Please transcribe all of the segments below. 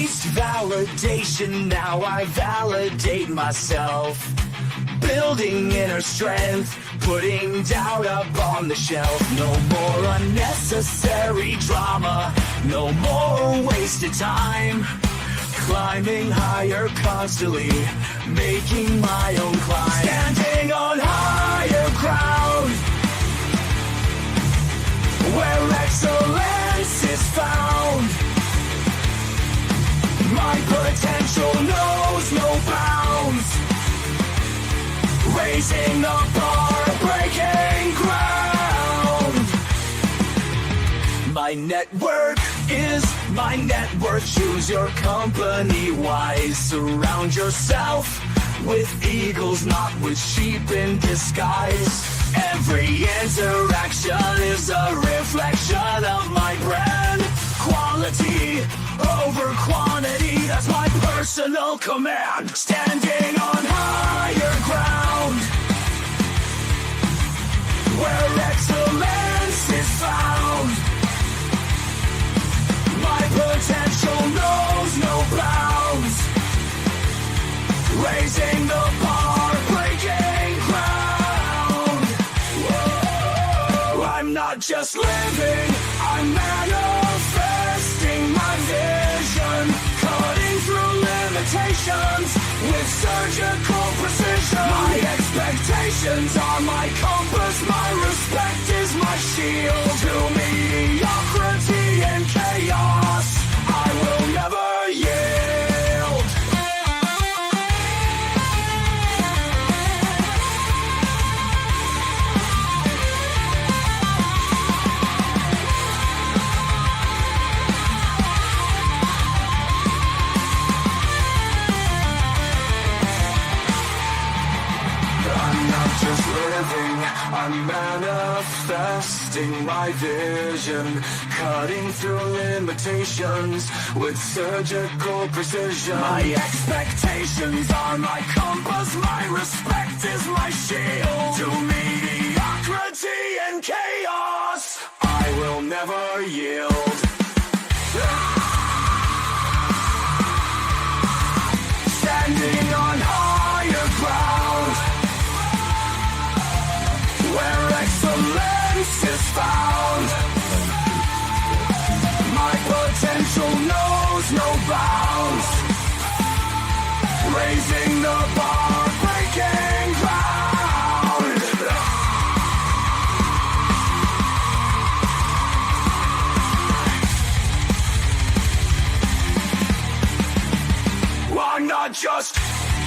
chased validation, now I validate myself. Building inner strength, putting doubt up on the shelf. No more unnecessary drama, no more wasted time. Climbing higher constantly, making my own climb. Standing on higher ground, where excellence is found. My potential knows no bounds. Raising the bar, breaking ground. My network is my net worth. Choose your company wise. Surround yourself with eagles, not with sheep in disguise. Every interaction is a reflection of my brand. Quality over quantity, that's my personal command. Standing on higher ground, where excellence is found. My potential knows no bounds. Raising the bar, breaking ground. Whoa. I'm not just living, I'm manifesting my vision. Cutting through limitations with surgical precision. My expectations are my compass, my respect is my shield. To mediocrity and chaos, I will never yield. I'm not just living, I'm manifesting my vision. Cutting through limitations with surgical precision. My expectations are my compass, my respect is my shield. To mediocrity and chaos, I will never yield. Standing on higher ground, where excellence is found. My potential knows no bounds. Raising the bar, breaking ground. I'm not just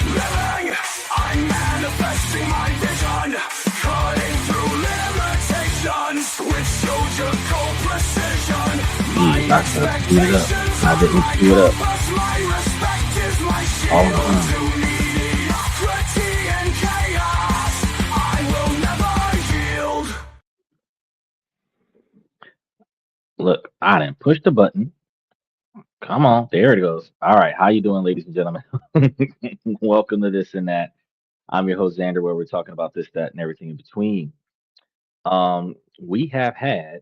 living, I'm manifesting my vision. Cutting through limitations with surgical precision. My expectations are my compass, my respect is my shield. To mediocrity and chaos, I will never yield. Look, I didn't push the button. Come on, there it goes. All right, how you doing, ladies and gentlemen? Welcome to This and That. I'm your host Xander, where we're talking about this, that, and everything in between. We have had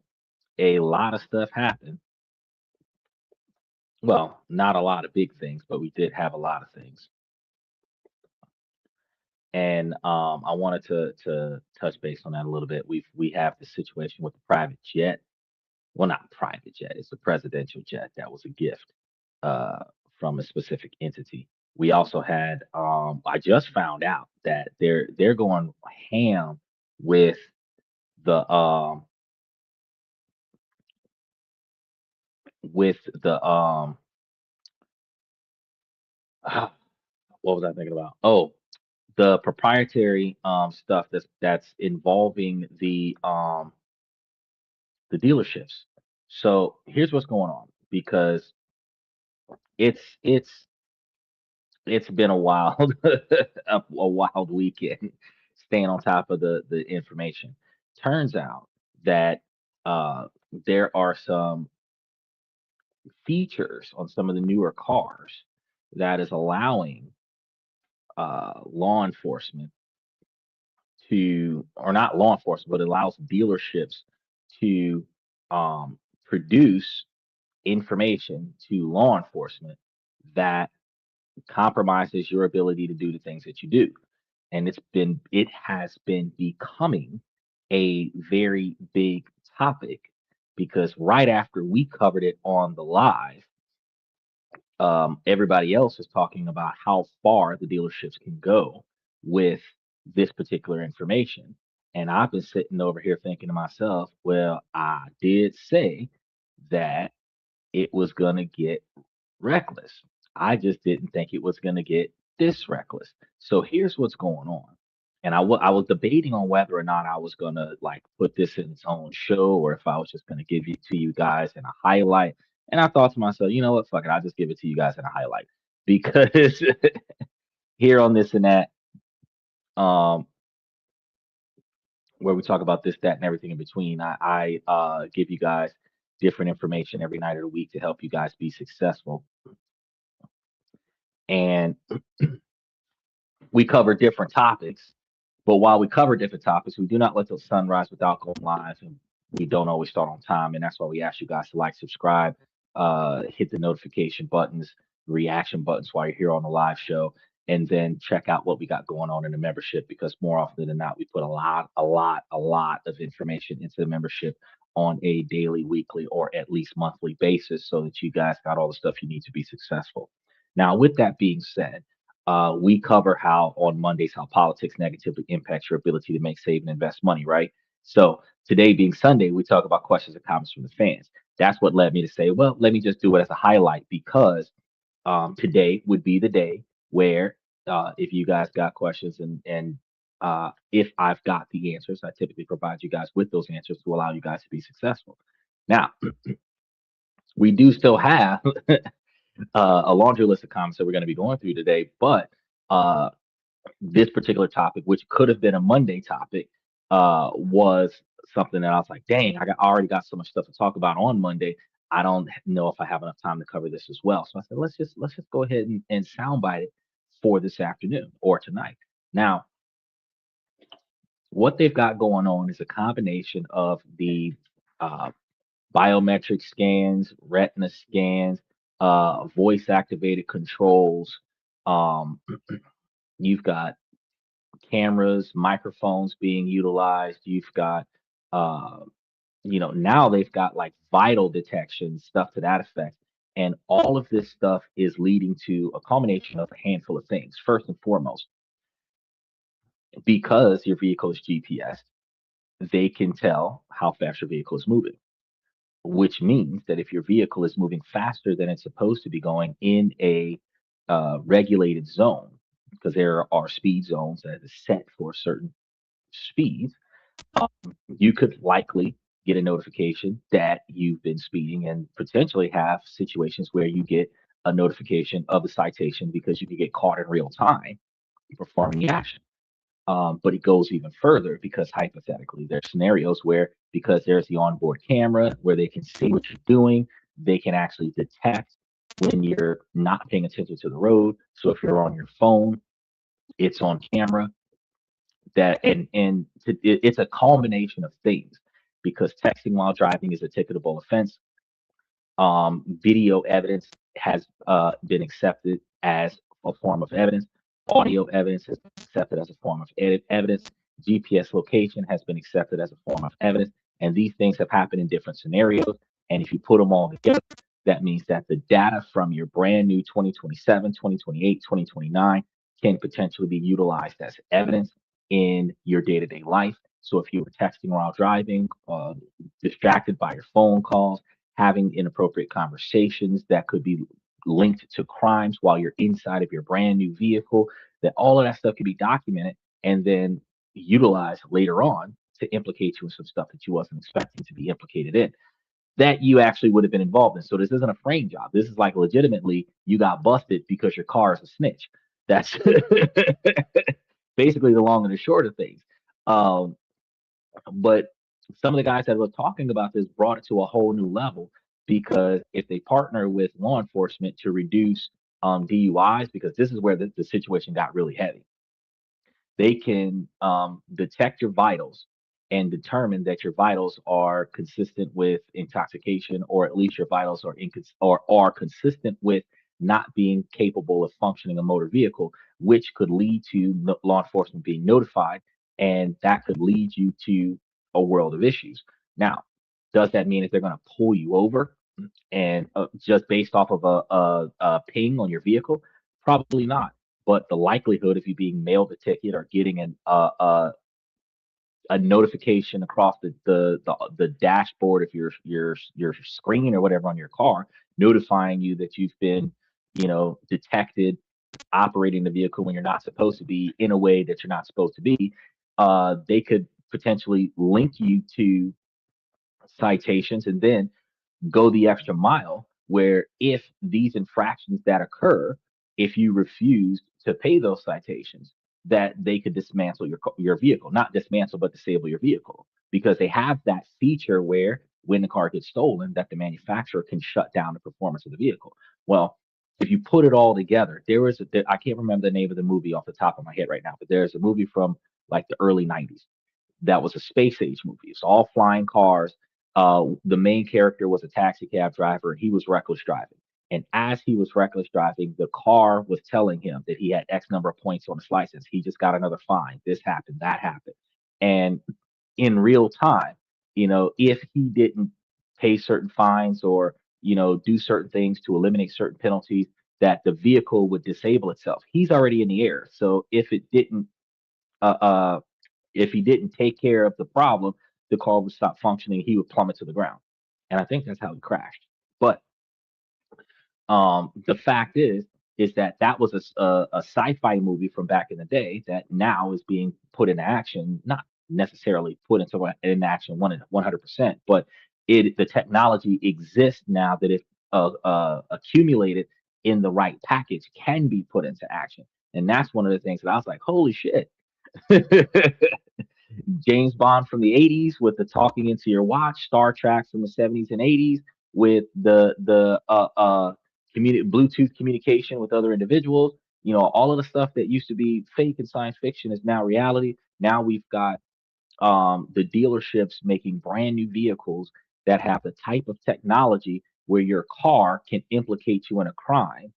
a lot of stuff happen. Well, not a lot of big things, but we did have a lot of things. And I wanted to touch base on that a little bit. We have the situation with the private jet. Well, not private jet. It's a presidential jet that was a gift uh, from a specific entity. We also had. I just found out that they're going ham with the with the what was I thinking about? Oh, the proprietary stuff that's involving the dealerships. So here's what's going on because it's it's it's been a wild a wild weekend staying on top of the information. Turns out that uh, there are some features on some of the newer cars that is allowing law enforcement to, or not law enforcement, but it allows dealerships to produce information to law enforcement that compromises your ability to do the things that you do. And it has been becoming a very big topic because right after we covered it on the live, everybody else is talking about how far the dealerships can go with this particular information. And I've been sitting over here thinking to myself, well, I did say that it was going to get reckless. I just didn't think it was going to get this reckless. So here's what's going on. And I was debating on whether or not I was going to like put this in its own show or if I was just going to give it to you guys in a highlight. And I thought to myself, you know what, fuck it, I'll just give it to you guys in a highlight because here on this and that, um, where we talk about this, that, and everything in between, I give you guys different information every night of the week to help you guys be successful. And we cover different topics. But while we cover different topics, we do not let the sun rise without going live, and we don't always start on time. And that's why we ask you guys to like, subscribe, hit the notification buttons, reaction buttons while you're here on the live show, and then check out what we got going on in the membership. Because more often than not, we put a lot of information into the membership on a daily, weekly, or at least monthly basis, so that you guys got all the stuff you need to be successful. Now, with that being said, we cover how on Mondays how politics negatively impacts your ability to make, save, and invest money, right? So today being Sunday, we talk about questions and comments from the fans. That's what led me to say, well, let me just do it as a highlight because today would be the day where if you guys got questions and if I've got the answers, I typically provide you guys with those answers to allow you guys to be successful. Now, we do still have a laundry list of comments that we're going to be going through today, but uh, this particular topic, which could have been a Monday topic, was something that I was like, dang, I already got so much stuff to talk about on Monday. I don't know if I have enough time to cover this as well. So I said, let's just go ahead and soundbite it for this afternoon or tonight. Now, what they've got going on is a combination of the uh, biometric scans, retina scans, voice activated controls. Um, you've got cameras, microphones being utilized. You've got, uh, now they've got like vital detection, stuff to that effect. And all of this stuff is leading to a culmination of a handful of things. First and foremost, because your vehicle is GPS, they can tell how fast your vehicle is moving, which means that if your vehicle is moving faster than it's supposed to be going in a regulated zone, because there are speed zones that are set for certain speeds, um, you could likely get a notification that you've been speeding and potentially have situations where you get a notification of a citation because you could get caught in real time performing the action. But it goes even further because hypothetically, there's scenarios where because there's the onboard camera where they can see what you're doing, they can actually detect when you're not paying attention to the road. So if you're on your phone, it's on camera. It's a culmination of things because texting while driving is a ticketable offense. Video evidence has been accepted as a form of evidence. Audio evidence has been accepted as a form of evidence. GPS location has been accepted as a form of evidence. And these things have happened in different scenarios. And if you put them all together, that means that the data from your brand new 2027, 2028, 2029 can potentially be utilized as evidence in your day to day life. So if you were texting while driving, distracted by your phone calls, having inappropriate conversations that could be linked to crimes while you're inside of your brand new vehicle, that all of that stuff can be documented and then utilized later on to implicate you in some stuff that you wasn't expecting to be implicated in that you actually would have been involved in. So this isn't a frame job. This is like legitimately you got busted because your car is a snitch. That's basically the long and the short of things. Um, but some of the guys that were talking about this brought it to a whole new level because if they partner with law enforcement to reduce DUIs, because this is where the situation got really heavy, they can detect your vitals and determine that your vitals are consistent with intoxication, or at least your vitals are are consistent with not being capable of functioning a motor vehicle, which could lead to law enforcement being notified, and that could lead you to a world of issues. Now, does that mean that they're going to pull you over and just based off of a ping on your vehicle? Probably not. But the likelihood of you being mailed a ticket or getting a notification across the dashboard of your screen or whatever on your car, notifying you that you've been, detected operating the vehicle when you're not supposed to be in a way that you're not supposed to be. They could potentially link you to citations, and then go the extra mile where if these infractions that occur, if you refuse to pay those citations, that they could dismantle your vehicle, not dismantle, but disable your vehicle, because they have that feature where when the car gets stolen, that the manufacturer can shut down the performance of the vehicle. Well, if you put it all together, I can't remember the name of the movie off the top of my head right now, but there's a movie from like the early 90s that was a space age movie. It's all flying cars. The main character was a taxi cab driver, and he was reckless driving. And as he was reckless driving, the car was telling him that he had X number of points on his license. He just got another fine. This happened, that happened. And in real time, if he didn't pay certain fines or, do certain things to eliminate certain penalties, that the vehicle would disable itself. He's already in the air. So uh, uh, if he didn't take care of the problem, the car would stop functioning. He would plummet to the ground. And I think that's how he crashed. But the fact is that that was a sci-fi movie from back in the day that now is being put into action, not necessarily put in action 100%, but the technology exists now that if accumulated in the right package can be put into action. And that's one of the things that I was like, holy shit. James Bond from the 80s with the talking into your watch, Star Trek from the 70s and 80s with the Bluetooth communication with other individuals. All of the stuff that used to be fake in science fiction is now reality. Now we've got the dealerships making brand new vehicles that have the type of technology where your car can implicate you in a crime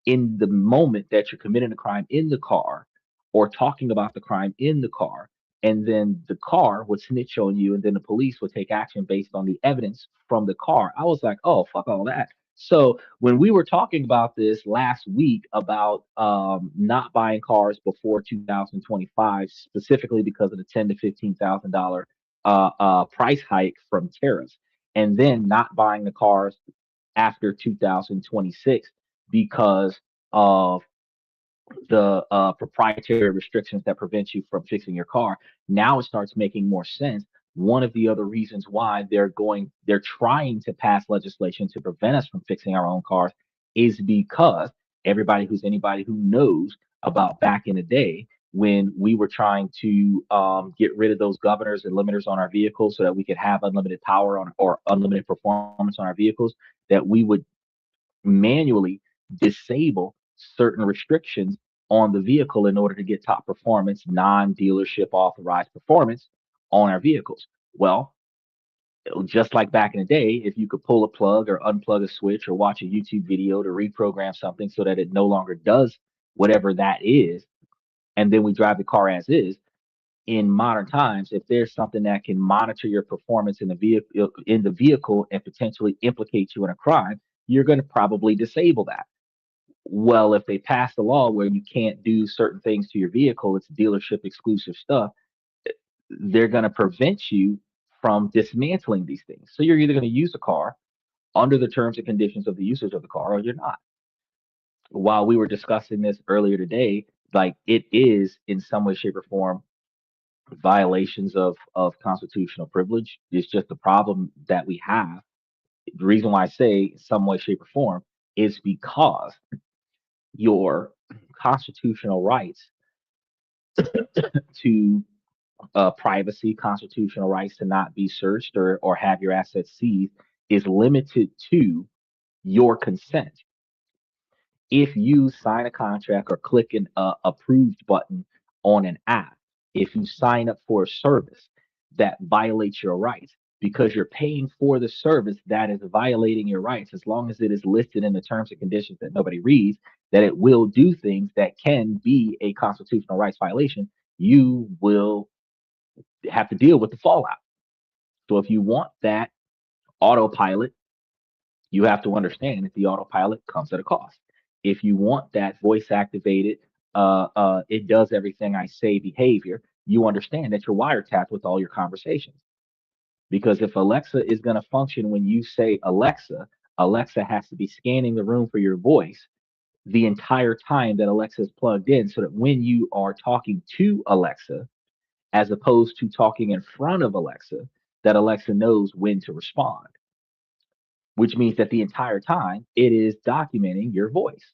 in the moment that you're committing a crime in the car or talking about the crime in the car. And then the car would snitch on you, and then the police would take action based on the evidence from the car. I was like, oh, fuck all that. So when we were talking about this last week about not buying cars before 2025, specifically because of the $10,000 to $15,000 price hike from tariffs, and then not buying the cars after 2026 because of the proprietary restrictions that prevent you from fixing your car. Now it starts making more sense. One of the other reasons why they're trying to pass legislation to prevent us from fixing our own cars is because anybody who knows about back in the day when we were trying to get rid of those governors and limiters on our vehicles so that we could have unlimited power or unlimited performance on our vehicles, that we would manually disable certain restrictions on the vehicle in order to get top performance, non-dealership authorized performance on our vehicles. Well, just like back in the day, if you could pull a plug or unplug a switch or watch a YouTube video to reprogram something so that it no longer does whatever that is, and then we drive the car as is, in modern times, if there's something that can monitor your performance in the vehicle and potentially implicate you in a crime, you're going to probably disable that. Well, if they pass a law where you can't do certain things to your vehicle, it's dealership exclusive stuff, they're going to prevent you from dismantling these things. So you're either going to use the car under the terms and conditions of the usage of the car, or you're not. While we were discussing this earlier today, like it is in some way, shape, or form violations of constitutional privilege. It's just the problem that we have. The reason why I say some way, shape, or form is because your constitutional rights to privacy, constitutional rights to not be searched or have your assets seized is limited to your consent. If you sign a contract or click an approved button on an app, if you sign up for a service that violates your rights, because you're paying for the service that is violating your rights. As long as it is listed in the terms and conditions that nobody reads, that it will do things that can be a constitutional rights violation, you will have to deal with the fallout. So if you want that autopilot, you have to understand that the autopilot comes at a cost. If you want that voice activated, it does everything I say behavior, you understand that you're wiretapped with all your conversations. Because if Alexa is going to function when you say Alexa, Alexa has to be scanning the room for your voice the entire time that Alexa is plugged in, so that when you are talking to Alexa, as opposed to talking in front of Alexa, that Alexa knows when to respond, which means that the entire time it is documenting your voice.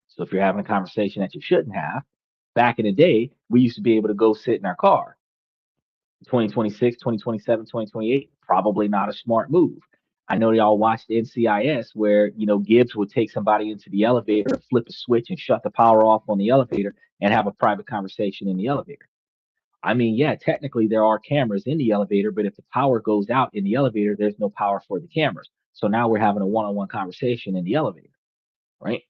So if you're having a conversation that you shouldn't have, back in the day, we used to be able to go sit in our car. 2026, 2027, 2028, probably not a smart move. I know y'all watched NCIS where, Gibbs would take somebody into the elevator, flip a switch and shut the power off on the elevator and have a private conversation in the elevator. I mean, yeah, technically there are cameras in the elevator, but if the power goes out in the elevator, there's no power for the cameras. So now we're having a one-on-one conversation in the elevator, right?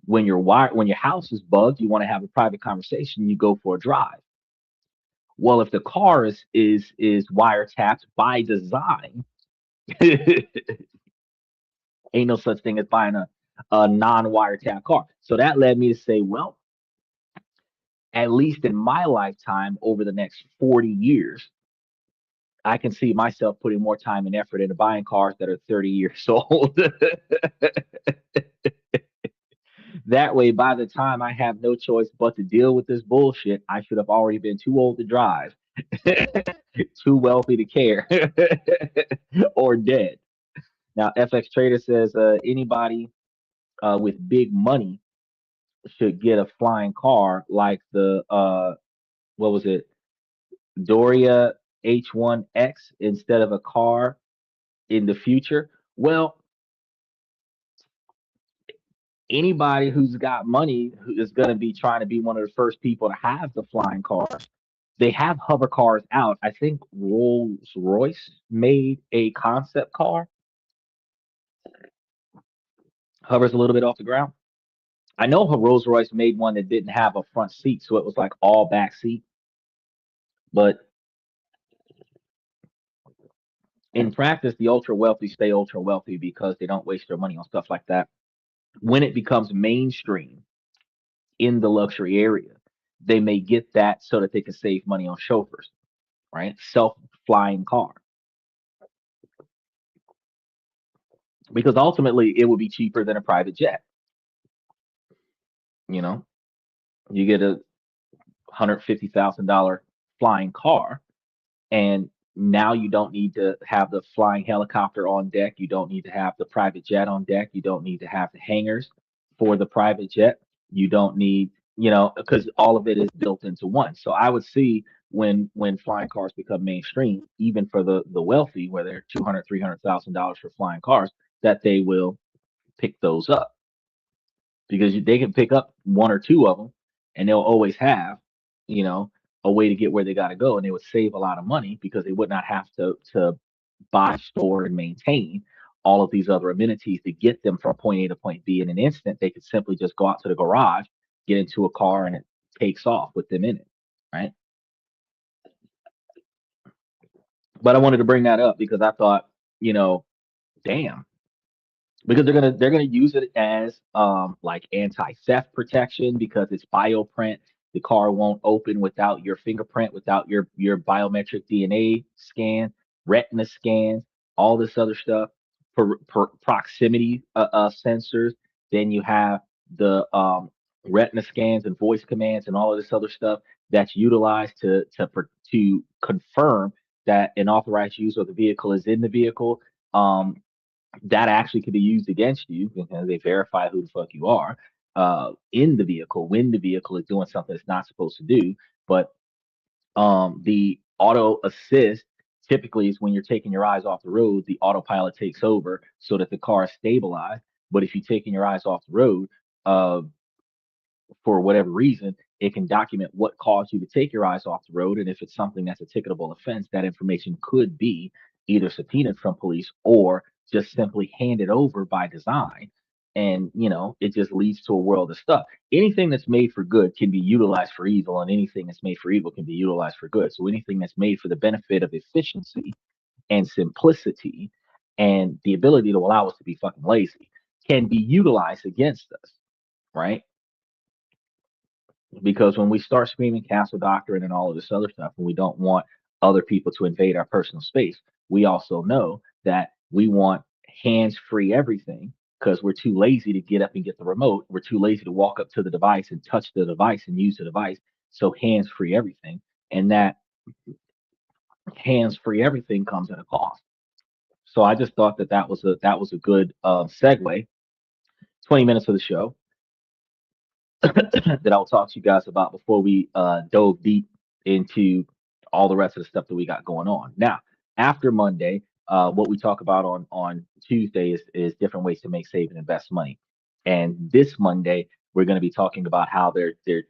When your house is bugged, you want to have a private conversation, you go for a drive. Well, if the car is wiretapped by design, ain't no such thing as buying a non-wiretap car. So that led me to say, well, at least in my lifetime, over the next 40 years, I can see myself putting more time and effort into buying cars that are 30 years old. That way, by the time I have no choice but to deal with this bullshit, I should have already been too old to drive, too wealthy to care, or dead. Now, FX Trader says anybody with big money should get a flying car like the what was it, Doria H1X instead of a car in the future. Well, anybody who's got money who is going to be trying to be one of the first people to have the flying cars. They have hover cars out. I think Rolls Royce made a concept car, hovers a little bit off the ground. I know Rolls Royce made one that didn't have a front seat, so it was like all back seat. But in practice, the ultra wealthy stay ultra wealthy because they don't waste their money on stuff like that. When it becomes mainstream in the luxury area, they may get that so that they can save money on chauffeurs, right? Self-flying car. Because ultimately it would be cheaper than a private jet. You know, you get a $150,000 flying car, and now you don't need to have the flying helicopter on deck. You don't need to have the private jet on deck. You don't need to have the hangars for the private jet. You don't need, because all of it is built into one. So I would see when flying cars become mainstream, even for the wealthy, where they're $200,000, $300,000 for flying cars, that they will pick those up because they can pick up one or two of them, and they'll always have, you know, a way to get where they got to go, and they would save a lot of money because they would not have to buy, store, and maintain all of these other amenities to get them from point A to point B in an instant. They could simply just go out to the garage, get into a car, and it takes off with them in it, right? But I wanted to bring that up because I thought, damn, because they're gonna use it as like anti-theft protection because it's bioprint. The car won't open without your fingerprint, without your biometric DNA scan, retina scans, all this other stuff. Proximity sensors. Then you have the retina scans and voice commands and all of this other stuff that's utilized to confirm that an authorized user of the vehicle is in the vehicle. That actually could be used against you because they verify who the fuck you are in the vehicle when the vehicle is doing something it's not supposed to do. But the auto assist typically is when you're taking your eyes off the road, the autopilot takes over so that the car is stabilized. But if you're taking your eyes off the road, uh, for whatever reason, It can document what caused you to take your eyes off the road. And if it's something that's a ticketable offense, that information could be either subpoenaed from police or just simply handed over by design. And, it just leads to a world of stuff. Anything that's made for good can be utilized for evil, and anything that's made for evil can be utilized for good. So anything that's made for the benefit of efficiency and simplicity and the ability to allow us to be fucking lazy can be utilized against us, right? Because when we start screaming castle doctrine and all of this other stuff, and we don't want other people to invade our personal space, we also know that we want hands-free everything because we're too lazy to get up and get the remote. We're too lazy to walk up to the device and touch the device and use the device. So hands-free everything. And that hands-free everything comes at a cost. So I just thought that was a good segue. 20 minutes of the show that I'll talk to you guys about before we dove deep into all the rest of the stuff that we got going on. Now, after Monday, what we talk about on Tuesday is different ways to make, save, and invest money. And this Monday, we're going to be talking about how they're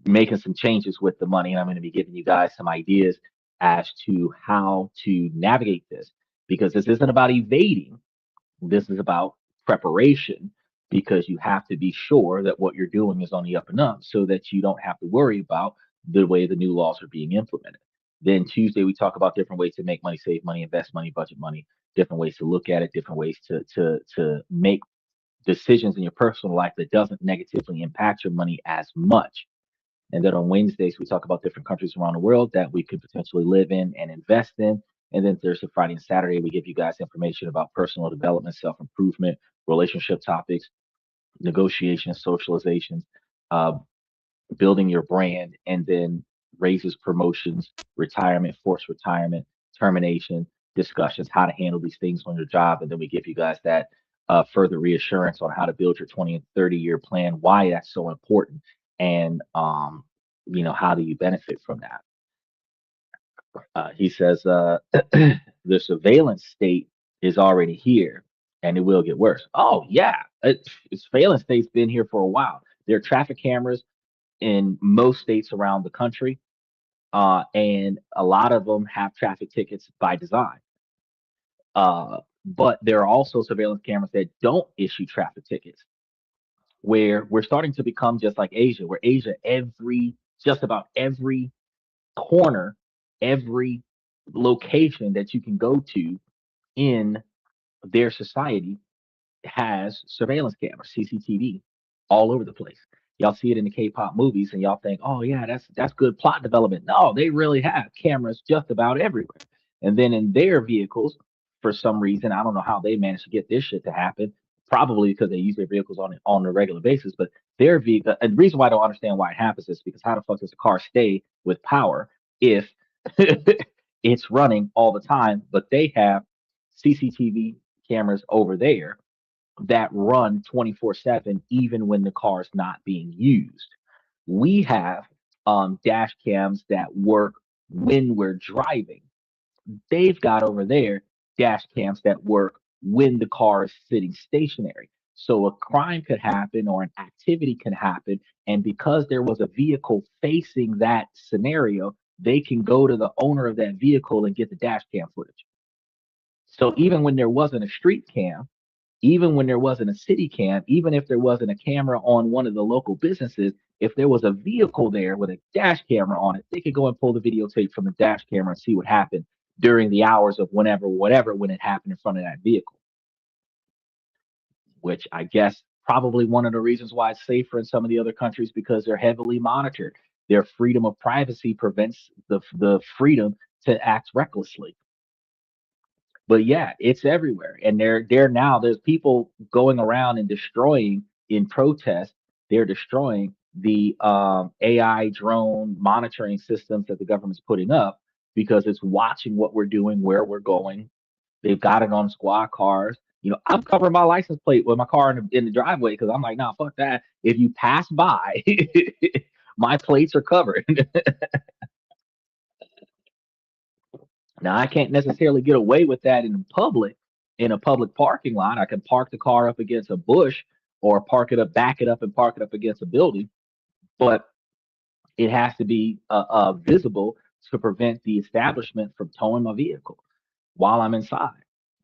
making some changes with the money, and I'm going to be giving you guys some ideas as to how to navigate this, because this isn't about evading. This is about preparation, because you have to be sure that what you're doing is on the up and up so that you don't have to worry about the way the new laws are being implemented. Then Tuesday, we talk about different ways to make money, save money, invest money, budget money, different ways to look at it, different ways to make decisions in your personal life that doesn't negatively impact your money as much. And then on Wednesdays, we talk about different countries around the world that we could potentially live in and invest in. And then Thursday, Friday, and Saturday, we give you guys information about personal development, self improvement, relationship topics, negotiation, socializations, uh, building your brand, and then raises, promotions, retirement, forced retirement, termination, discussions, how to handle these things on your job. And then we give you guys that further reassurance on how to build your 20 and 30-year plan, why that's so important, and how do you benefit from that. He says the surveillance state is already here and it will get worse. Oh, yeah. Surveillance state's been here for a while. There are traffic cameras in most states around the country, and a lot of them have traffic tickets by design. But there are also surveillance cameras that don't issue traffic tickets, where we're starting to become just like Asia, where Asia, just about every corner, every location that you can go to in their society has surveillance cameras, CCTV, all over the place. Y'all see it in the K-pop movies, and y'all think, "Oh yeah, that's good plot development." No, they really have cameras just about everywhere. And then in their vehicles, for some reason, I don't know how they managed to get this shit to happen. Probably because they use their vehicles on a regular basis. But their vehicle, and the reason why I don't understand why it happens is because how the fuck does a car stay with power if it's running all the time? But they have CCTV cameras over there that run 24/7, even when the car's not being used. We have dash cams that work when we're driving. They've got over there dash cams that work when the car is sitting stationary. So a crime could happen or an activity can happen. And because there was a vehicle facing that scenario, they can go to the owner of that vehicle and get the dash cam footage. So even when there wasn't a street cam, even when there wasn't a city cam, even if there wasn't a camera on one of the local businesses, if there was a vehicle there with a dash camera on it, they could go and pull the videotape from the dash camera and see what happened during the hours of whatever, when it happened in front of that vehicle. Which I guess probably one of the reasons why it's safer in some of the other countries, because they're heavily monitored. Their freedom of privacy prevents the freedom to act recklessly. But yeah, it's everywhere. And there's people going around and destroying in protest. They're destroying the AI drone monitoring systems that the government's putting up, because it's watching what we're doing, where we're going. They've got it on squad cars. I'm covering my license plate with my car in the driveway, because I'm like, nah, fuck that. If you pass by, my plates are covered. Now, I can't necessarily get away with that in a public parking lot. I can park the car up against a bush, or back it up and park it up against a building. But It has to be visible to prevent the establishment from towing my vehicle while I'm inside.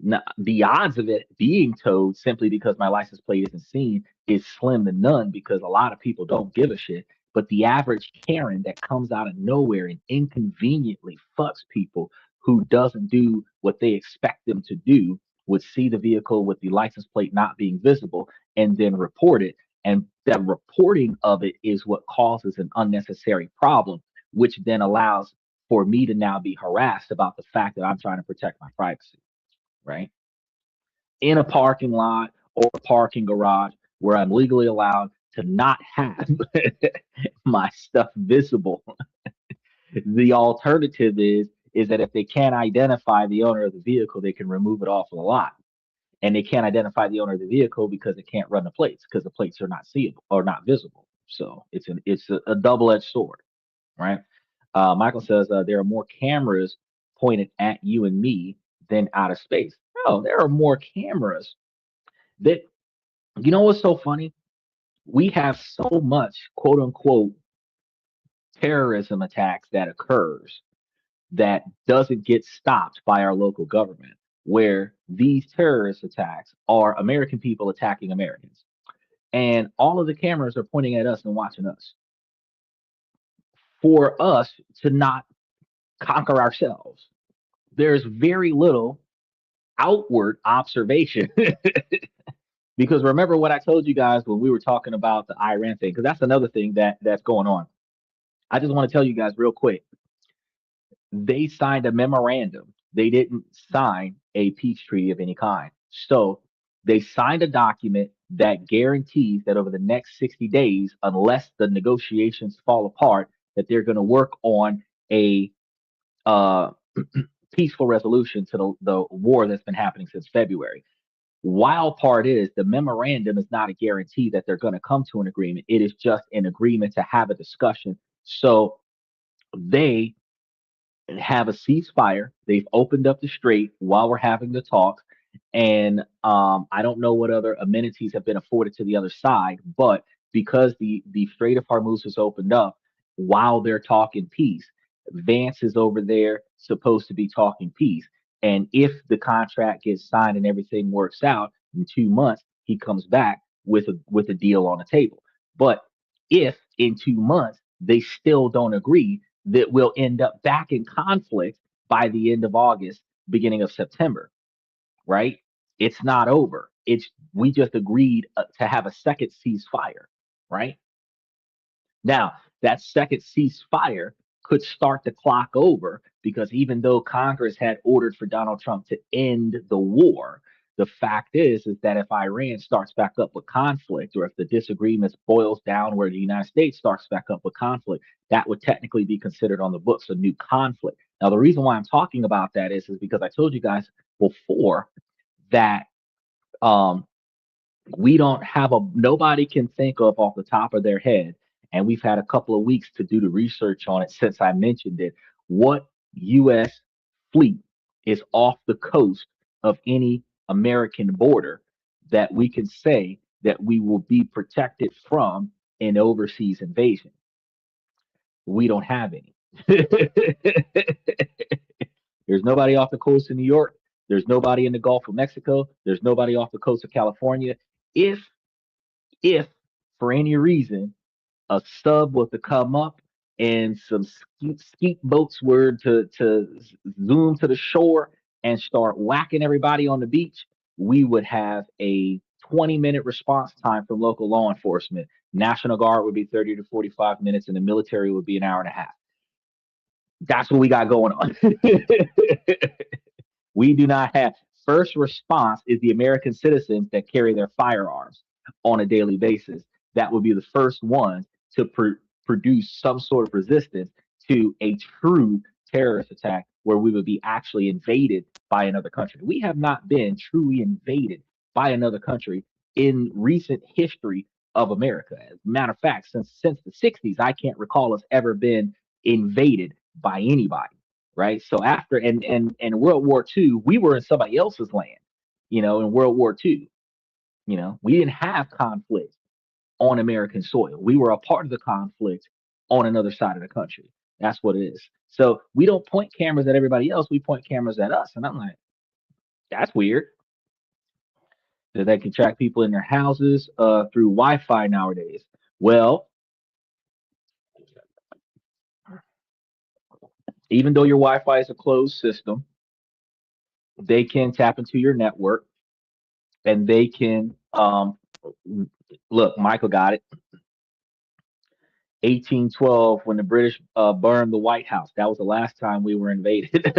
Now, the odds of it being towed simply because my license plate isn't seen is slim to none because a lot of people don't give a shit. But the average Karen that comes out of nowhere and inconveniently fucks people who doesn't do what they expect them to do would see the vehicle with the license plate not being visible and then report it. And that reporting of it is what causes an unnecessary problem, which then allows for me to now be harassed about the fact that I'm trying to protect my privacy, right? In a parking lot or a parking garage where I'm legally allowed to not have my stuff visible. The alternative is that if they can't identify the owner of the vehicle, they can remove it off of the lot. And they can't identify the owner of the vehicle because they can't run the plates because the plates are not seeable or not visible. So it's a double-edged sword, right? Michael says there are more cameras pointed at you and me than out of space. No, there are more cameras that, you know what's so funny? We have so much quote unquote terrorism attacks that occurs that doesn't get stopped by our local government, where these terrorist attacks are American people attacking Americans. And all of the cameras are pointing at us and watching us for us to not conquer ourselves. There's very little outward observation. Because remember what I told you guys when we were talking about the Iran thing, because that's another thing that's going on. I just want to tell you guys real quick. They signed a memorandum. They didn't sign a peace treaty of any kind. So they signed a document that guarantees that over the next 60 days, unless the negotiations fall apart, that they're going to work on a uh, peaceful resolution to the war that's been happening since February. Wild part is the memorandum is not a guarantee that they're going to come to an agreement. It is just an agreement to have a discussion. So they have a ceasefire. They've opened up the strait while we're having the talks. And I don't know what other amenities have been afforded to the other side, but because the Strait of Hormuz is opened up while they're talking peace, Vance is over there supposed to be talking peace. And if the contract gets signed and everything works out in 2 months, he comes back with a deal on the table. But if in 2 months they still don't agree, that will end up back in conflict by the end of August, beginning of September, right? It's not over. It's we just agreed to have a second ceasefire, right? Now, that second ceasefire could start the clock over because even though Congress had ordered for Donald Trump to end the war, the fact is that if Iran starts back up with conflict, or if the disagreements boils down where the United States starts back up with conflict, that would technically be considered on the books a new conflict. Now, the reason why I'm talking about that is because I told you guys before that um, we don't have a nobody can think of off the top of their head, and we've had a couple of weeks to do the research on it since I mentioned it. What U.S. fleet is off the coast of any American border that we can say that we will be protected from an overseas invasion? We don't have any. There's nobody off the coast of New York. There's nobody in the Gulf of Mexico. There's nobody off the coast of California. If if for any reason a sub was to come up and some skeet boats were to zoom to the shore and start whacking everybody on the beach, we would have a 20-minute response time from local law enforcement. National Guard would be 30 to 45 minutes, and the military would be an hour and a half. That's what we got going on. We do not have first response is the American citizens that carry their firearms on a daily basis. That would be the first ones to produce some sort of resistance to a true terrorist attack where we would be actually invaded by another country. We have not been truly invaded by another country in recent history of America. As a matter of fact, since the 60s, I can't recall us ever been invaded by anybody, right? So after and World War II, we were in somebody else's land, in World War II. We didn't have conflict on American soil. We were a part of the conflict on another side of the country. That's what it is. So we don't point cameras at everybody else. We point cameras at us. And I'm like, that's weird that they can track people in their houses through Wi-Fi nowadays. Well, even though your Wi-Fi is a closed system, they can tap into your network and they can look. Michael got it. 1812, when the British burned the White House. That was the last time we were invaded.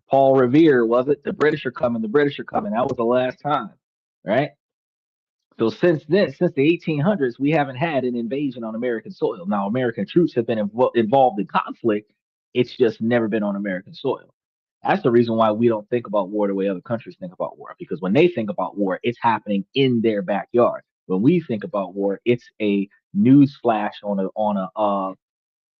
Paul Revere, was it? The British are coming. The British are coming. That was the last time, right? So since then, since the 1800s, we haven't had an invasion on American soil. Now, American troops have been involved in conflict. It's just never been on American soil. That's the reason why we don't think about war the way other countries think about war. Because when they think about war, it's happening in their backyard. When we think about war, it's a news flash on a.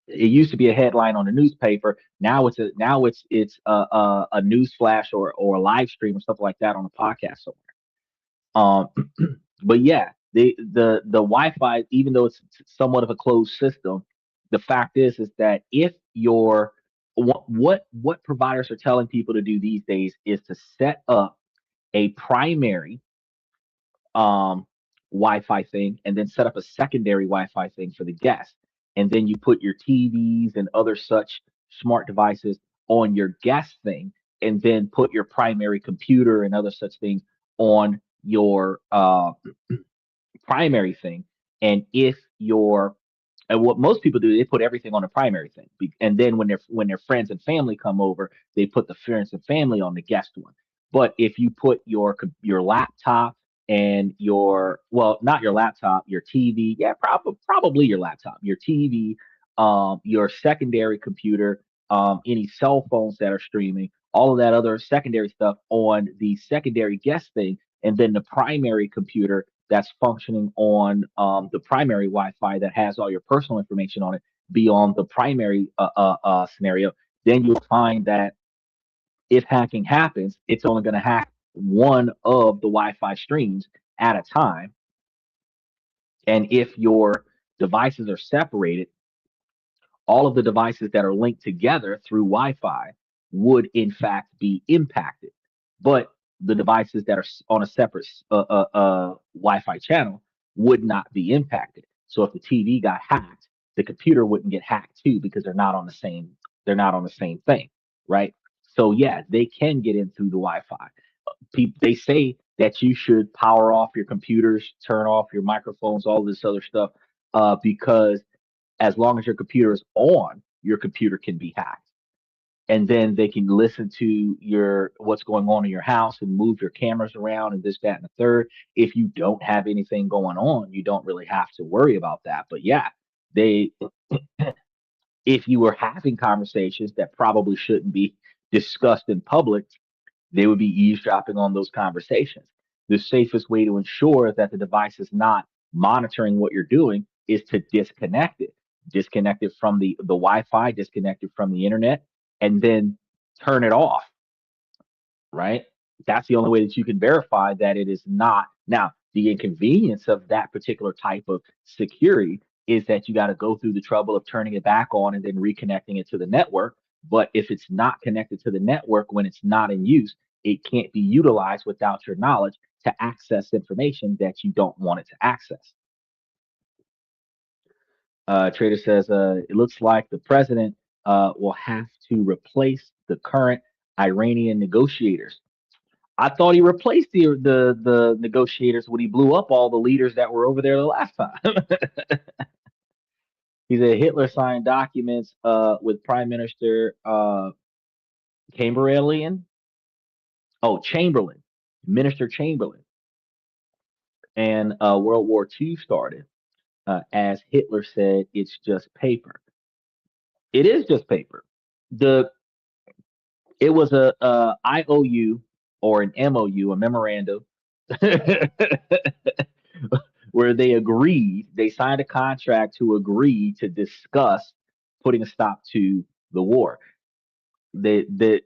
It used to be a headline on the newspaper. Now it's a news flash or a live stream or something like that on a podcast somewhere. Um, but yeah, the Wi-Fi, even though it's somewhat of a closed system, the fact is that if you're what providers are telling people to do these days is to set up a primary um Wi-Fi thing and then set up a secondary Wi-Fi thing for the guest. And then you put your TVs and other such smart devices on your guest thing, and then put your primary computer and other such things on your primary thing. And if your and what most people do, they put everything on the primary thing, and then when their friends and family come over, they put the friends and family on the guest one. But if you put your laptop and your well, not your laptop, your TV, yeah, probably your laptop, your TV, your secondary computer, any cell phones that are streaming, all of that other secondary stuff on the secondary guest thing, and then the primary computer that's functioning on the primary Wi-Fi that has all your personal information on it be on the primary scenario, then you'll find that if hacking happens, it's only going to hack one of the Wi-Fi streams at a time. And if your devices are separated, all of the devices that are linked together through Wi-Fi would in fact be impacted. But the devices that are on a separate Wi-Fi channel would not be impacted. So if the TV got hacked, the computer wouldn't get hacked too because they're not on the same thing, right? So yeah, they can get in through the Wi-Fi. They say that you should power off your computers, turn off your microphones, all this other stuff, because as long as your computer is on, your computer can be hacked. And then they can listen to your what's going on in your house and move your cameras around and this, that, and the third. If you don't have anything going on, you don't really have to worry about that. But yeah, they if you were having conversations that probably shouldn't be discussed in public, they would be eavesdropping on those conversations. The safest way to ensure that the device is not monitoring what you're doing is to disconnect it from the Wi-Fi, disconnect it from the internet, and then turn it off, right? That's the only way that you can verify that it is not. Now, the inconvenience of that particular type of security is that you got to go through the trouble of turning it back on and then reconnecting it to the network. But if it's not connected to the network when it's not in use, it can't be utilized without your knowledge to access information that you don't want it to access. Trader says it looks like the president will have to replace the current Iranian negotiators. I thought he replaced the negotiators when he blew up all the leaders that were over there the last time. He said Hitler signed documents with Prime Minister Chamberlain. Oh, Chamberlain, Minister Chamberlain, and World War II started. As Hitler said, it's just paper. It is just paper. The It was a IOU or an MOU, a memorandum, where they signed a contract to agree to discuss putting a stop to the war. The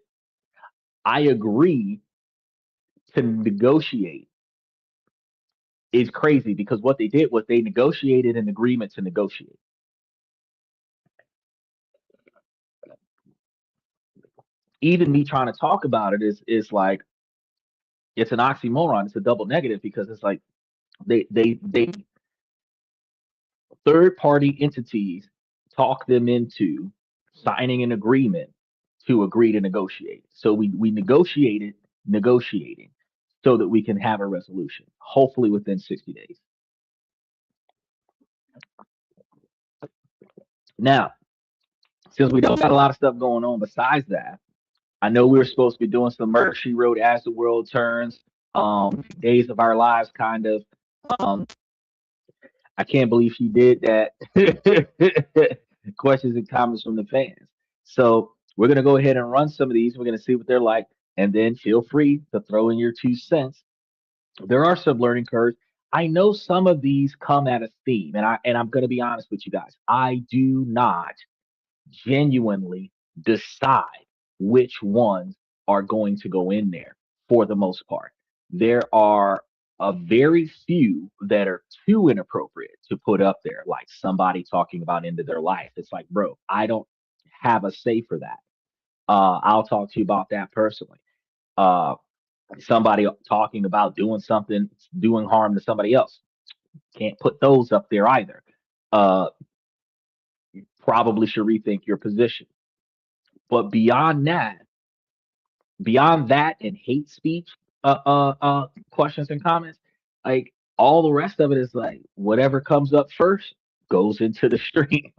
I agree to negotiate is crazy because what they did was they negotiated an agreement to negotiate. Even me trying to talk about it is like it's an oxymoron. It's a double negative because it's like they third party entities talk them into signing an agreement to agree to negotiate. So we negotiated negotiating so that we can have a resolution, hopefully within 60 days. Now, since we don't got a lot of stuff going on besides that, I know we were supposed to be doing some Murder She Wrote, As the World Turns, Days of Our Lives, kind of. Um, I can't believe she did that. Questions and comments from the fans. So we're gonna go ahead and run some of these. We're gonna see what they're like, and then feel free to throw in your 2 cents. There are some learning curves. I know some of these come at a theme, and I'm gonna be honest with you guys. I do not genuinely decide which ones are going to go in there for the most part. There are a very few that are too inappropriate to put up there, like somebody talking about into their life. It's like, bro, I don't have a say for that. I'll talk to you about that personally. Uh, Somebody talking about doing something, doing harm to somebody else. Can't put those up there either. Uh, Probably should rethink your position. But beyond that and hate speech questions and comments, like all the rest of it is like whatever comes up first goes into the stream.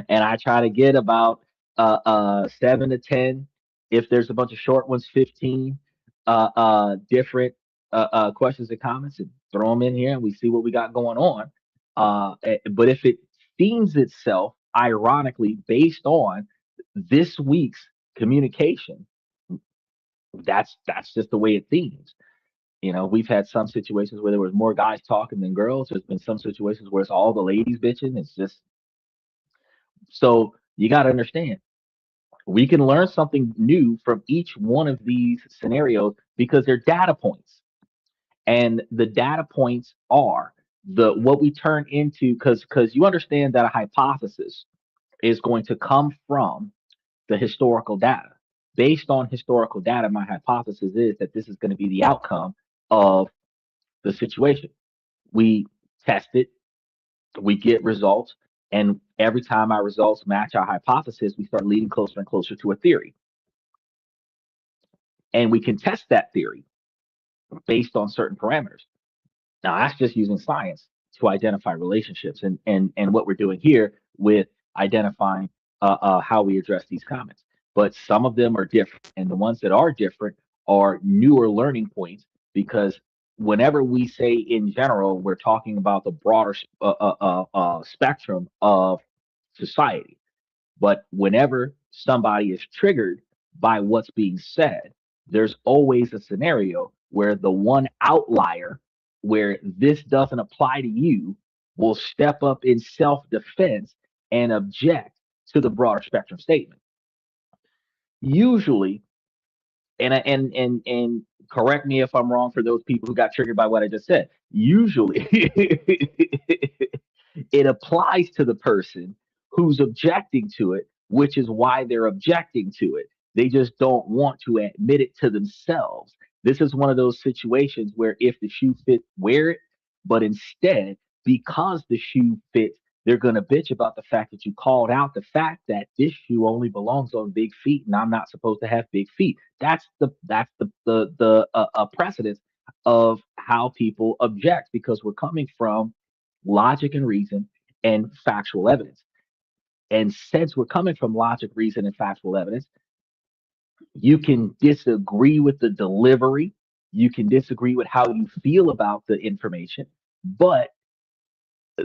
And I try to get about 7 to 10. If there's a bunch of short ones, 15 different questions and comments, and throw them in here, and we see what we got going on. But if it themes itself, ironically, based on this week's communication, that's just the way it themes. You know, we've had some situations where there was more guys talking than girls. There's been some situations where it's all the ladies bitching. It's just so you got to understand we can learn something new from each one of these scenarios because they're data points, and the data points are the what we turn into because you understand that a hypothesis is going to come from the historical data. Based on historical data, my hypothesis is that this is going to be the outcome of the situation. We test it, we get results, and every time our results match our hypothesis, we start leading closer and closer to a theory. And we can test that theory based on certain parameters. Now, that's just using science to identify relationships, and what we're doing here with identifying how we address these comments. But some of them are different, and the ones that are different are newer learning points because whenever we say in general, we're talking about the broader spectrum of society. But whenever somebody is triggered by what's being said, there's always a scenario where the one outlier where this doesn't apply to you will step up in self defense and object to the broader spectrum statement. Usually, and correct me if I'm wrong for those people who got triggered by what I just said. Usually, it applies to the person who's objecting to it, which is why they're objecting to it. They just don't want to admit it to themselves. This is one of those situations where if the shoe fits, wear it. But instead, because the shoe fits, they're going to bitch about the fact that you called out the fact that this shoe only belongs on big feet and I'm not supposed to have big feet. That's the precedence of how people object because we're coming from logic and reason and factual evidence. And since we're coming from logic, reason, and factual evidence, you can disagree with the delivery, you can disagree with how you feel about the information, but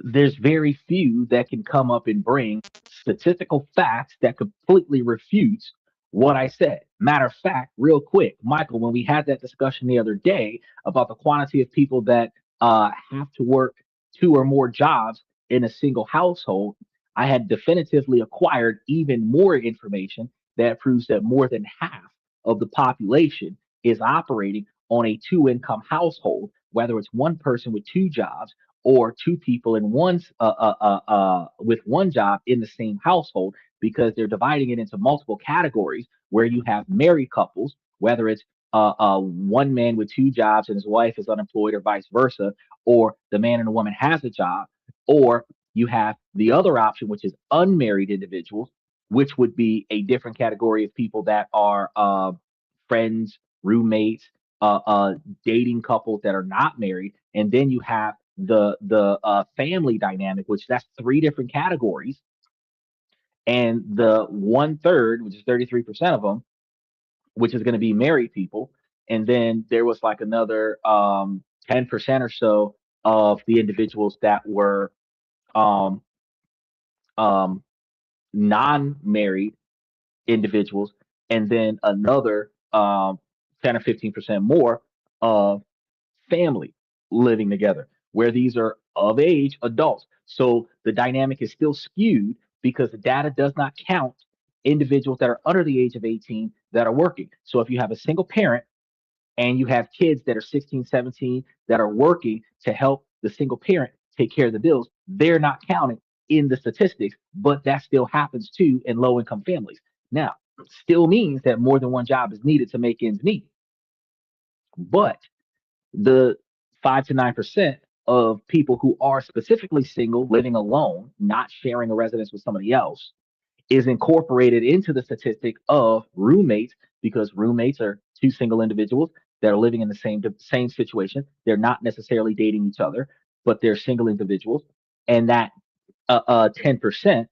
there's very few that can come up and bring statistical facts that completely refutes what I said. Matter of fact, real quick, Michael, when we had that discussion the other day about the quantity of people that have to work two or more jobs in a single household, I had definitively acquired even more information that proves that more than half of the population is operating on a two income household, whether it's one person with two jobs or two people in with one job in the same household, because they're dividing it into multiple categories where you have married couples, whether it's one man with two jobs and his wife is unemployed, or vice versa, or the man and the woman has a job, or you have the other option, which is unmarried individuals, which would be a different category of people that are friends, roommates, uh, uh, dating couples that are not married, and then you have the family dynamic, which that's three different categories, and the one third, which is 33% of them, which is going to be married people, and then there was like another 10% or so of the individuals that were um, um, non-married individuals, and then another 10 or 15% more of family living together, where these are of age adults. So the dynamic is still skewed because the data does not count individuals that are under the age of 18 that are working. So if you have a single parent and you have kids that are 16, 17 that are working to help the single parent take care of the bills, they're not counted in the statistics, but that still happens too in low income families. Now, still means that more than one job is needed to make ends meet. But the 5 to 9% of people who are specifically single, living alone, not sharing a residence with somebody else, is incorporated into the statistic of roommates, because roommates are two single individuals that are living in the same situation. They're not necessarily dating each other, but they're single individuals, and that 10%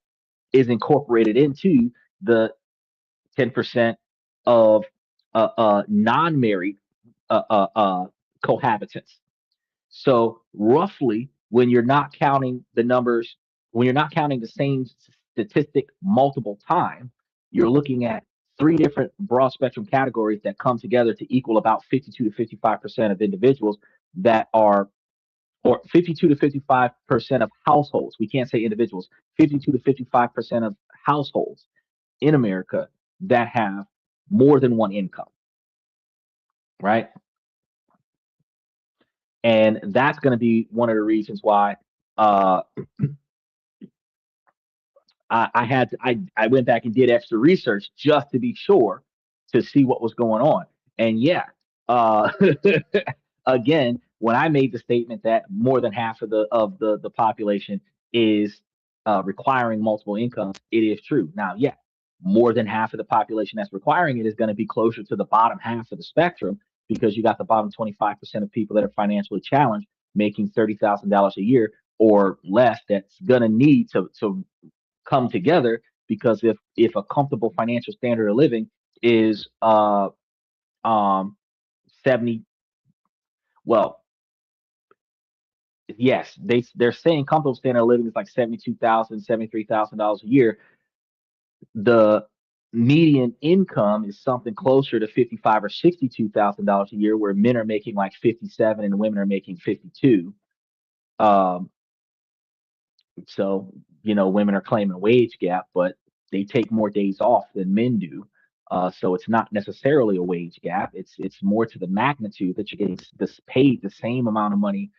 is incorporated into the 10% of non-married uh, uh, uh, cohabitants. So roughly, when you're not counting the numbers, when you're not counting the same statistic multiple times, you're looking at three different broad spectrum categories that come together to equal about 52 to 55% of individuals that are, or 52 to 55% of households. We can't say individuals. 52 to 55% of households in America that have more than one income, right? And that's going to be one of the reasons why uh, I went back and did extra research just to be sure to see what was going on. And yeah, uh, again, when I made the statement that more than half of the population is requiring multiple incomes, it is true. Now, yeah, more than half of the population that's requiring it is going to be closer to the bottom half of the spectrum, because you got the bottom 25% of people that are financially challenged, making $30,000 a year or less, that's going to need to come together, because if a comfortable financial standard of living is um 70, well, yes, they're saying comfortable standard of living is like 72,000, $73,000 a year. The median income is something closer to 55 or $62,000 a year, where men are making like 57 and women are making 52. um So, women are claiming a wage gap, but they take more days off than men do. So it's not necessarily a wage gap. It's more to the magnitude that you're getting this paid the same amount of money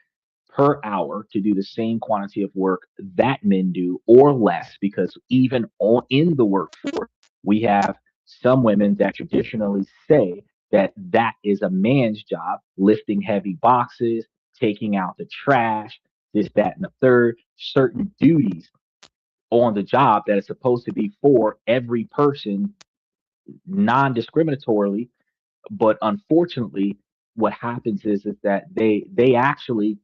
per hour to do the same quantity of work that men do, or less, because even in the workforce, we have some women that traditionally say that that is a man's job, lifting heavy boxes, taking out the trash, this, that, and the third, certain duties on the job that is supposed to be for every person non-discriminatorily. But unfortunately, what happens is that they actually,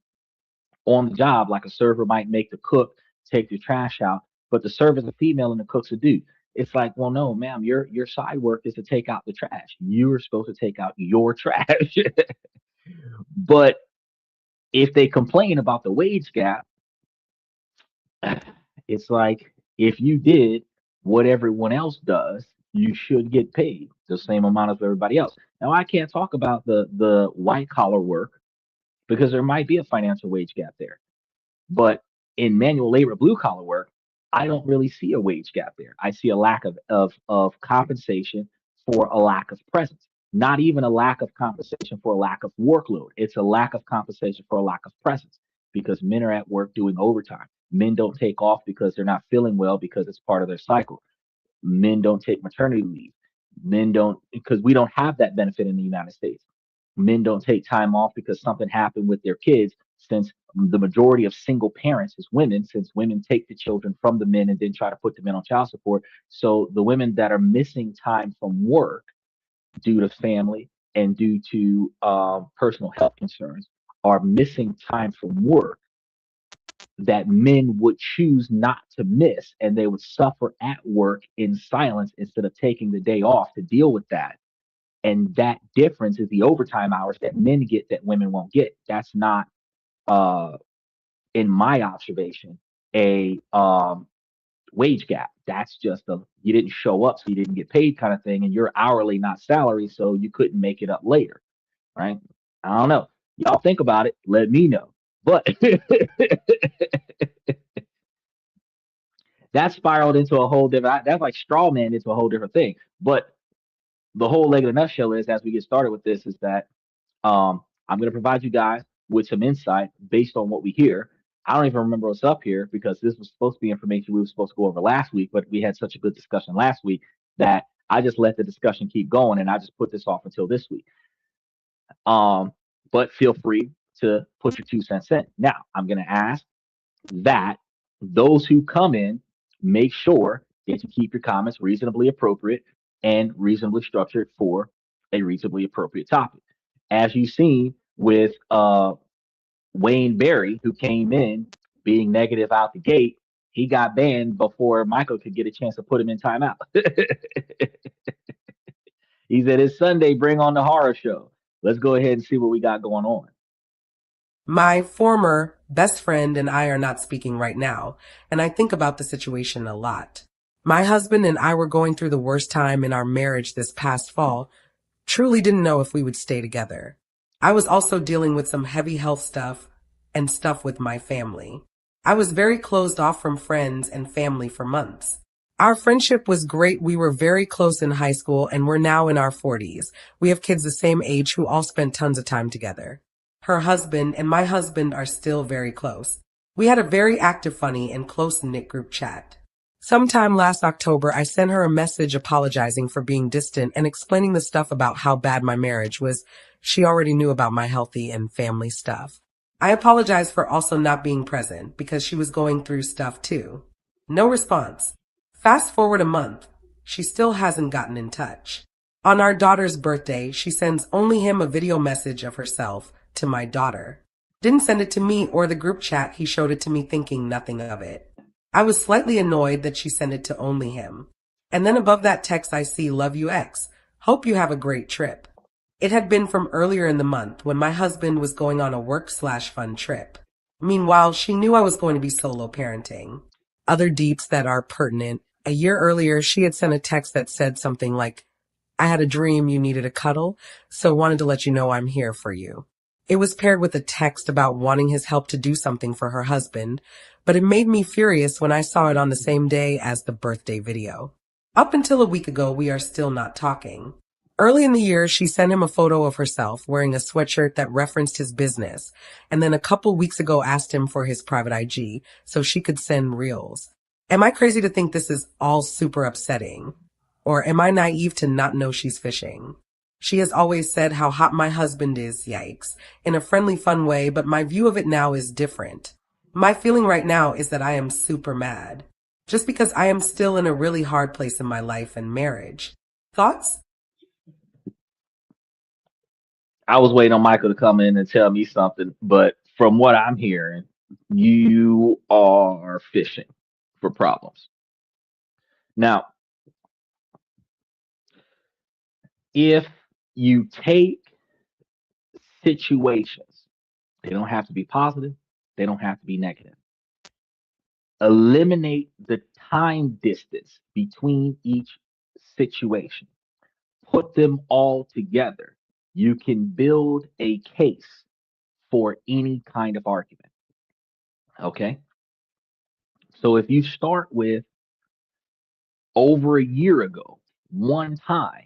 on the job, like a server might make the cook take the trash out, but the server's a female and the cook's a dude. It's like, well, no, ma'am, your side work is to take out the trash. You're supposed to take out your trash. But if they complain about the wage gap, it's like, if you did what everyone else does, you should get paid the same amount as everybody else. Now, I can't talk about the white collar work, because there might be a financial wage gap there. But in manual labor, blue collar work, I don't really see a wage gap there. I see a lack of compensation for a lack of presence. Not even a lack of compensation for a lack of workload. It's a lack of compensation for a lack of presence because men are at work doing overtime. Men don't take off because they're not feeling well because it's part of their cycle. Men don't take maternity leave. Men don't, because we don't have that benefit in the United States. Men don't take time off because something happened with their kids, since the majority of single parents is women, since women take the children from the men and then try to put the men on child support. So the women that are missing time from work due to family and due to personal health concerns are missing time from work that men would choose not to miss, and they would suffer at work in silence instead of taking the day off to deal with that. And that difference is the overtime hours that men get that women won't get. That's not, uh, in my observation, a wage gap. That's just a you didn't show up, so you didn't get paid kind of thing, and you're hourly, not salary, so you couldn't make it up later, right? I don't know. Y'all think about it. Let me know. But that spiraled into a whole different. That's like straw man into a whole different thing. But the whole leg of the nutshell is, as we get started with this, is that I'm going to provide you guys with some insight based on what we hear. I don't even remember what's up here because this was supposed to be information we were supposed to go over last week, but we had such a good discussion last week that I just let the discussion keep going and I just put this off until this week. Um, but feel free to put your 2 cents in. Now, I'm going to ask that those who come in make sure that you keep your comments reasonably appropriate and reasonably structured for a reasonably appropriate topic. As you've seen with Wayne Berry, who came in being negative out the gate, he got banned before Michael could get a chance to put him in timeout. He said, "It's Sunday, bring on the horror show." Let's go ahead and see what we got going on. My former best friend and I are not speaking right now, and I think about the situation a lot. My husband and I were going through the worst time in our marriage this past fall. Truly didn't know if we would stay together. I was also dealing with some heavy health stuff and stuff with my family. I was very closed off from friends and family for months. Our friendship was great. We were very close in high school and we're now in our 40s. We have kids the same age who all spent tons of time together. Her husband and my husband are still very close. We had a very active, funny, and close-knit group chat. Sometime last October, I sent her a message apologizing for being distant and explaining the stuff about how bad my marriage was. She already knew about my healthy and family stuff. I apologized for also not being present because she was going through stuff too. No response. Fast forward a month. She still hasn't gotten in touch. On our daughter's birthday, she sends only him a video message of herself to my daughter. Didn't send it to me or the group chat. He showed it to me thinking nothing of it. I was slightly annoyed that she sent it to only him. And then above that text I see, "Love you X. Hope you have a great trip." It had been from earlier in the month when my husband was going on a work/fun trip. Meanwhile, she knew I was going to be solo parenting. Other deeps that are pertinent. A year earlier, she had sent a text that said something like, "I had a dream you needed a cuddle, so wanted to let you know I'm here for you." It was paired with a text about wanting his help to do something for her husband, but it made me furious when I saw it on the same day as the birthday video. Up until a week ago, we are still not talking. Early in the year, she sent him a photo of herself wearing a sweatshirt that referenced his business, and then a couple weeks ago asked him for his private IG so she could send reels. Am I crazy to think this is all super upsetting? Or am I naive to not know she's fishing? She has always said how hot my husband is, yikes, in a friendly, fun way, but my view of it now is different. My feeling right now is that I am super mad. Just because I am still in a really hard place in my life and marriage. Thoughts? I was waiting on Michael to come in and tell me something, but from what I'm hearing, you are fishing for problems. Now, if you take situations, they don't have to be positive, they don't have to be negative. Eliminate the time distance between each situation, put them all together. You can build a case for any kind of argument. Okay. So if you start with over a year ago, one time,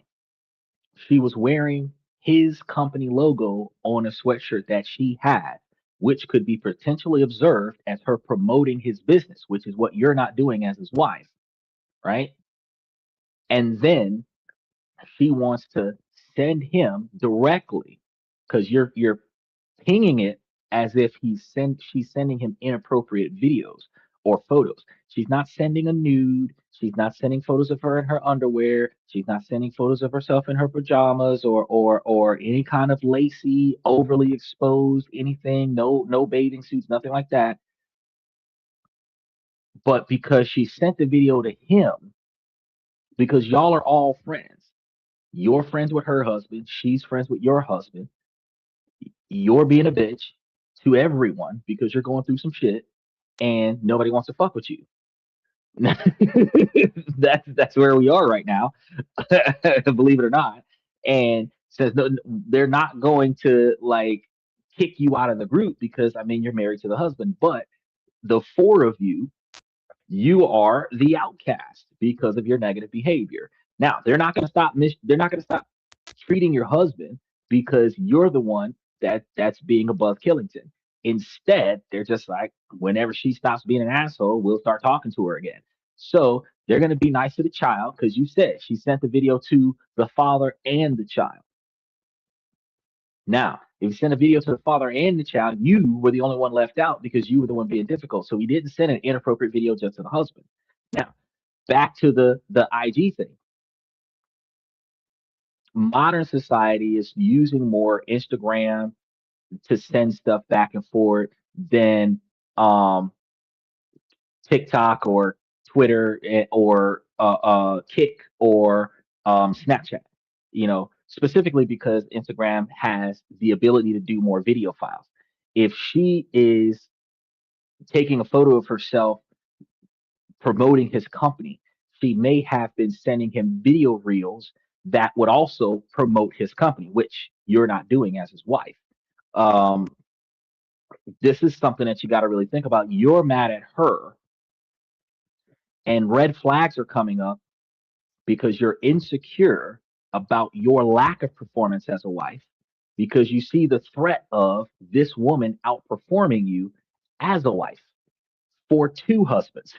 She was wearing his company logo on a sweatshirt that she had, which could be potentially observed as her promoting his business, which is what you're not doing as his wife, right? And then she wants to send him directly because you're pinging it as if she's sending him inappropriate videos or photos. She's not sending a nude. She's not sending photos of her in her underwear. She's not sending photos of herself in her pajamas or any kind of lacy, overly exposed anything. No bathing suits, nothing like that. But because she sent the video to him, because y'all are all friends. You're friends with her husband. She's friends with your husband. You're being a bitch to everyone because you're going through some shit and nobody wants to fuck with you. That's where we are right now, believe it or not. And says no, they're not going to like kick you out of the group because I mean you're married to the husband, but the four of you are the outcast because of your negative behavior. Now they're not going to stop. They're not going to stop treating your husband because you're the one that's being above Killington. Instead, they're just like, whenever she stops being an asshole, we'll start talking to her again. So they're going to be nice to the child because you said she sent the video to the father and the child. Now, if you send a video to the father and the child, you were the only one left out because you were the one being difficult. So he didn't send an inappropriate video just to the husband. Now, back to the IG thing. Modern society is using more Instagram to send stuff back and forth than um, TikTok or Twitter or Kick or Snapchat. You know, specifically because Instagram has the ability to do more video files. If she is taking a photo of herself promoting his company, she may have been sending him video reels that would also promote his company, which you're not doing as his wife. Um, this is something that you got to really think about. You're mad at her, and red flags are coming up because you're insecure about your lack of performance as a wife, because you see the threat of this woman outperforming you as a wife for two husbands.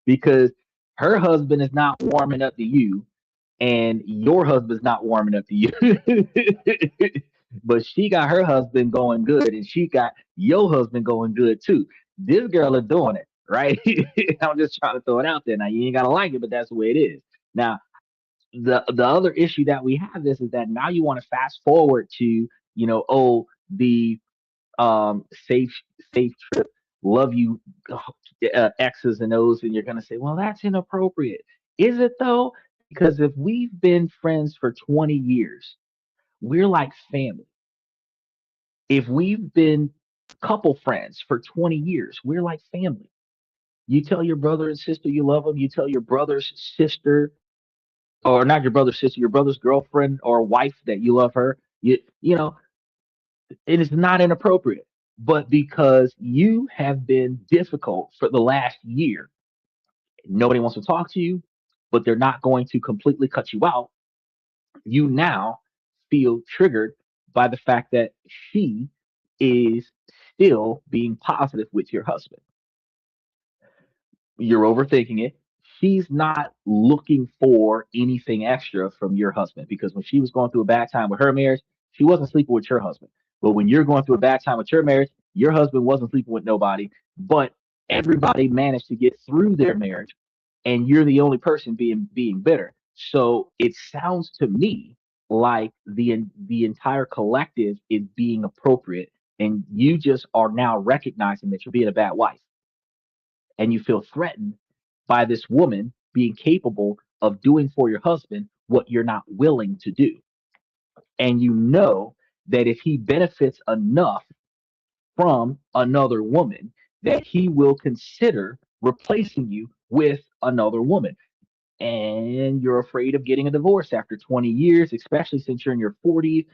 Because her husband is not warming up to you and your husband's not warming up to you. But she got her husband going good and she got your husband going good too. This girl is doing it, right? I'm just trying to throw it out there. Now you ain't gotta like it, but that's the way it is. Now the other issue that we have is that now you want to fast forward to, oh, the safe trip, love you, X's and O's, and you're gonna say, well, that's inappropriate. Is it though? Because if we've been friends for 20 years, we're like family. If we've been couple friends for 20 years, we're like family. You tell your brother and sister you love them. You tell your brother's sister, or not your brother's sister, your brother's girlfriend or wife that you love her. You know, it is not inappropriate. But because you have been difficult for the last year, nobody wants to talk to you, but they're not going to completely cut you out. You now feel triggered by the fact that she is still being positive with your husband. You're overthinking it. She's not looking for anything extra from your husband because when she was going through a bad time with her marriage, she wasn't sleeping with your husband. But when you're going through a bad time with your marriage, your husband wasn't sleeping with nobody, but everybody managed to get through their marriage and you're the only person being bitter. So it sounds to me like the entire collective is being appropriate and you just are now recognizing that you're being a bad wife and you feel threatened by this woman being capable of doing for your husband what you're not willing to do. And you know that if he benefits enough from another woman, that he will consider replacing you with another woman. And you're afraid of getting a divorce after 20 years, especially since you're in your 40s.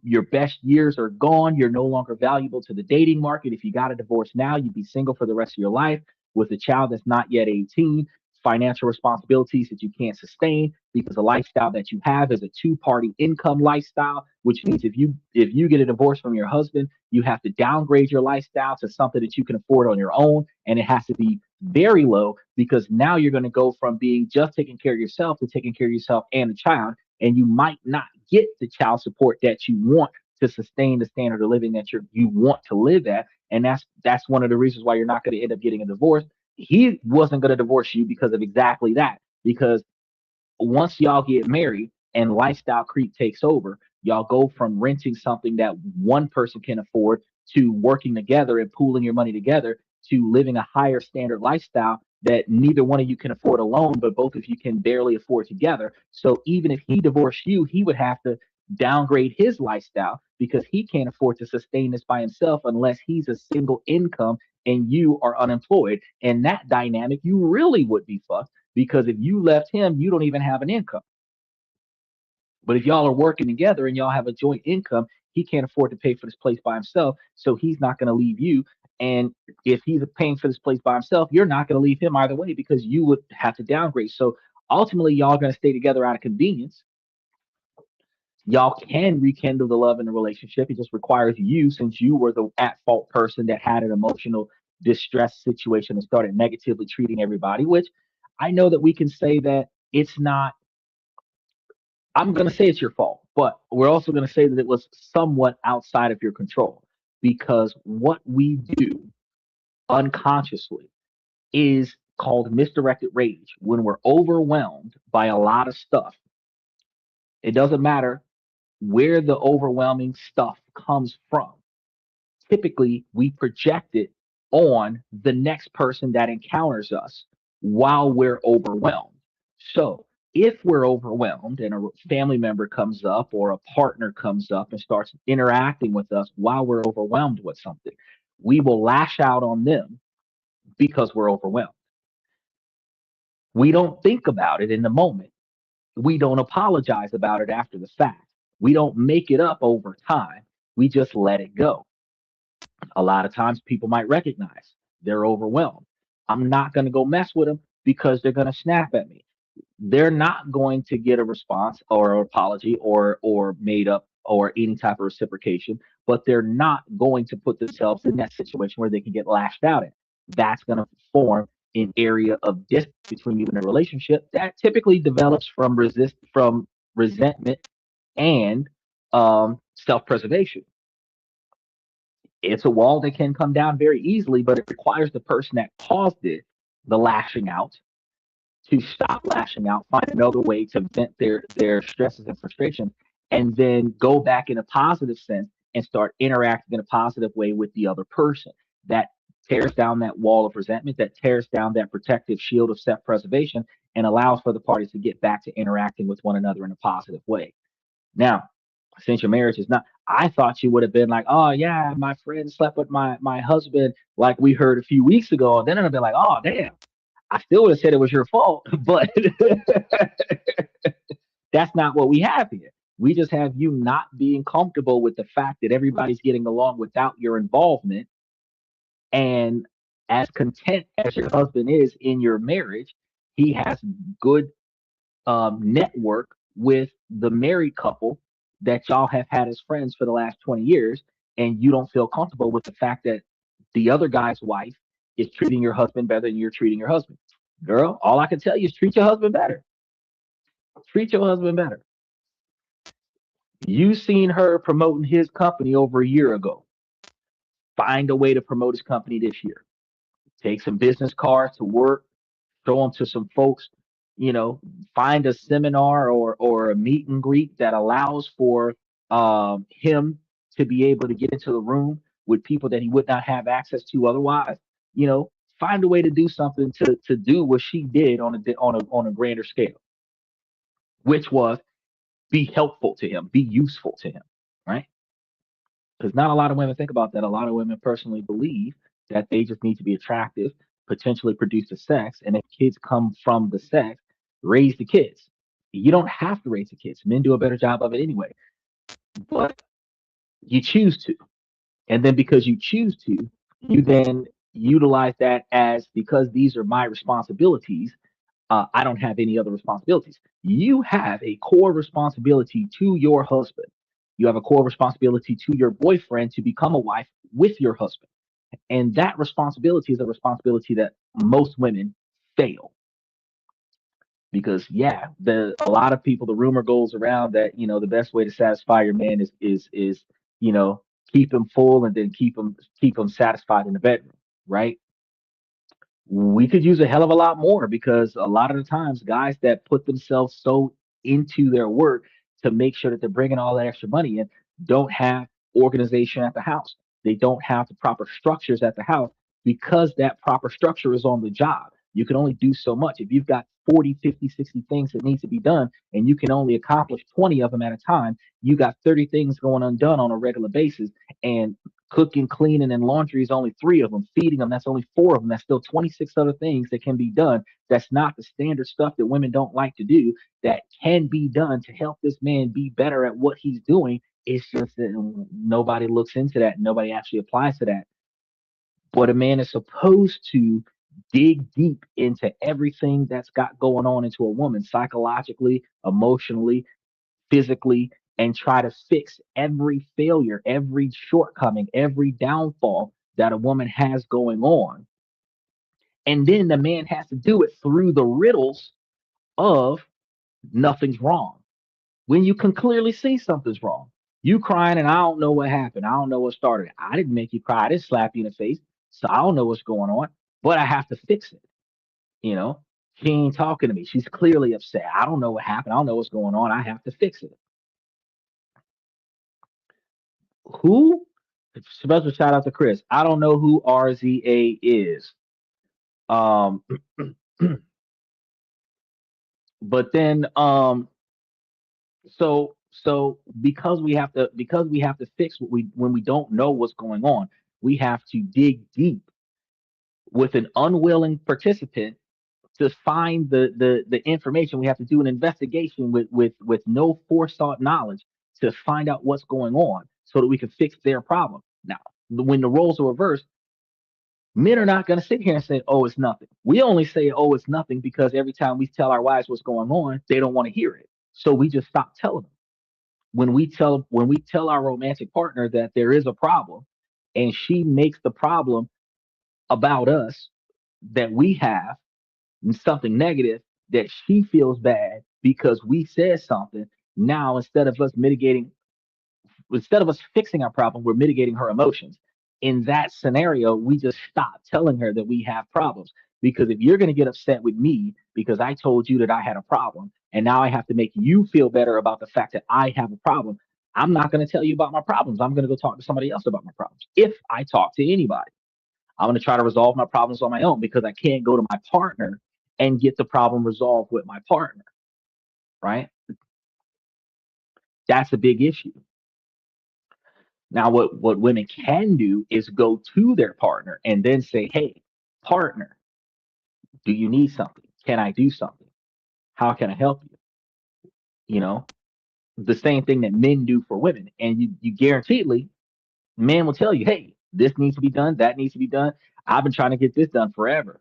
Your best years are gone. You're no longer valuable to the dating market. If you got a divorce now, you'd be single for the rest of your life with a child that's not yet 18. financial responsibilities that you can't sustain, because the lifestyle that you have is a two-party income lifestyle, which means if you get a divorce from your husband, you have to downgrade your lifestyle to something that you can afford on your own, and it has to be very low, because now you're going to go from being just taking care of yourself to taking care of yourself and the child, and you might not get the child support that you want to sustain the standard of living that you want to live at. And that's one of the reasons why you're not going to end up getting a divorce. He wasn't going to divorce you because of exactly that, because once y'all get married and lifestyle creep takes over, y'all go from renting something that one person can afford to working together and pooling your money together to living a higher standard lifestyle that neither one of you can afford alone, but both of you can barely afford together. So even if he divorced you, he would have to downgrade his lifestyle because he can't afford to sustain this by himself unless he's a single income and you are unemployed. And that dynamic, you really would be fucked, because if you left him, you don't even have an income. But if y'all are working together and y'all have a joint income, he can't afford to pay for this place by himself. So he's not going to leave you. And if he's paying for this place by himself, you're not going to leave him either way, because you would have to downgrade. So ultimately, y'all going to stay together out of convenience. Y'all can rekindle the love in the relationship. It just requires you, since you were the at fault person that had an emotional distress situation and started negatively treating everybody, which I know that we can say that it's not, I'm going to say it's your fault, but we're also going to say that it was somewhat outside of your control, because what we do unconsciously is called misdirected rage. When we're overwhelmed by a lot of stuff, it doesn't matter where the overwhelming stuff comes from. Typically, we project it on the next person that encounters us while we're overwhelmed. So, if we're overwhelmed and a family member comes up or a partner comes up and starts interacting with us while we're overwhelmed with something, we will lash out on them because we're overwhelmed. We don't think about it in the moment. We don't apologize about it after the fact. We don't make it up over time. We just let it go. A lot of times people might recognize they're overwhelmed. I'm not going to go mess with them because they're going to snap at me. They're not going to get a response or an apology or made up or any type of reciprocation, but they're not going to put themselves in that situation where they can get lashed out at. That's going to form an area of distance between you and a relationship that typically develops from resentment and self-preservation. It's a wall that can come down very easily, but it requires the person that caused it, the lashing out, to stop lashing out, find another way to vent their stresses and frustration, and then go back in a positive sense and start interacting in a positive way with the other person. That tears down that wall of resentment, that tears down that protective shield of self-preservation, and allows for the parties to get back to interacting with one another in a positive way. Now, since your marriage is not, I thought you would have been like, oh yeah, my friend slept with my husband, like we heard a few weeks ago. And then I'd be like, oh damn, I still would have said it was your fault, but that's not what we have here. We just have you not being comfortable with the fact that everybody's getting along without your involvement. And as content as your husband is in your marriage, he has good network with the married couple that y'all have had as friends for the last 20 years. And you don't feel comfortable with the fact that the other guy's wife is treating your husband better than you're treating your husband. Girl, all I can tell you is treat your husband better. Treat your husband better. You seen her promoting his company over a year ago. Find a way to promote his company this year. Take some business cards to work, show them to some folks, you know, find a seminar or a meet and greet that allows for him to be able to get into the room with people that he would not have access to otherwise. You know, find a way to do something to do what she did on a grander scale, which was be helpful to him, be useful to him, right? Because not a lot of women think about that. A lot of women personally believe that they just need to be attractive, potentially produce the sex, and if kids come from the sex, raise the kids. You don't have to raise the kids. Men do a better job of it anyway, but you choose to. And then because you choose to, you then utilize that as, because these are my responsibilities, I don't have any other responsibilities. You have a core responsibility to your husband. You have a core responsibility to your boyfriend to become a wife with your husband. And that responsibility is a responsibility that most women fail because a lot of people, the rumor goes around that, the best way to satisfy your man is, you know, keep him full and then keep him satisfied in the bedroom, right? We could use a hell of a lot more because a lot of the times guys that put themselves so into their work to make sure that they're bringing all that extra money in don't have organization at the house. They don't have the proper structures at the house because that proper structure is on the job. You can only do so much. If you've got 40, 50, 60 things that needs to be done and you can only accomplish 20 of them at a time, you got 30 things going undone on a regular basis. And cooking, cleaning, and laundry is only three of them. Feeding them, that's only four of them. That's still 26 other things that can be done. That's not the standard stuff that women don't like to do that can be done to help this man be better at what he's doing. It's just that nobody looks into that. Nobody actually applies to that. But a man is supposed to dig deep into everything that's got going on into a woman psychologically, emotionally, physically, and try to fix every failure, every shortcoming, every downfall that a woman has going on. And then the man has to do it through the riddles of nothing's wrong. When you can clearly see something's wrong. You crying and I don't know what happened. I don't know what started. I didn't make you cry. I didn't slap you in the face. So I don't know what's going on, but I have to fix it. You know, she ain't talking to me. She's clearly upset. I don't know what happened. I don't know what's going on. I have to fix it. Who? Special shout out to Chris. I don't know who RZA is. Um, but then so because we have to fix what we when we don't know what's going on, we have to dig deep with an unwilling participant to find the information. We have to do an investigation with no forethought knowledge to find out what's going on so that we can fix their problem. Now, when the roles are reversed, men are not going to sit here and say, "Oh, it's nothing." We only say, "Oh, it's nothing," because every time we tell our wives what's going on, they don't want to hear it. So we just stop telling them. When we tell our romantic partner that there is a problem, and she makes the problem about us that we have something negative, that she feels bad because we said something. Now, instead of us fixing our problem, we're mitigating her emotions. In that scenario, we just stop telling her that we have problems. Because if you're going to get upset with me because I told you that I had a problem, and now I have to make you feel better about the fact that I have a problem, I'm not going to tell you about my problems. I'm going to go talk to somebody else about my problems. If I talk to anybody, I'm going to try to resolve my problems on my own because I can't go to my partner and get the problem resolved with my partner, right? That's a big issue. Now, what women can do is go to their partner and then say, "Hey, partner, do you need something? Can I do something? How can I help you?" You know, the same thing that men do for women. And you guaranteedly, men will tell you, "Hey, this needs to be done, that needs to be done. I've been trying to get this done forever."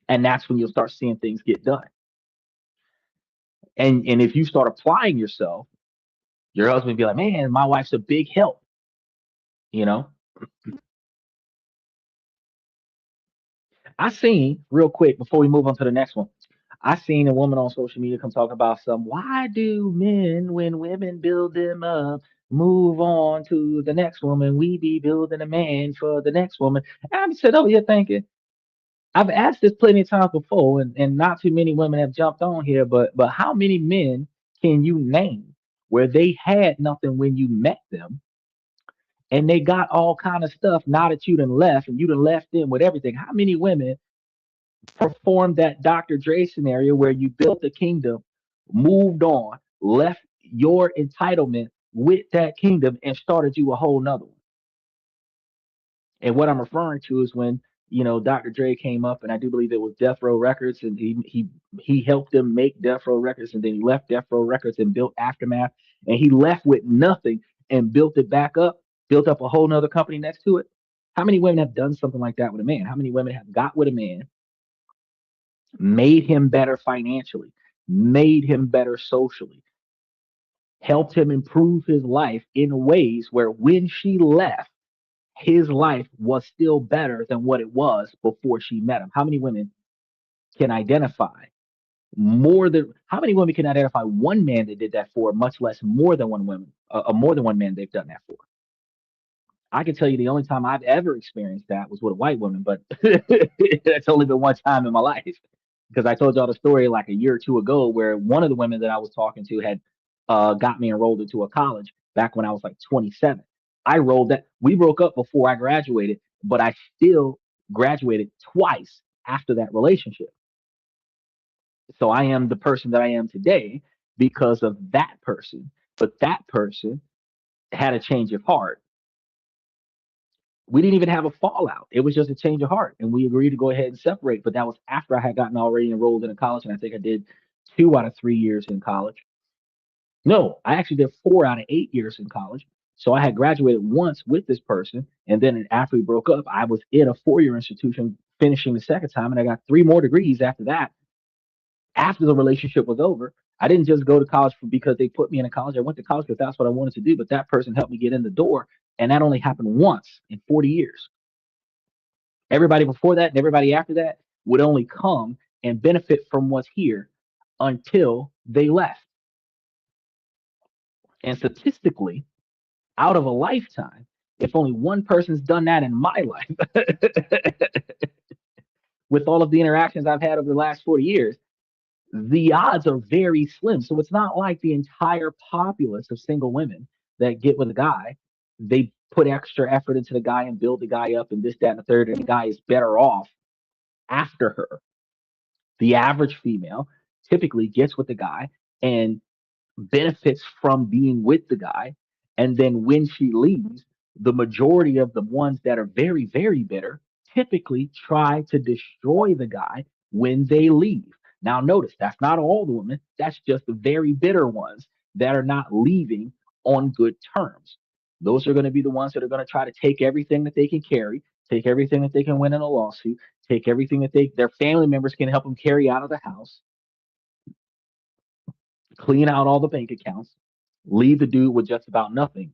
And that's when you'll start seeing things get done. And if you start applying yourself, your husband will be like, "Man, my wife's a big help," you know. I seen real quick before we move on to the next one. I seen a woman on social media come talk about some. Why do men, when women build them up, move on to the next woman? We be building a man for the next woman. And I'm sitting over here thinking, I've asked this plenty of times before, and not too many women have jumped on here. But how many men can you name where they had nothing when you met them, and they got all kind of stuff now that you done left, and you done left them with everything? How many women performed that Dr. Dre scenario where you built a kingdom, moved on, left your entitlement with that kingdom, and started you a whole nother one? And what I'm referring to is when Dr. Dre came up, and I do believe it was Death Row Records, and he helped them make Death Row Records, and then he left Death Row Records and built Aftermath, and he left with nothing and built it back up, built up a whole nother company next to it. How many women have done something like that with a man? How many women have got with a man made him better financially, made him better socially, helped him improve his life in ways where when she left, his life was still better than what it was before she met him. How many women can identify how many women can identify one man that did that for, much less more than one woman, more than one man they've done that for? I can tell you the only time I've ever experienced that was with a white woman, but that's only been one time in my life. Because I told y'all the story like a year or two ago where one of the women that I was talking to had got me enrolled into a college back when I was like 27. I rolled that. We broke up before I graduated, but I still graduated twice after that relationship. So I am the person that I am today because of that person. But that person had a change of heart. We didn't even have a fallout. It was just a change of heart. And we agreed to go ahead and separate. But that was after I had gotten already enrolled in a college. And I think I did 2 out of 3 years in college. No, I actually did 4 out of 8 years in college. So I had graduated once with this person. And then after we broke up, I was in a 4 year institution finishing the second time. And I got 3 more degrees after that. After the relationship was over, I didn't just go to college because they put me in a college. I went to college because that's what I wanted to do. But that person helped me get in the door. And that only happened once in 40 years. Everybody before that and everybody after that would only come and benefit from what's here until they left. And statistically, out of a lifetime, if only one person's done that in my life, with all of the interactions I've had over the last 40 years, the odds are very slim. So it's not like the entire populace of single women that get with a guy, they put extra effort into the guy and build the guy up and this, that, and the third, and the guy is better off after her. The average female typically gets with the guy and benefits from being with the guy. And then when she leaves, the majority of the ones that are very, very bitter typically try to destroy the guy when they leave. Now, notice that's not all the women, that's just the very bitter ones that are not leaving on good terms. Those are going to be the ones that are going to try to take everything that they can carry, take everything that they can win in a lawsuit, take everything that their family members can help them carry out of the house, clean out all the bank accounts, leave the dude with just about nothing,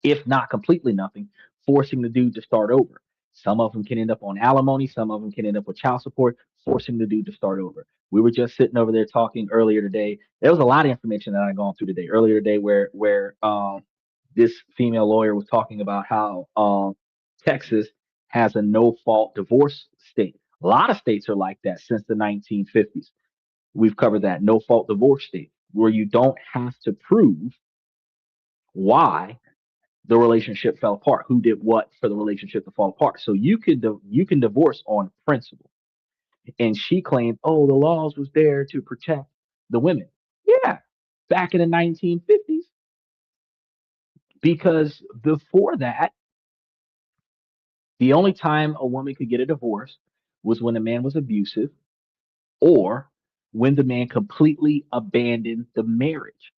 if not completely nothing, forcing the dude to start over. Some of them can end up on alimony, some of them can end up with child support, forcing the dude to start over. We were just sitting over there talking earlier today. There was a lot of information that I gone through today, earlier today, where this female lawyer was talking about how Texas has a no fault divorce state. A lot of states are like that since the 1950s. We've covered that no fault divorce state where you don't have to prove why the relationship fell apart, who did what for the relationship to fall apart. So you can divorce on principle. And she claimed, oh, the laws was there to protect the women. Yeah, back in the 1950s, because before that, the only time a woman could get a divorce was when a man was abusive or when the man completely abandoned the marriage,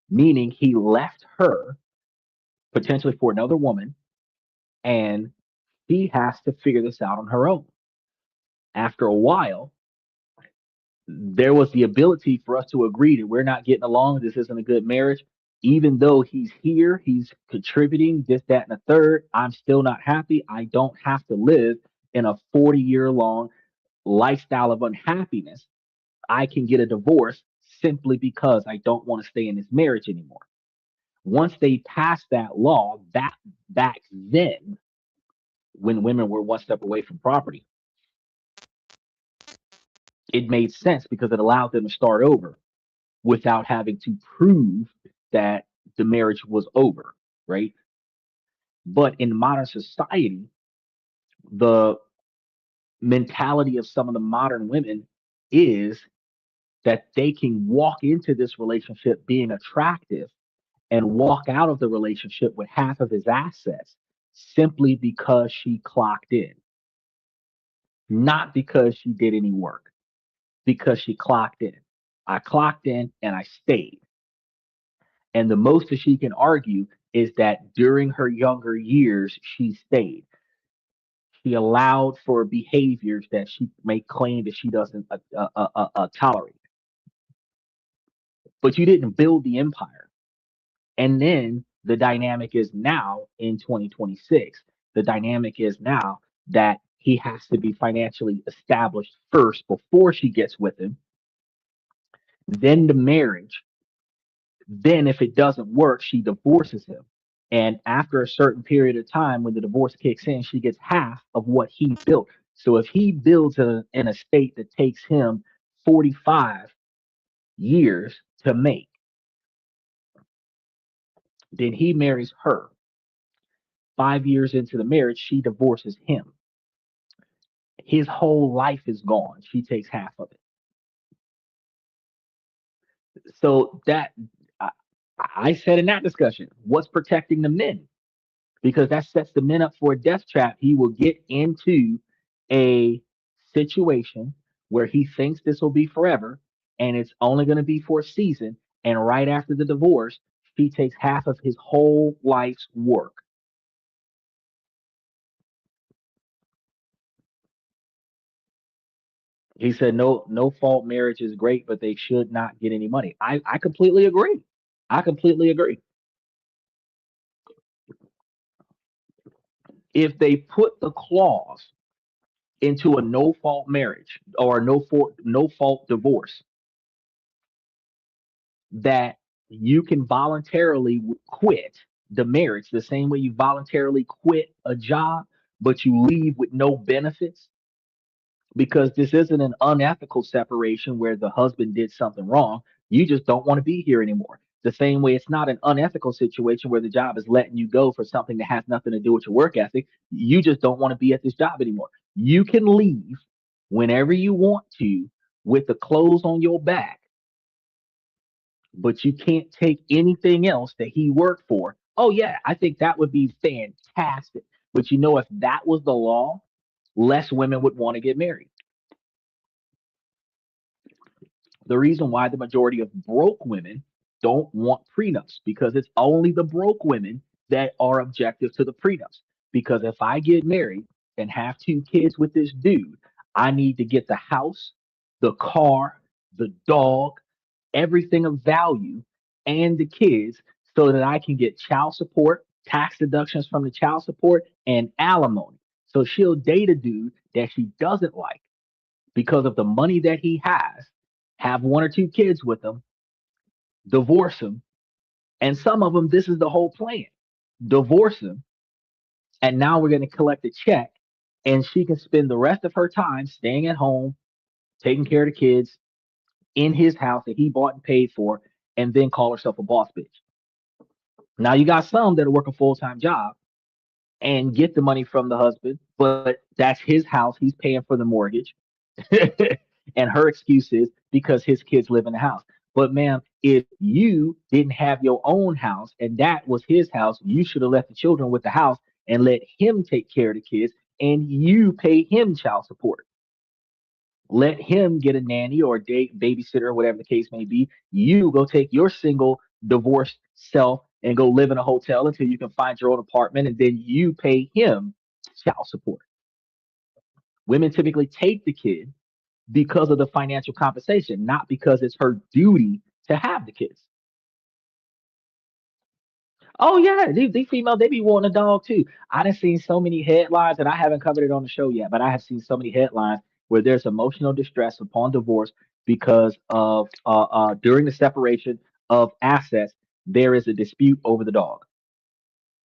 meaning he left her potentially for another woman and she has to figure this out on her own. After a while, there was the ability for us to agree that we're not getting along. This isn't a good marriage. Even though he's here, he's contributing this, that, and the third. I'm still not happy. I don't have to live in a 40-year long lifestyle of unhappiness. I can get a divorce simply because I don't want to stay in this marriage anymore. Once they passed that law, back then, when women were one step away from property, it made sense because it allowed them to start over without having to prove that the marriage was over, right? But in modern society, the mentality of some of the modern women is that they can walk into this relationship being attractive and walk out of the relationship with half of his assets simply because she clocked in, not because she did any work, because she clocked in. I clocked in and I stayed. And the most that she can argue is that during her younger years, she stayed. She allowed for behaviors that she may claim that she doesn't tolerate. But you didn't build the empire. And then the dynamic is now in 2026. The dynamic is now that he has to be financially established first before she gets with him, then the marriage. Then, if it doesn't work, she divorces him. And after a certain period of time, when the divorce kicks in, she gets half of what he built. So if he builds an estate that takes him 45 years to make, then he marries her. 5 years into the marriage, she divorces him. His whole life is gone. She takes half of it. So that I, I said in that discussion, what's protecting the men? Because that sets the men up for a death trap. He will get into a situation where he thinks this will be forever and it's only going to be for a season. And right after the divorce, she takes half of his whole life's work. He said, no fault marriage is great, but they should not get any money. I completely agree. I completely agree. If they put the clause into a no fault marriage or a no fault divorce that you can voluntarily quit the marriage the same way you voluntarily quit a job, but you leave with no benefits, because this isn't an unethical separation where the husband did something wrong. You just don't want to be here anymore. The same way it's not an unethical situation where the job is letting you go for something that has nothing to do with your work ethic. You just don't want to be at this job anymore. You can leave whenever you want to with the clothes on your back, but you can't take anything else that he worked for. Oh, yeah, I think that would be fantastic. But if that was the law, less women would want to get married. The reason why the majority of broke women don't want prenups, because it's only the broke women that are objective to the prenups. Because if I get married and have 2 kids with this dude, I need to get the house, the car, the dog, everything of value, and the kids, so that I can get child support, tax deductions from the child support, and alimony. So she'll date a dude that she doesn't like because of the money that he has, have 1 or 2 kids with him, divorce him, and some of them, this is the whole plan: divorce him, and now we're going to collect a check, and she can spend the rest of her time staying at home, taking care of the kids in his house that he bought and paid for, and then call herself a boss bitch. Now you got some that work a full-time job and get the money from the husband, but that's his house. He's paying for the mortgage. And her excuse is because his kids live in the house. But ma'am, if you didn't have your own house and that was his house, you should have left the children with the house and let him take care of the kids, and you pay him child support. Let him get a nanny or a babysitter or whatever the case may be. You go take your single divorced self and go live in a hotel until you can find your own apartment, and then you pay him child support. Women typically take the kid because of the financial compensation, not because it's her duty to have the kids. Oh yeah, these females, they be wanting a dog too. I done seen so many headlines, and I haven't covered it on the show yet, but I have seen so many headlines where there's emotional distress upon divorce because of during the separation of assets, there is a dispute over the dog.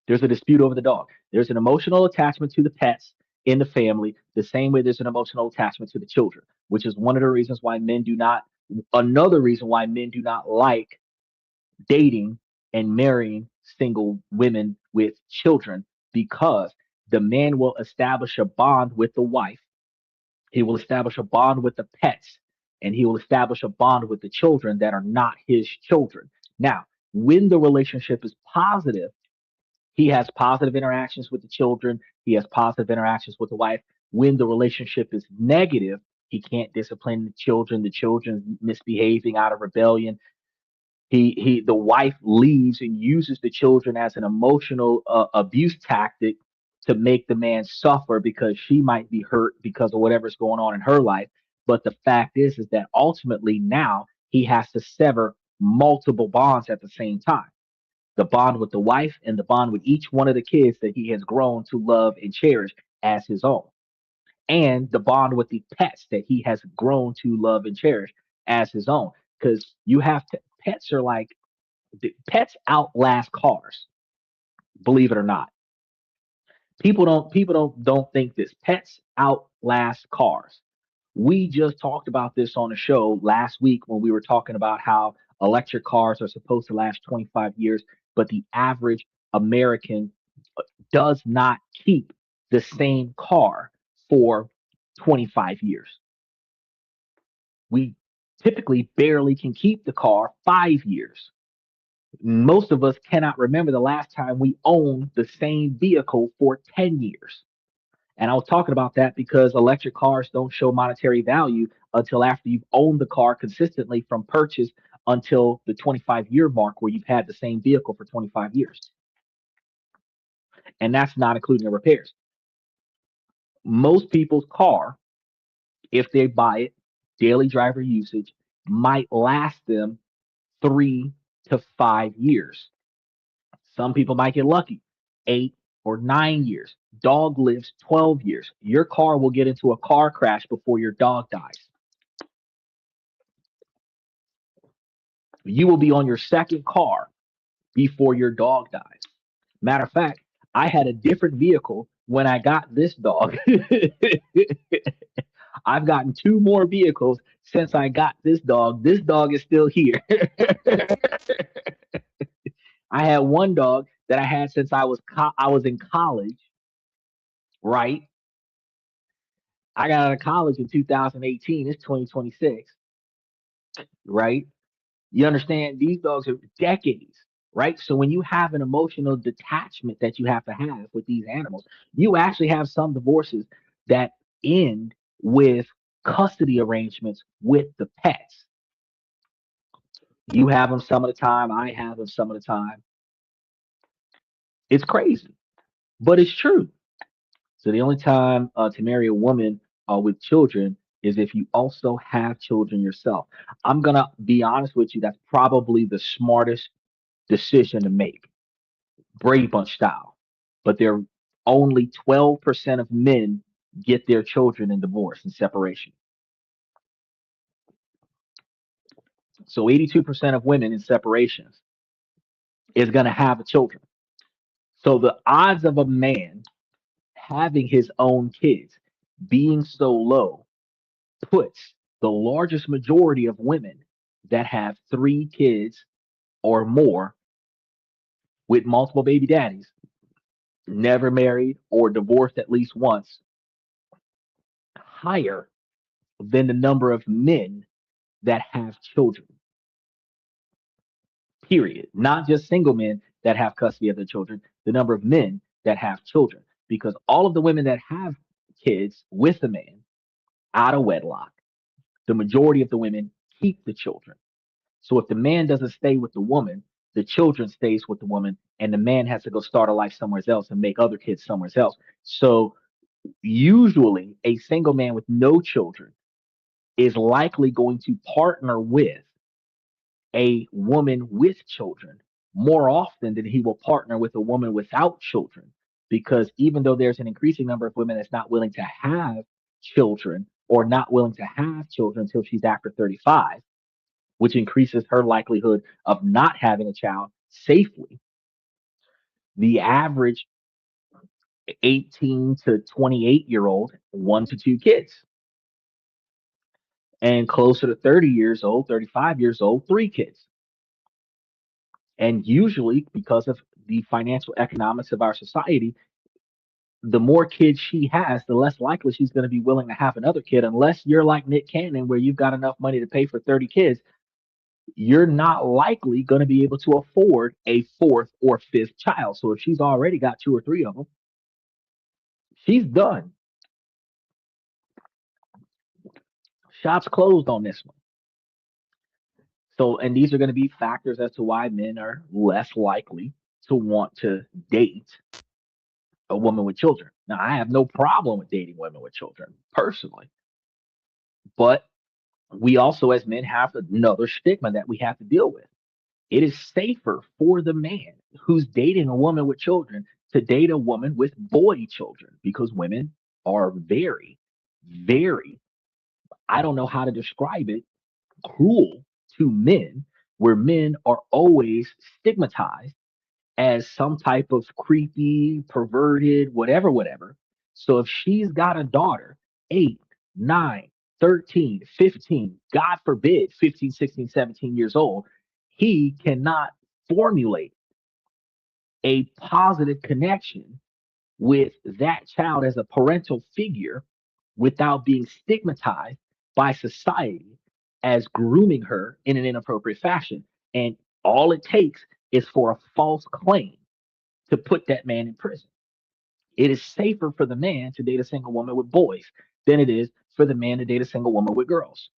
There's a dispute over the dog. There's an emotional attachment to the pets in the family, the same way there's an emotional attachment to the children, which is one of the reasons why men do not, another reason why men do not like dating and marrying single women with children, because the man will establish a bond with the wife. He will establish a bond with the pets, and he will establish a bond with the children that are not his children. Now, when the relationship is positive, he has positive interactions with the children. He has positive interactions with the wife. When the relationship is negative, he can't discipline the children. The children misbehaving out of rebellion. The wife leaves and uses the children as an emotional abuse tactic to make the man suffer because she might be hurt because of whatever's going on in her life. But the fact is that ultimately now he has to sever multiple bonds at the same time, the bond with the wife and the bond with each one of the kids that he has grown to love and cherish as his own, and the bond with the pets that he has grown to love and cherish as his own. Because you have to, pets are like, pets outlast cars, believe it or not. People don't think this. Pets outlast cars. We just talked about this on the show last week when we were talking about how electric cars are supposed to last 25 years, but the average American does not keep the same car for 25 years. We typically barely can keep the car 5 years. Most of us cannot remember the last time we owned the same vehicle for 10 years. And I was talking about that because electric cars don't show monetary value until after you've owned the car consistently from purchase until the 25-year mark where you've had the same vehicle for 25 years. And that's not including the repairs. Most people's car, if they buy it, daily driver usage, might last them 3 to 5 years. Some people might get lucky, 8 or 9 years. Dog lives 12 years. Your car will get into a car crash before your dog dies. You will be on your second car before your dog dies. Matter of fact, I had a different vehicle when I got this dog. I've gotten two more vehicles since I got this dog. This dog is still here. I had one dog that I had since I was in college, right? I got out of college in 2018. It's 2026, right? You understand? These dogs are decades, right? So when you have an emotional detachment that you have to have with these animals, you actually have some divorces that end with custody arrangements with the pets. You have them some of the time, I have them some of the time. It's crazy, but it's true. So the only time to marry a woman with children is if you also have children yourself. I'm gonna be honest with you. That's probably the smartest decision to make, Brady Bunch style. But there only 12% of men get their children in divorce and separation. So 82% of women in separations is gonna have children. So the odds of a man having his own kids being so low puts the largest majority of women that have 3 kids or more with multiple baby daddies, never married or divorced at least once, higher than the number of men that have children, period. Not just single men that have custody of their children, the number of men that have children. Because all of the women that have kids with a man out of wedlock, the majority of the women keep the children. So if the man doesn't stay with the woman, the children stays with the woman, and the man has to go start a life somewhere else and make other kids somewhere else. So usually, a single man with no children is likely going to partner with a woman with children more often than he will partner with a woman without children. Because even though there's an increasing number of women that's not willing to have children or not willing to have children until she's after 35, which increases her likelihood of not having a child safely. The average 18 to 28-year old, 1 to 2 kids, and closer to 30 years old, 35 years old, 3 kids. And usually, because of the financial economics of our society, the more kids she has, the less likely she's going to be willing to have another kid, unless you're like Nick Cannon, where you've got enough money to pay for 30 kids. You're not likely going to be able to afford a fourth or fifth child. So if she's already got 2 or 3 of them, she's done. Shops closed on this one. So, and these are going to be factors as to why men are less likely to want to date a woman with children. Now, I have no problem with dating women with children personally, but we also as men have another stigma that we have to deal with. It is safer for the man who's dating a woman with children to date a woman with boy children because women are very, very, I don't know how to describe it, cruel to men, where men are always stigmatized as some type of creepy, perverted, whatever, whatever. So if she's got a daughter, 8, 9, 13, 15, God forbid, 15, 16, 17 years old, he cannot formulate a positive connection with that child as a parental figure without being stigmatized by society as grooming her in an inappropriate fashion. And all it takes is for a false claim to put that man in prison. It is safer for the man to date a single woman with boys than it is for the man to date a single woman with girls.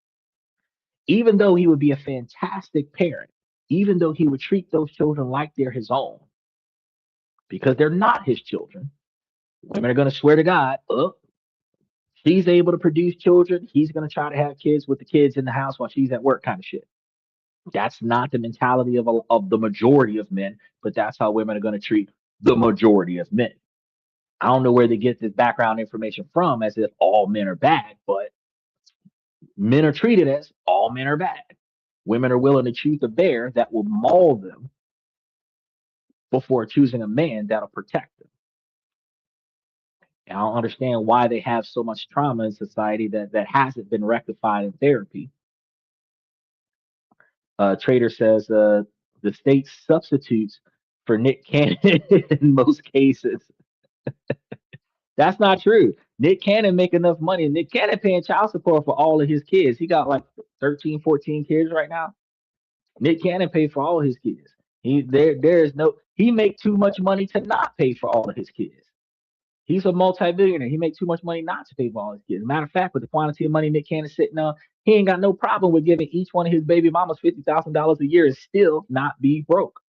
Even though he would be a fantastic parent, even though he would treat those children like they're his own, because they're not his children, women are going to swear to God, oh, she's able to produce children. He's going to try to have kids with the kids in the house while she's at work, kind of shit. That's not the mentality of the majority of men, but that's how women are going to treat the majority of men. I don't know where they get this background information from as if all men are bad, but men are treated as all men are bad. Women are willing to choose a bear that will maul them before choosing a man that'll protect them. And I don't understand why they have so much trauma in society that hasn't been rectified in therapy. Trader says the state substitutes for Nick Cannon in most cases. That's not true. Nick Cannon make enough money. Nick Cannon paying child support for all of his kids. He got like 13, 14 kids right now. Nick Cannon paid for all his kids. There is no he make too much money to not pay for all of his kids. He's a multi-billionaire. He makes too much money not to pay for all his kids. Matter of fact, with the quantity of money Nick Cannon's sitting on, he ain't got no problem with giving each one of his baby mamas $50,000 a year and still not be broke.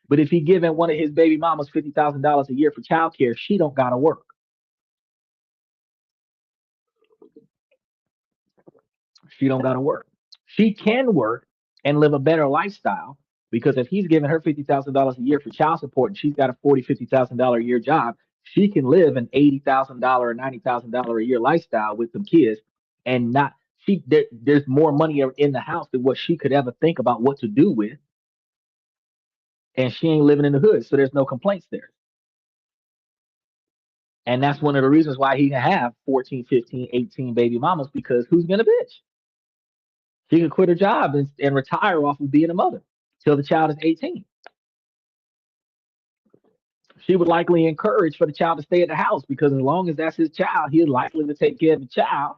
But if he giving one of his baby mamas $50,000 a year for childcare, she don't gotta work. She don't gotta work. She can work and live a better lifestyle because if he's giving her $50,000 a year for child support and she's got a $50,000 a year job, she can live an $80,000 or $90,000 a year lifestyle with some kids and not there's more money in the house than what she could ever think about what to do with. And she ain't living in the hood, so there's no complaints there. And that's one of the reasons why he can have 14, 15, 18 baby mamas because who's gonna bitch? She can quit her job and retire off of being a mother till the child is 18. She would likely encourage for the child to stay at the house because as long as that's his child, he's likely to take care of the child.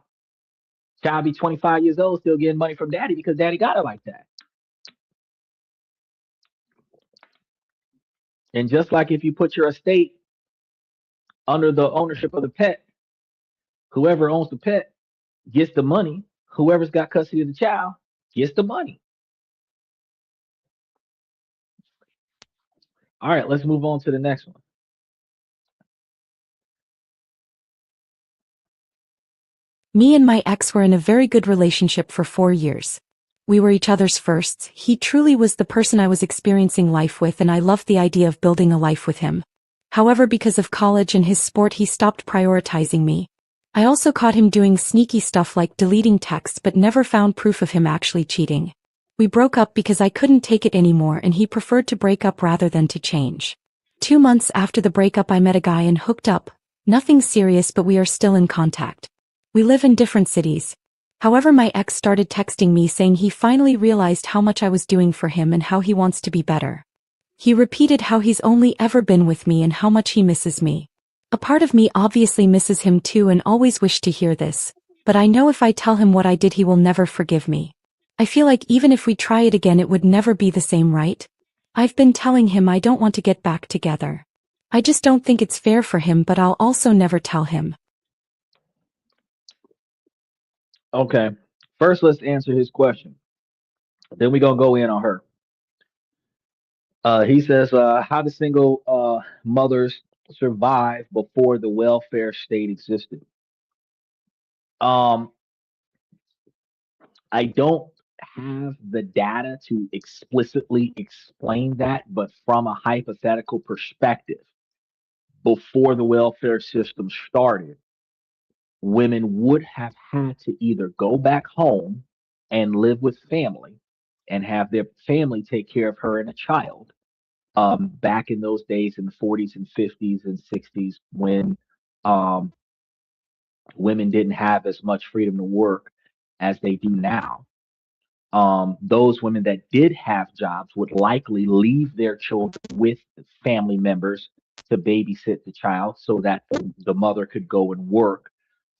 Child be 25 years old, still getting money from daddy because daddy got her like that. And just like if you put your estate under the ownership of the pet, whoever owns the pet gets the money. Whoever's got custody of the child gets the money. All right, let's move on to the next one. Me and my ex were in a very good relationship for 4 years. We were each other's firsts. He truly was the person I was experiencing life with, and I loved the idea of building a life with him. However, because of college and his sport, he stopped prioritizing me. I also caught him doing sneaky stuff like deleting texts but never found proof of him actually cheating. We broke up because I couldn't take it anymore and he preferred to break up rather than to change. 2 months after the breakup I met a guy and hooked up. Nothing serious, but we are still in contact. We live in different cities. However, my ex started texting me saying he finally realized how much I was doing for him and how he wants to be better. He repeated how he's only ever been with me and how much he misses me. A part of me obviously misses him too and always wished to hear this, but I know if I tell him what I did he will never forgive me. I feel like even if we try it again it would never be the same, right? I've been telling him I don't want to get back together. I just don't think it's fair for him, but I'll also never tell him. Okay, first let's answer his question. Then we're gonna go in on her. He says, how do single mothers survive before the welfare state existed. Um, I don't have the data to explicitly explain that, but from a hypothetical perspective, before the welfare system started, women would have had to either go back home and live with family and have their family take care of her and a child. Back in those days in the 40s and 50s and 60s, when um, women didn't have as much freedom to work as they do now. Those women that did have jobs would likely leave their children with family members to babysit the child so that the mother could go and work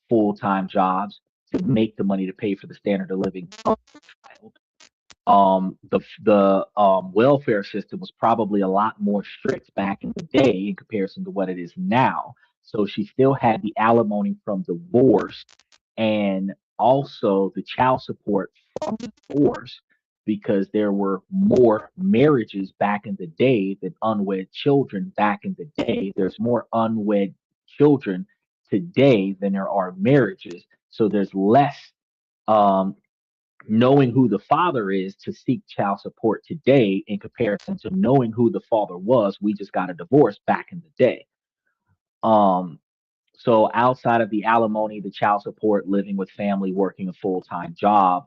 full-time jobs to make the money to pay for the standard of living of the child. The welfare system was probably a lot more strict back in the day in comparison to what it is now. So she still had the alimony from divorce and also the child support from divorce because there were more marriages back in the day than unwed children back in the day. There's more unwed children today than there are marriages. So there's less um, knowing who the father is to seek child support today in comparison to knowing who the father was. We just got a divorce back in the day. Um, so outside of the alimony, the child support, living with family, working a full-time job,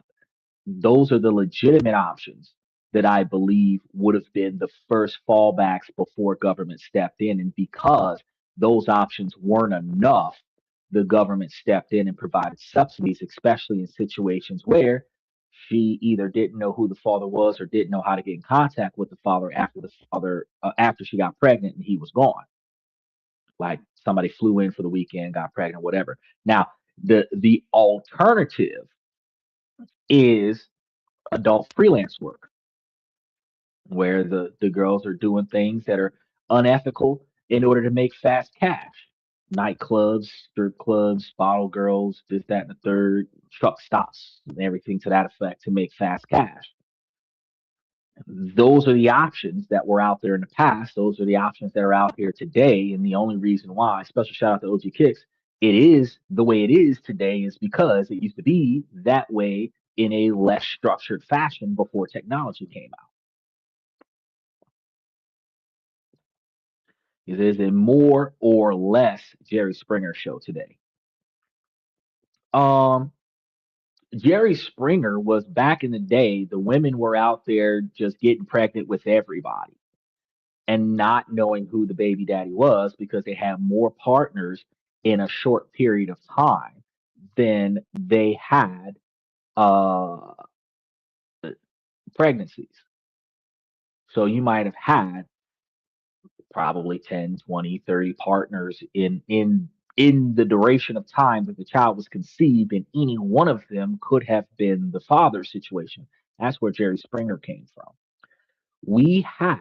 those are the legitimate options that I believe would have been the first fallbacks before government stepped in. And because those options weren't enough, the government stepped in and provided subsidies, especially in situations where she either didn't know who the father was or didn't know how to get in contact with the father after she got pregnant and he was gone. Like somebody flew in for the weekend, got pregnant, whatever. Now, the alternative is adult freelance work, where the girls are doing things that are unethical in order to make fast cash. Nightclubs, strip clubs, bottle girls, this, that, and the third, truck stops, and everything to that effect to make fast cash. Those are the options that were out there in the past. Those are the options that are out here today. And the only reason why, special shout out to OG Kicks, it is the way it is today is because it used to be that way in a less structured fashion before technology came out. It is a more or less Jerry Springer show today. Um, Jerry Springer was back in the day, the women were out there just getting pregnant with everybody and not knowing who the baby daddy was because they had more partners in a short period of time than they had uh, pregnancies. So you might have had probably 10, 20, 30 partners in the duration of time that the child was conceived, and any one of them could have been the father's situation. That's where Jerry Springer came from. We had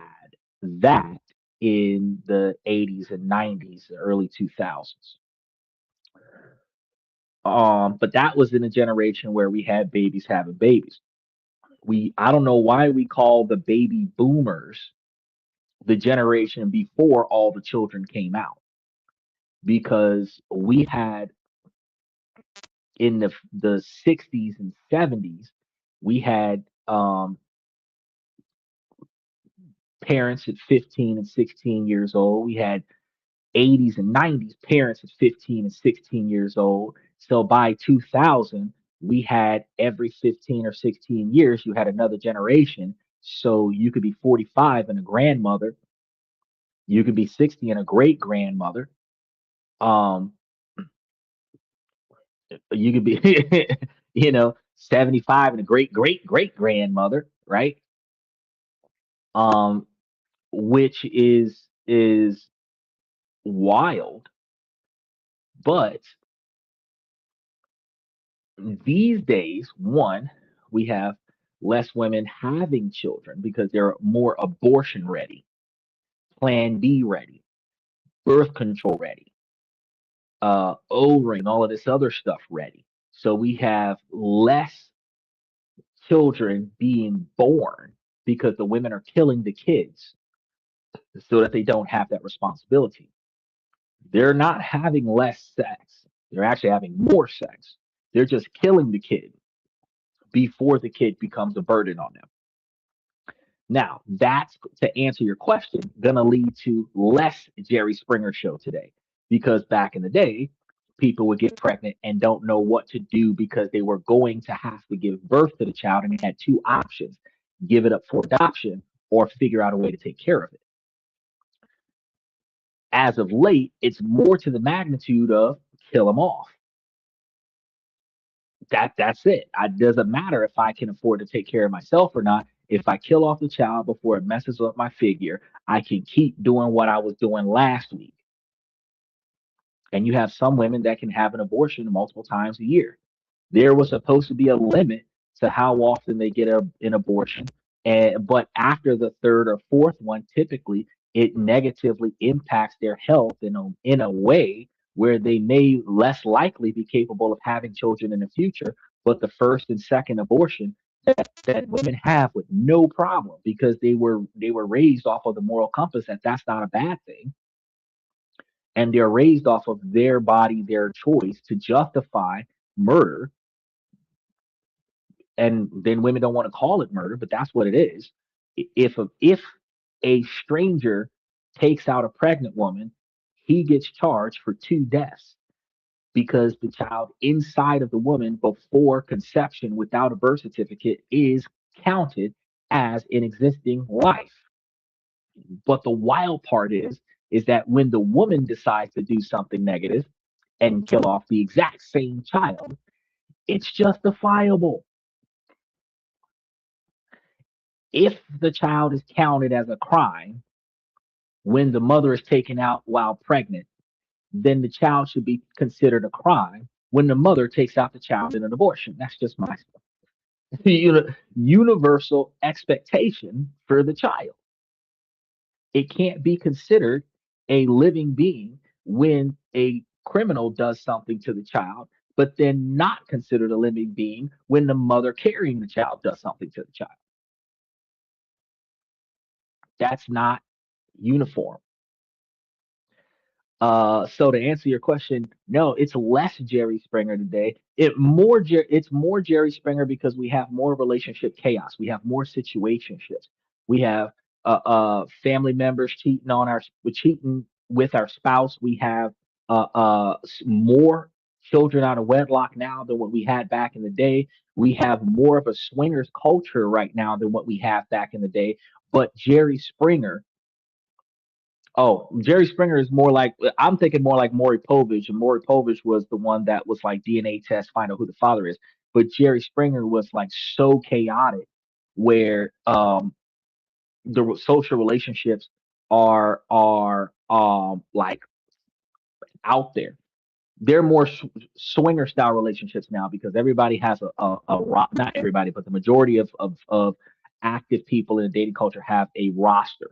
that in the 80s and 90s, the early 2000s. But that was in a generation where we had babies having babies. I don't know why we call the baby boomers the generation before all the children came out, because we had in the 60s and 70s, we had parents at 15 and 16 years old. We had 80s and 90s parents at 15 and 16 years old. So by 2000, we had every 15 or 16 years, you had another generation. So you could be 45 and a grandmother. You could be 60 and a great grandmother. Um, you could be, 75 and a great great grandmother, right? Um, which is wild. But these days, one, we have less women having children because they're more abortion ready, Plan B ready, birth control ready, O-ring, all of this other stuff ready. So we have less children being born because the women are killing the kids so that they don't have that responsibility. They're not having less sex. They're actually having more sex. They're just killing the kid before the kid becomes a burden on them. Now, that's, to answer your question, going to lead to less Jerry Springer show today. Because back in the day, people would get pregnant and don't know what to do because they were going to have to give birth to the child and they had two options: give it up for adoption or figure out a way to take care of it. As of late, it's more to the magnitude of kill them off. That's it. It doesn't matter if I can afford to take care of myself or not. If I kill off the child before it messes up my figure, I can keep doing what I was doing last week. And you have some women that can have an abortion multiple times a year. There was supposed to be a limit to how often they get an abortion, but after the third or fourth one, typically it negatively impacts their health in a way where they may less likely be capable of having children in the future. But the first and second abortion that women have with no problem, because they were raised off of the moral compass that that's not a bad thing, and they're raised off of their body, their choice to justify murder. And then women don't want to call it murder, but that's what it is. If a stranger takes out a pregnant woman, he gets charged for two deaths because the child inside of the woman before conception without a birth certificate is counted as an existing life. But the wild part is that when the woman decides to do something negative and kill off the exact same child, it's justifiable. If the child is counted as a crime when the mother is taken out while pregnant, then the child should be considered a crime when the mother takes out the child in an abortion. That's just my universal expectation for the child. It can't be considered a living being when a criminal does something to the child, but then not considered a living being when the mother carrying the child does something to the child. That's not uniform. So to answer your question, no, it's less Jerry Springer today. It's more Jerry Springer because we have more relationship chaos. We have more situationships. We have family members cheating with our spouse. We have more children out of wedlock now than what we had back in the day. We have more of a swingers culture right now than what we have back in the day. But Jerry Springer, oh, Jerry Springer is more like, I'm thinking more like Maury Povich, and Maury Povich was the one that was like DNA test, find out who the father is. But Jerry Springer was like so chaotic, where the social relationships are like out there. They're more swinger style relationships now because everybody has not everybody, but the majority of active people in the dating culture have a roster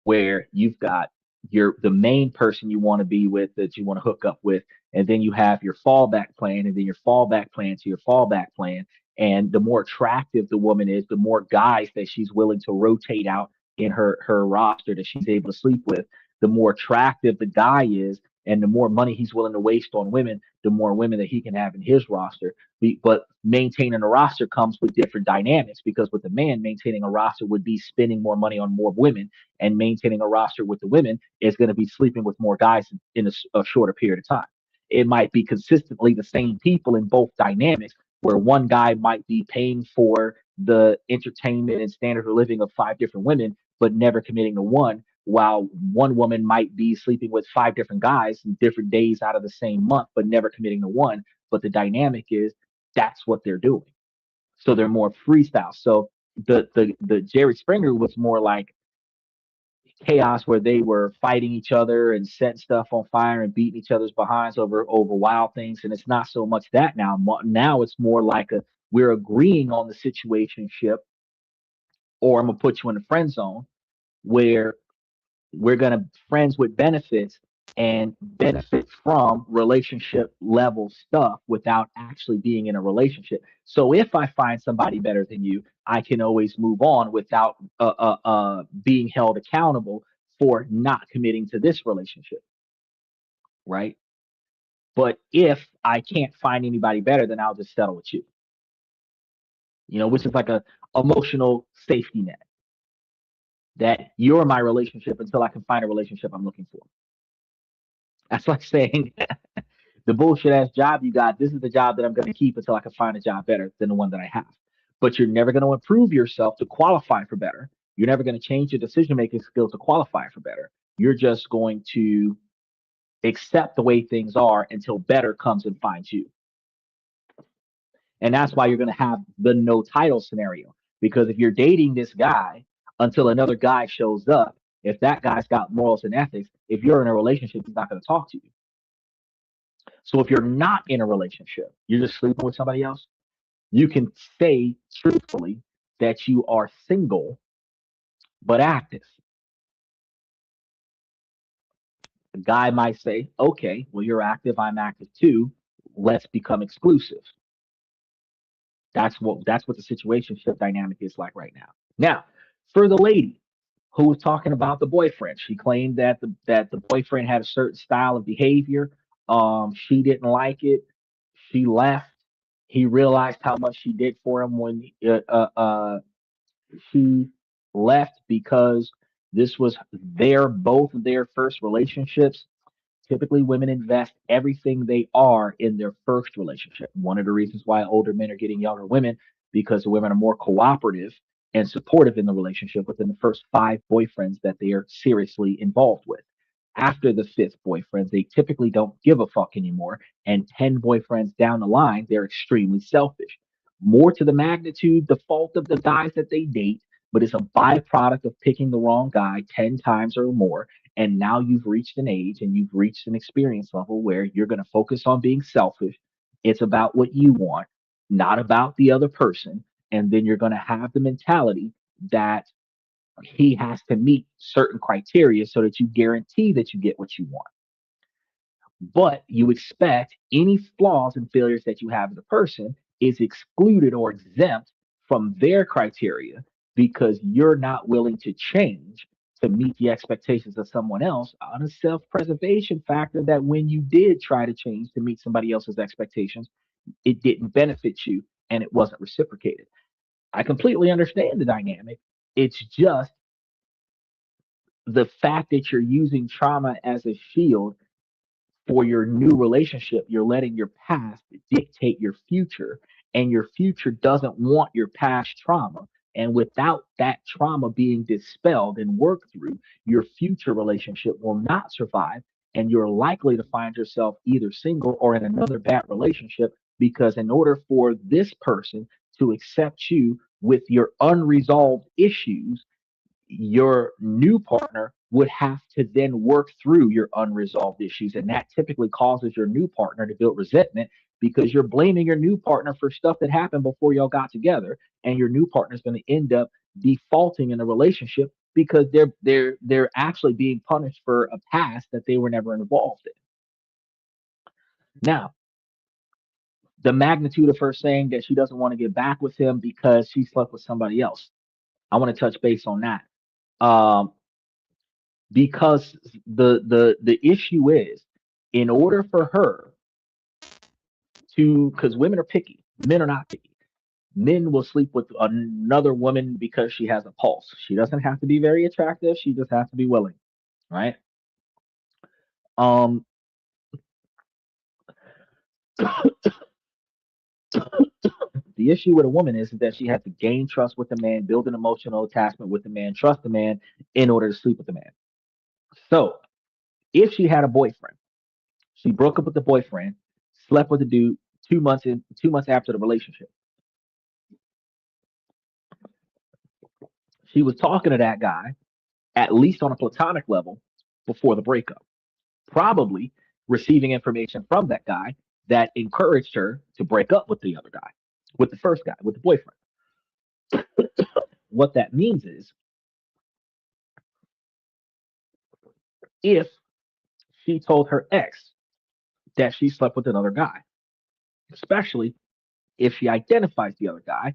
where you've got the main person you want to be with, that you want to hook up with, and then you have your fallback plan, and then your fallback plan to your fallback plan. And the more attractive the woman is, the more guys that she's willing to rotate out in her roster that she's able to sleep with. The more attractive the guy is, and the more money he's willing to waste on women, the more women that he can have in his roster. But maintaining a roster comes with different dynamics, because with the man, maintaining a roster would be spending more money on more women, and maintaining a roster with the women is going to be sleeping with more guys in a shorter period of time. It might be consistently the same people in both dynamics, where one guy might be paying for the entertainment and standard of living of five different women, but never committing to one, while one woman might be sleeping with five different guys in different days out of the same month, but never committing to one. But the dynamic is that's what they're doing. So they're more freestyle. So the Jerry Springer was more like chaos, where they were fighting each other and setting stuff on fire and beating each other's behinds over wild things. And it's not so much that now. Now it's more like we're agreeing on the situationship, or I'm gonna put you in the friend zone, where we're going to friends with benefits and benefit from relationship level stuff without actually being in a relationship. So if I find somebody better than you, I can always move on without being held accountable for not committing to this relationship. right? But if I can't find anybody better, then I'll just settle with you. Which is like a emotional safety net, that you're my relationship until I can find a relationship I'm looking for. That's like saying the bullshit ass job you got, this is the job that I'm going to keep until I can find a job better than the one that I have. But you're never going to improve yourself to qualify for better. You're never going to change your decision making skills to qualify for better. You're just going to accept the way things are until better comes and finds you. And that's why you're going to have the no title scenario. Because if you're dating this guy until another guy shows up, if that guy's got morals and ethics, if you're in a relationship, he's not going to talk to you. So if you're not in a relationship, you're just sleeping with somebody else, you can say truthfully that you are single but active. The guy might say, okay, well, you're active, I'm active too. Let's become exclusive. That's what the situationship dynamic is like right now. Now, for the lady who was talking about the boyfriend, she claimed that the boyfriend had a certain style of behavior. She didn't like it. She left. He realized how much she did for him when she left, because this was both of their first relationships. Typically, women invest everything they are in their first relationship. One of the reasons why older men are getting younger women, because the women are more cooperative and supportive in the relationship within the first 5 boyfriends that they are seriously involved with. After the 5th boyfriend, they typically don't give a fuck anymore. And 10 boyfriends down the line, they're extremely selfish. More to the magnitude, the fault of the guys that they date, but it's a byproduct of picking the wrong guy 10 times or more. And now you've reached an age and you've reached an experience level where you're going to focus on being selfish. It's about what you want, not about the other person. And then you're going to have the mentality that he has to meet certain criteria so that you guarantee that you get what you want. But you expect any flaws and failures that you have as a person is excluded or exempt from their criteria, because you're not willing to change to meet the expectations of someone else, on a self-preservation factor that when you did try to change to meet somebody else's expectations, it didn't benefit you and it wasn't reciprocated. I completely understand the dynamic. It's just the fact that you're using trauma as a shield for your new relationship. You're letting your past dictate your future, and your future doesn't want your past trauma. And without that trauma being dispelled and worked through, your future relationship will not survive. And you're likely to find yourself either single or in another bad relationship, because in order for this person to accept you with your unresolved issues, your new partner would have to then work through your unresolved issues. And that typically causes your new partner to build resentment, because you're blaming your new partner for stuff that happened before y'all got together. And your new partner is going to end up defaulting in a relationship because they're actually being punished for a past that they were never involved in. Now, the magnitude of her saying that she doesn't want to get back with him because she slept with somebody else, I want to touch base on that. Um, because the issue is, in order for her to, because women are picky, men are not picky. Men will sleep with another woman because she has a pulse. She doesn't have to be very attractive, she just has to be willing, right? um the issue with a woman is that she has to gain trust with the man, build an emotional attachment with the man, trust the man in order to sleep with the man. So if she had a boyfriend, she broke up with the boyfriend, slept with the dude 2 months after the relationship. She was talking to that guy, at least on a platonic level, before the breakup, probably receiving information from that guy that encouraged her to break up with the other guy, with the first guy, with the boyfriend. What that means is, if she told her ex that she slept with another guy, especially if she identifies the other guy,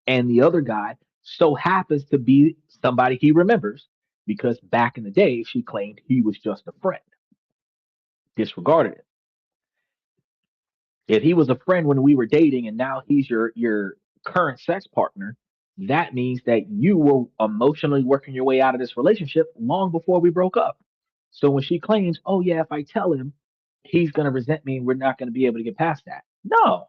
and the other guy so happens to be somebody he remembers, because back in the day she claimed he was just a friend. disregarded it. If he was a friend when we were dating and now he's your current sex partner, that means that you were emotionally working your way out of this relationship long before we broke up. So when she claims, "Oh yeah, if I tell him, he's going to resent me and we're not going to be able to get past that." No,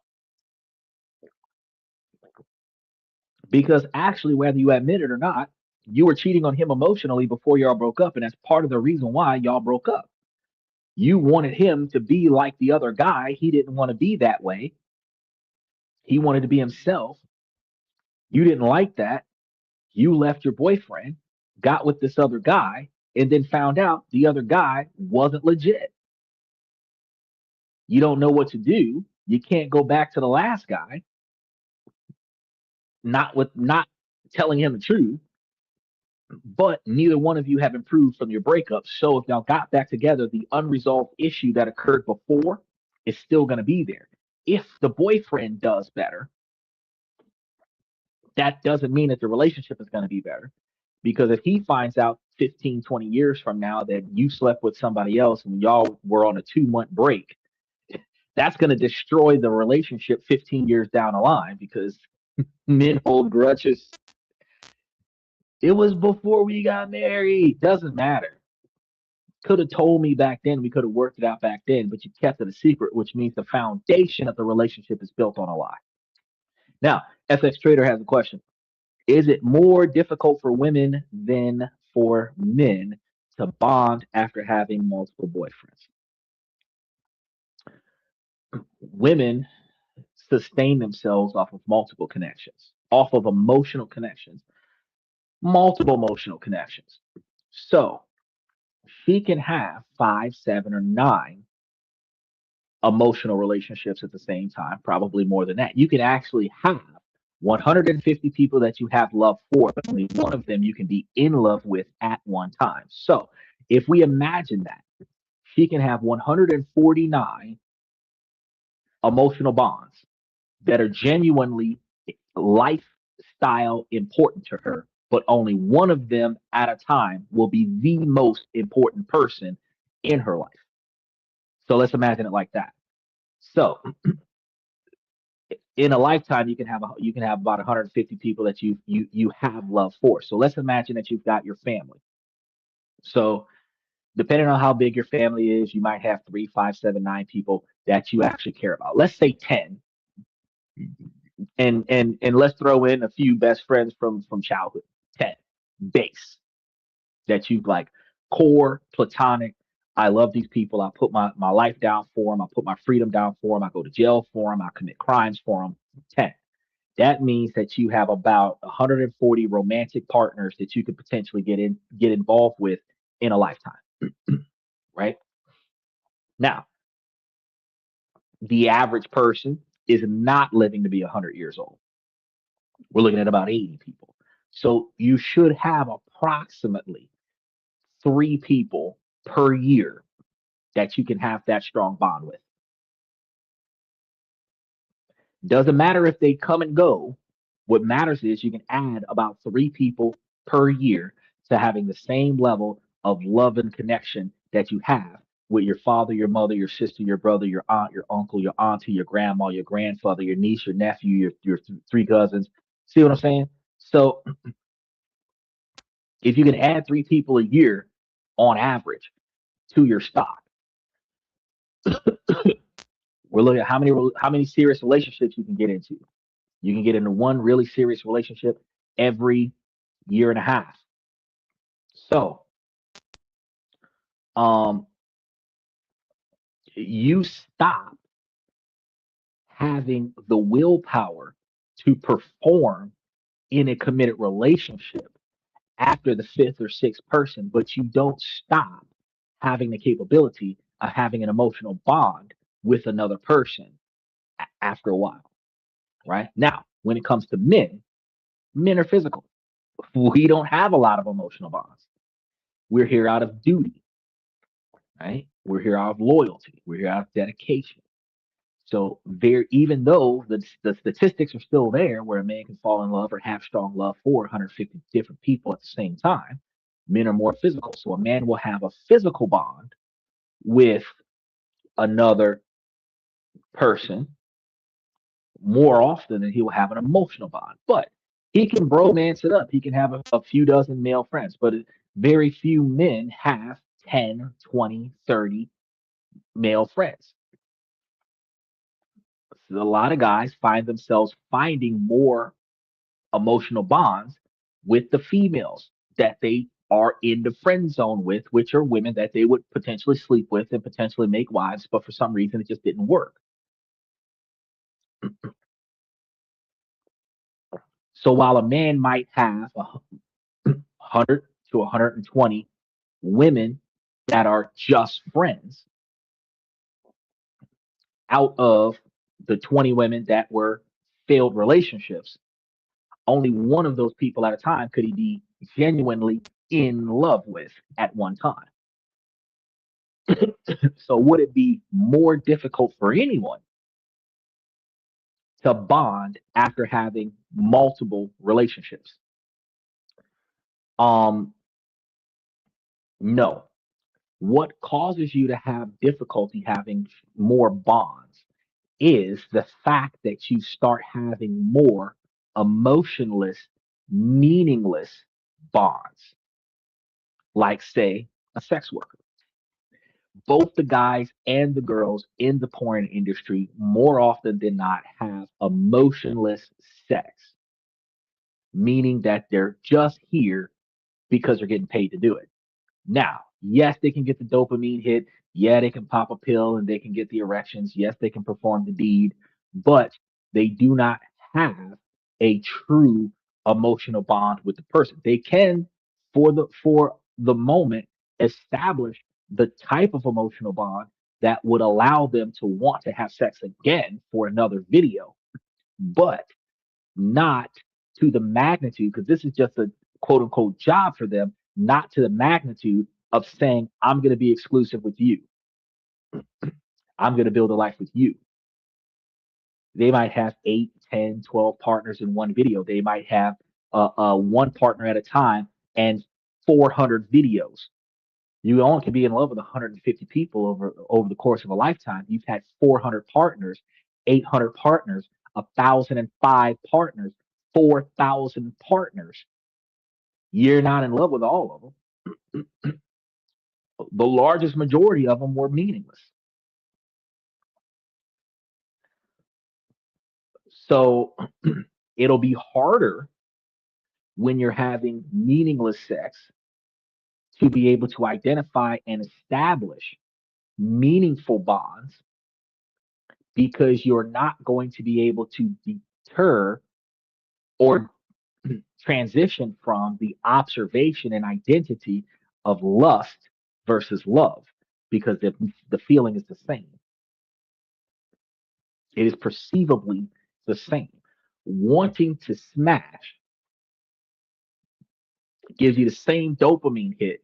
because actually, whether you admit it or not, you were cheating on him emotionally before y'all broke up, and that's part of the reason why y'all broke up. You wanted him to be like the other guy. He didn't want to be that way. He wanted to be himself. You didn't like that. You left your boyfriend, got with this other guy, and then found out the other guy wasn't legit. You don't know what to do. You can't go back to the last guy, not telling him the truth, but neither one of you have improved from your breakup. So if y'all got back together, the unresolved issue that occurred before is still going to be there. If the boyfriend does better, that doesn't mean that the relationship is going to be better. Because if he finds out 15, 20 years from now that you slept with somebody else and y'all were on a 2 month break, that's going to destroy the relationship 15 years down the line because men hold grudges. It was before we got married. Doesn't matter. Could have told me back then. We could have worked it out back then, but you kept it a secret, which means the foundation of the relationship is built on a lie. Now, FX Trader has a question. Is it more difficult for women than for men to bond after having multiple boyfriends? Women sustain themselves off of multiple connections, off of emotional connections, multiple emotional connections. So she can have 5, 7, or 9 emotional relationships at the same time, probably more than that. You can actually have 150 people that you have love for, but only one of them you can be in love with at one time. So if we imagine that, she can have 149 emotional bonds that are genuinely lifestyle important to her, but only one of them at a time will be the most important person in her life. So let's imagine it like that. So in a lifetime, you can have about 150 people that you have love for. So let's imagine that you've got your family. So depending on how big your family is, you might have 3, 5, 7, 9 people that you actually care about. Let's say 10, and let's throw in a few best friends from childhood. 10 base that you like, core platonic. I love these people. I put my life down for them. I put my freedom down for them. I go to jail for them. I commit crimes for them. 10. That means that you have about 140 romantic partners that you could potentially get involved with in a lifetime, right? Now, the average person is not living to be 100 years old. We're looking at about 80 people. So you should have approximately 3 people per year that you can have that strong bond with. Doesn't matter if they come and go. What matters is you can add about 3 people per year to having the same level of love and connection that you have with your father, your mother, your sister, your brother, your aunt, your uncle, your auntie, your grandma, your grandfather, your niece, your nephew, your 3 cousins. See what I'm saying? So if you can add 3 people a year on average to your stock, we're looking at how many serious relationships you can get into. You can get into one really serious relationship every year and a half. So, um, you stop having the willpower to perform in a committed relationship after the 5th or 6th person, but you don't stop having the capability of having an emotional bond with another person after a while, right? Now, when it comes to men, men are physical. We don't have a lot of emotional bonds. We're here out of duty, right? We're here out of loyalty. We're here out of dedication. So there, even though the statistics are still there, where a man can fall in love or have strong love for 150 different people at the same time, men are more physical. So a man will have a physical bond with another person, more often than he will have an emotional bond. But he can bromance it up. He can have a few dozen male friends, but very few men have 10, 20, 30 male friends. So a lot of guys find themselves finding more emotional bonds with the females that they are in the friend zone with, which are women that they would potentially sleep with and potentially make wives, but for some reason it just didn't work. So while a man might have 100 to 120 women that are just friends out of the 20 women that were failed relationships, only one of those people at a time could he be genuinely in love with at one time. So would it be more difficult for anyone to bond after having multiple relationships? Um, no. What causes you to have difficulty having more bonds is the fact that you start having more emotionless, meaningless bonds, like, say, a sex worker. Both the guys and the girls in the porn industry, more often than not, have emotionless sex, meaning that they're just here because they're getting paid to do it. Now, yes, they can get the dopamine hit. Yeah, they can pop a pill and they can get the erections. Yes, they can perform the deed, but they do not have a true emotional bond with the person. They can, for the moment, establish the type of emotional bond that would allow them to want to have sex again for another video, but not to the magnitude, because this is just a quote unquote job for them, not to the magnitude of saying, I'm going to be exclusive with you. I'm going to build a life with you. They might have 8, 10, 12 partners in one video. They might have one partner at a time and 400 videos. You only can be in love with 150 people over the course of a lifetime. You've had 400 partners, 800 partners, 1,005 partners, 4,000 partners. You're not in love with all of them. The largest majority of them were meaningless. So it'll be harder when you're having meaningless sex to be able to identify and establish meaningful bonds, because you're not going to be able to deter or transition from the observation and identity of lust versus love, because the feeling is the same. It is perceivably the same. Wanting to smash gives you the same dopamine hit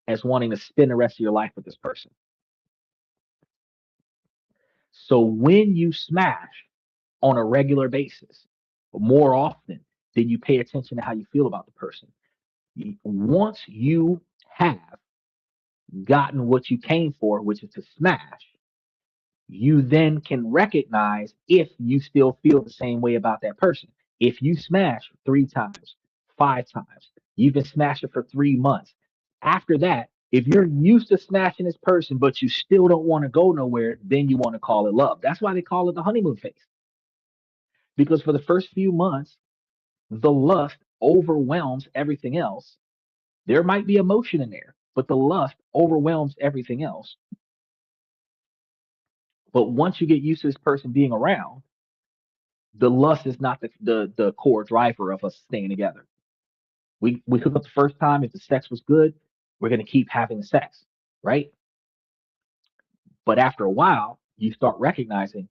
as wanting to spend the rest of your life with this person. So when you smash on a regular basis, more often than you pay attention to how you feel about the person, once you have gotten what you came for, which is to smash, you then can recognize if you still feel the same way about that person. If you smash 3 times, 5 times, you've been smashing for 3 months. After that, if you're used to smashing this person, but you still don't want to go nowhere, then you want to call it love. That's why they call it the honeymoon phase. Because for the first few months, the lust overwhelms everything else. There might be emotion in there, but the lust overwhelms everything else. But once you get used to this person being around, the lust is not the core driver of us staying together. We hook up the first time. If the sex was good, we're gonna keep having the sex, right? But after a while, you start recognizing,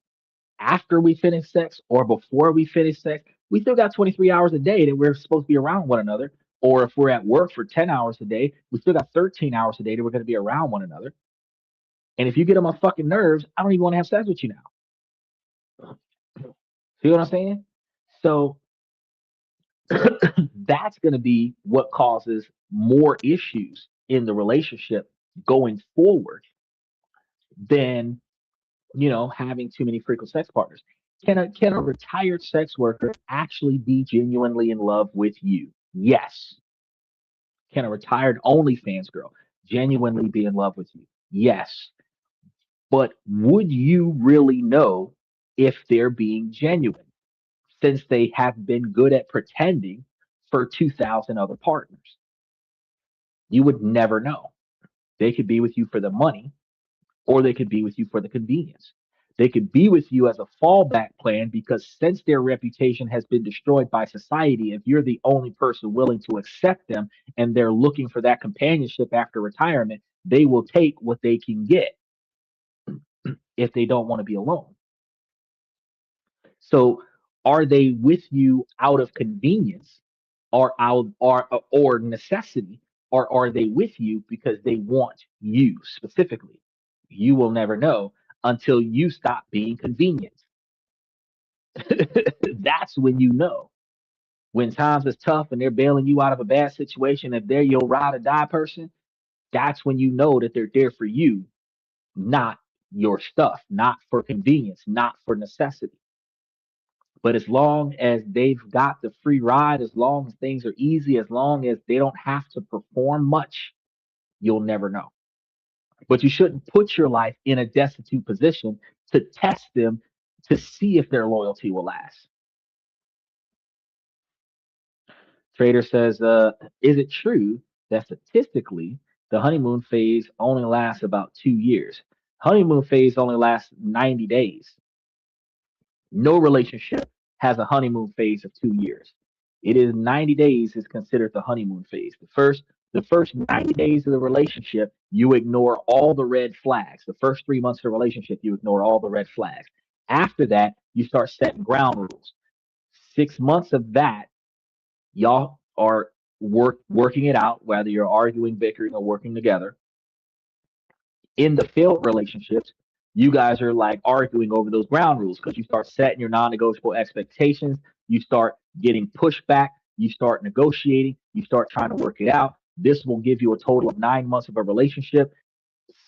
after we finish sex or before we finish sex, we still got 23 hours a day that we're supposed to be around one another. Or if we're at work for 10 hours a day, we still got 13 hours a day that we're going to be around one another. And if you get on my fucking nerves, I don't even want to have sex with you now. See what I'm saying? So that's going to be what causes more issues in the relationship going forward than having too many frequent sex partners. Can a retired sex worker actually be genuinely in love with you? Yes. Can a retired OnlyFans girl genuinely be in love with you? Yes. But would you really know if they're being genuine since they have been good at pretending for 2,000 other partners? You would never know. They could be with you for the money, or they could be with you for the convenience. They could be with you as a fallback plan because since their reputation has been destroyed by society, if you're the only person willing to accept them and they're looking for that companionship after retirement, they will take what they can get if they don't want to be alone. So are they with you out of convenience or necessity, or are they with you because they want you specifically? You will never know until you stop being convenient. That's when you know. When times is tough and they're bailing you out of a bad situation, if they're your ride or die person, that's when you know that they're there for you, not your stuff, not for convenience, not for necessity. But as long as they've got the free ride, as long as things are easy, as long as they don't have to perform much, you'll never know. But you shouldn't put your life in a destitute position to test them to see if their loyalty will last. Trader says, is it true that statistically the honeymoon phase only lasts about 2 years? Honeymoon phase only lasts 90 days. No relationship has a honeymoon phase of 2 years. It is 90 days is considered the honeymoon phase. The first 90 days of the relationship, you ignore all the red flags. The first 3 months of the relationship, you ignore all the red flags. After that, you start setting ground rules. 6 months of that, y'all are working it out, whether you're arguing, bickering, or working together. In the failed relationships, you guys are like arguing over those ground rules because you start setting your non-negotiable expectations. You start getting pushback. You start negotiating. You start trying to work it out. This will give you a total of 9 months of a relationship.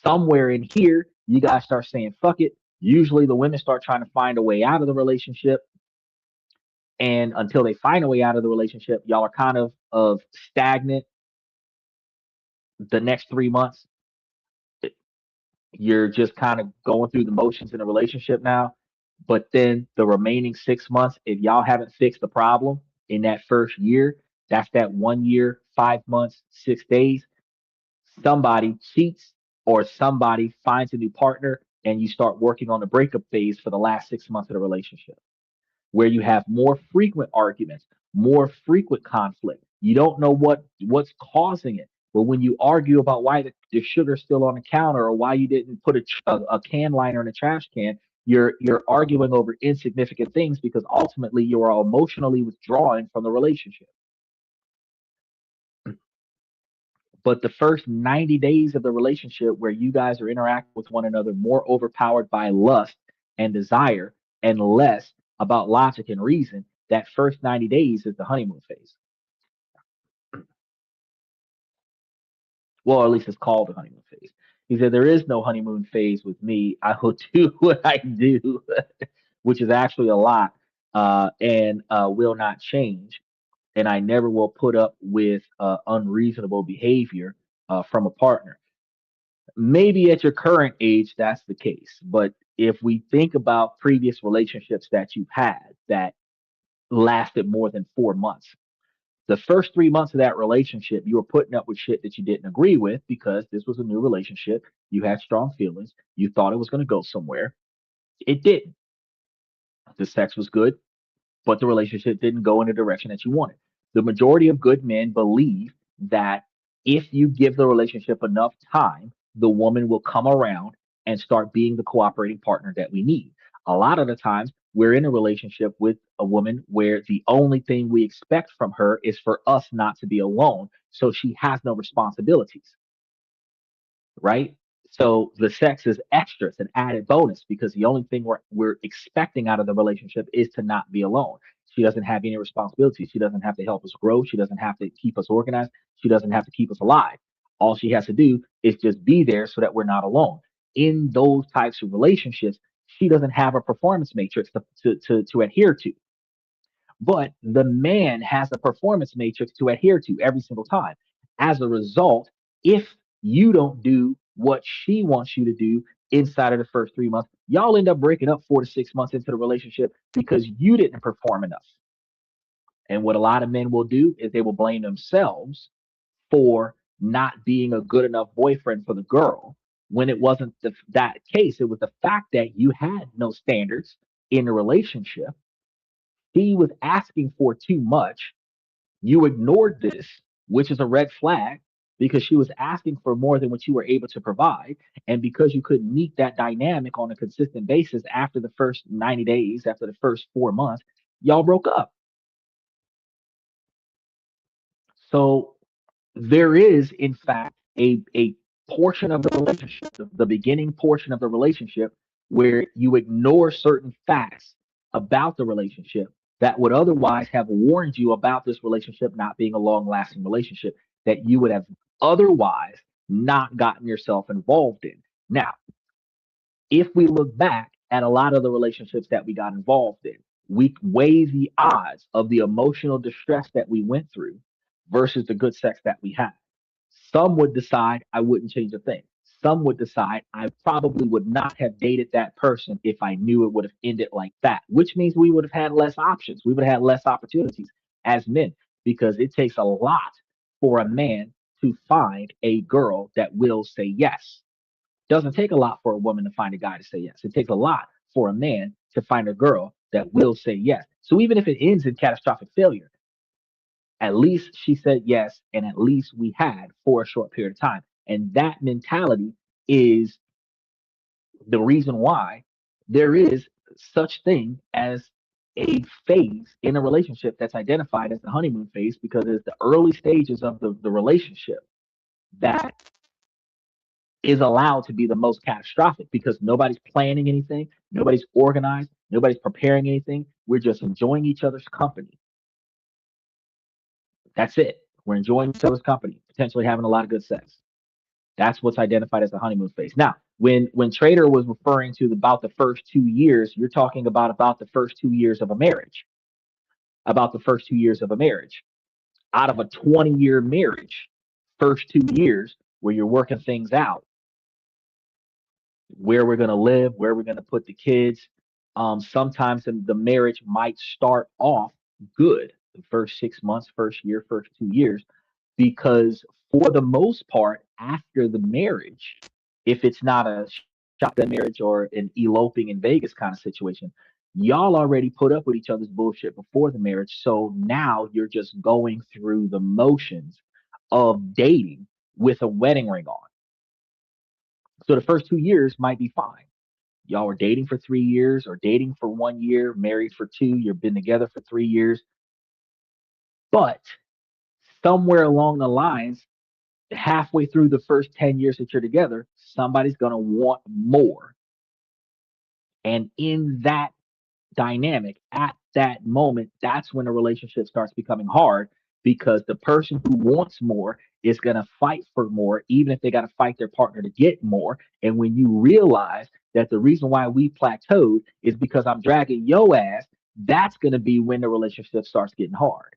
Somewhere in here, you guys start saying, fuck it. Usually the women start trying to find a way out of the relationship. And until they find a way out of the relationship, y'all are kind of stagnant the next 3 months. You're just kind of going through the motions in a relationship now. But then the remaining 6 months, if y'all haven't fixed the problem in that first year, that's that 1 year, 5 months, 6 days, somebody cheats or somebody finds a new partner and you start working on the breakup phase for the last 6 months of the relationship where you have more frequent arguments, more frequent conflict. You don't know what's causing it. But when you argue about why the sugar's still on the counter or why you didn't put a can liner in a trash can, you're arguing over insignificant things because ultimately you are emotionally withdrawing from the relationship. But the first 90 days of the relationship where you guys are interacting with one another more overpowered by lust and desire and less about logic and reason, that first 90 days is the honeymoon phase. Well, at least it's called the honeymoon phase. He said, there is no honeymoon phase with me. I will do what I do, which is actually a lot, and will not change. And I never will put up with unreasonable behavior from a partner. Maybe at your current age, that's the case. But if we think about previous relationships that you've had that lasted more than 4 months, the first 3 months of that relationship, you were putting up with shit that you didn't agree with because this was a new relationship. You had strong feelings. You thought it was going to go somewhere. It didn't. The sex was good, but the relationship didn't go in the direction that you wanted. The majority of good men believe that if you give the relationship enough time, the woman will come around and start being the cooperating partner that we need. A lot of the times, we're in a relationship with a woman where the only thing we expect from her is for us not to be alone. So she has no responsibilities, right? So the sex is extra, it's an added bonus because the only thing we're expecting out of the relationship is to not be alone. She doesn't have any responsibilities. She doesn't have to help us grow. She doesn't have to keep us organized. She doesn't have to keep us alive. All she has to do is just be there so that we're not alone. In those types of relationships, she doesn't have a performance matrix to adhere to. But the man has a performance matrix to adhere to every single time. As a result, if you don't do what she wants you to do inside of the first 3 months, y'all end up breaking up 4 to 6 months into the relationship because you didn't perform enough. And what a lot of men will do is they will blame themselves for not being a good enough boyfriend for the girl when it wasn't that case. It was the fact that you had no standards in the relationship. He was asking for too much. You ignored this, which is a red flag because she was asking for more than what you were able to provide. And because you couldn't meet that dynamic on a consistent basis after the first 90 days, after the first 4 months, y'all broke up. So there is, in fact, a portion of the relationship, the beginning portion of the relationship, where you ignore certain facts about the relationship that would otherwise have warned you about this relationship not being a long lasting relationship that you would have otherwise not gotten yourself involved in. Now, if we look back at a lot of the relationships that we got involved in, we weigh the odds of the emotional distress that we went through versus the good sex that we had. Some would decide I wouldn't change a thing. Some would decide I probably would not have dated that person if I knew it would have ended like that, which means we would have had less options. We would have had less opportunities as men because it takes a lot for a man to find a girl that will say yes. Doesn't take a lot for a woman to find a guy to say yes. It takes a lot for a man to find a girl that will say yes. So even if it ends in catastrophic failure, at least she said yes, and at least we had for a short period of time. And that mentality is the reason why there is such thing as a phase in a relationship that's identified as the honeymoon phase because it's the early stages of the relationship that is allowed to be the most catastrophic because nobody's planning anything, nobody's organized, nobody's preparing anything. We're just enjoying each other's company. That's it. We're enjoying each other's company, potentially having a lot of good sex. That's what's identified as the honeymoon phase. Now, when Trader was referring to about the first 2 years, you're talking about the first 2 years of a marriage. About the first 2 years of a marriage. Out of a 20-year marriage, first 2 years where you're working things out, where we're going to live, where we're going to put the kids. Sometimes the marriage might start off good the first 6 months, first year, first 2 years, because for the most part, after the marriage, if it's not a shotgun marriage or an eloping in Vegas kind of situation, y'all already put up with each other's bullshit before the marriage. So now you're just going through the motions of dating with a wedding ring on. So the first 2 years might be fine. Y'all were dating for 3 years or dating for 1 year, married for two, you've been together for 3 years. But somewhere along the lines, halfway through the first 10 years that you're together, somebody's going to want more. And in that dynamic, at that moment, that's when the relationship starts becoming hard because the person who wants more is going to fight for more, even if they got to fight their partner to get more. And when you realize that the reason why we plateaued is because I'm dragging your ass, that's going to be when the relationship starts getting hard.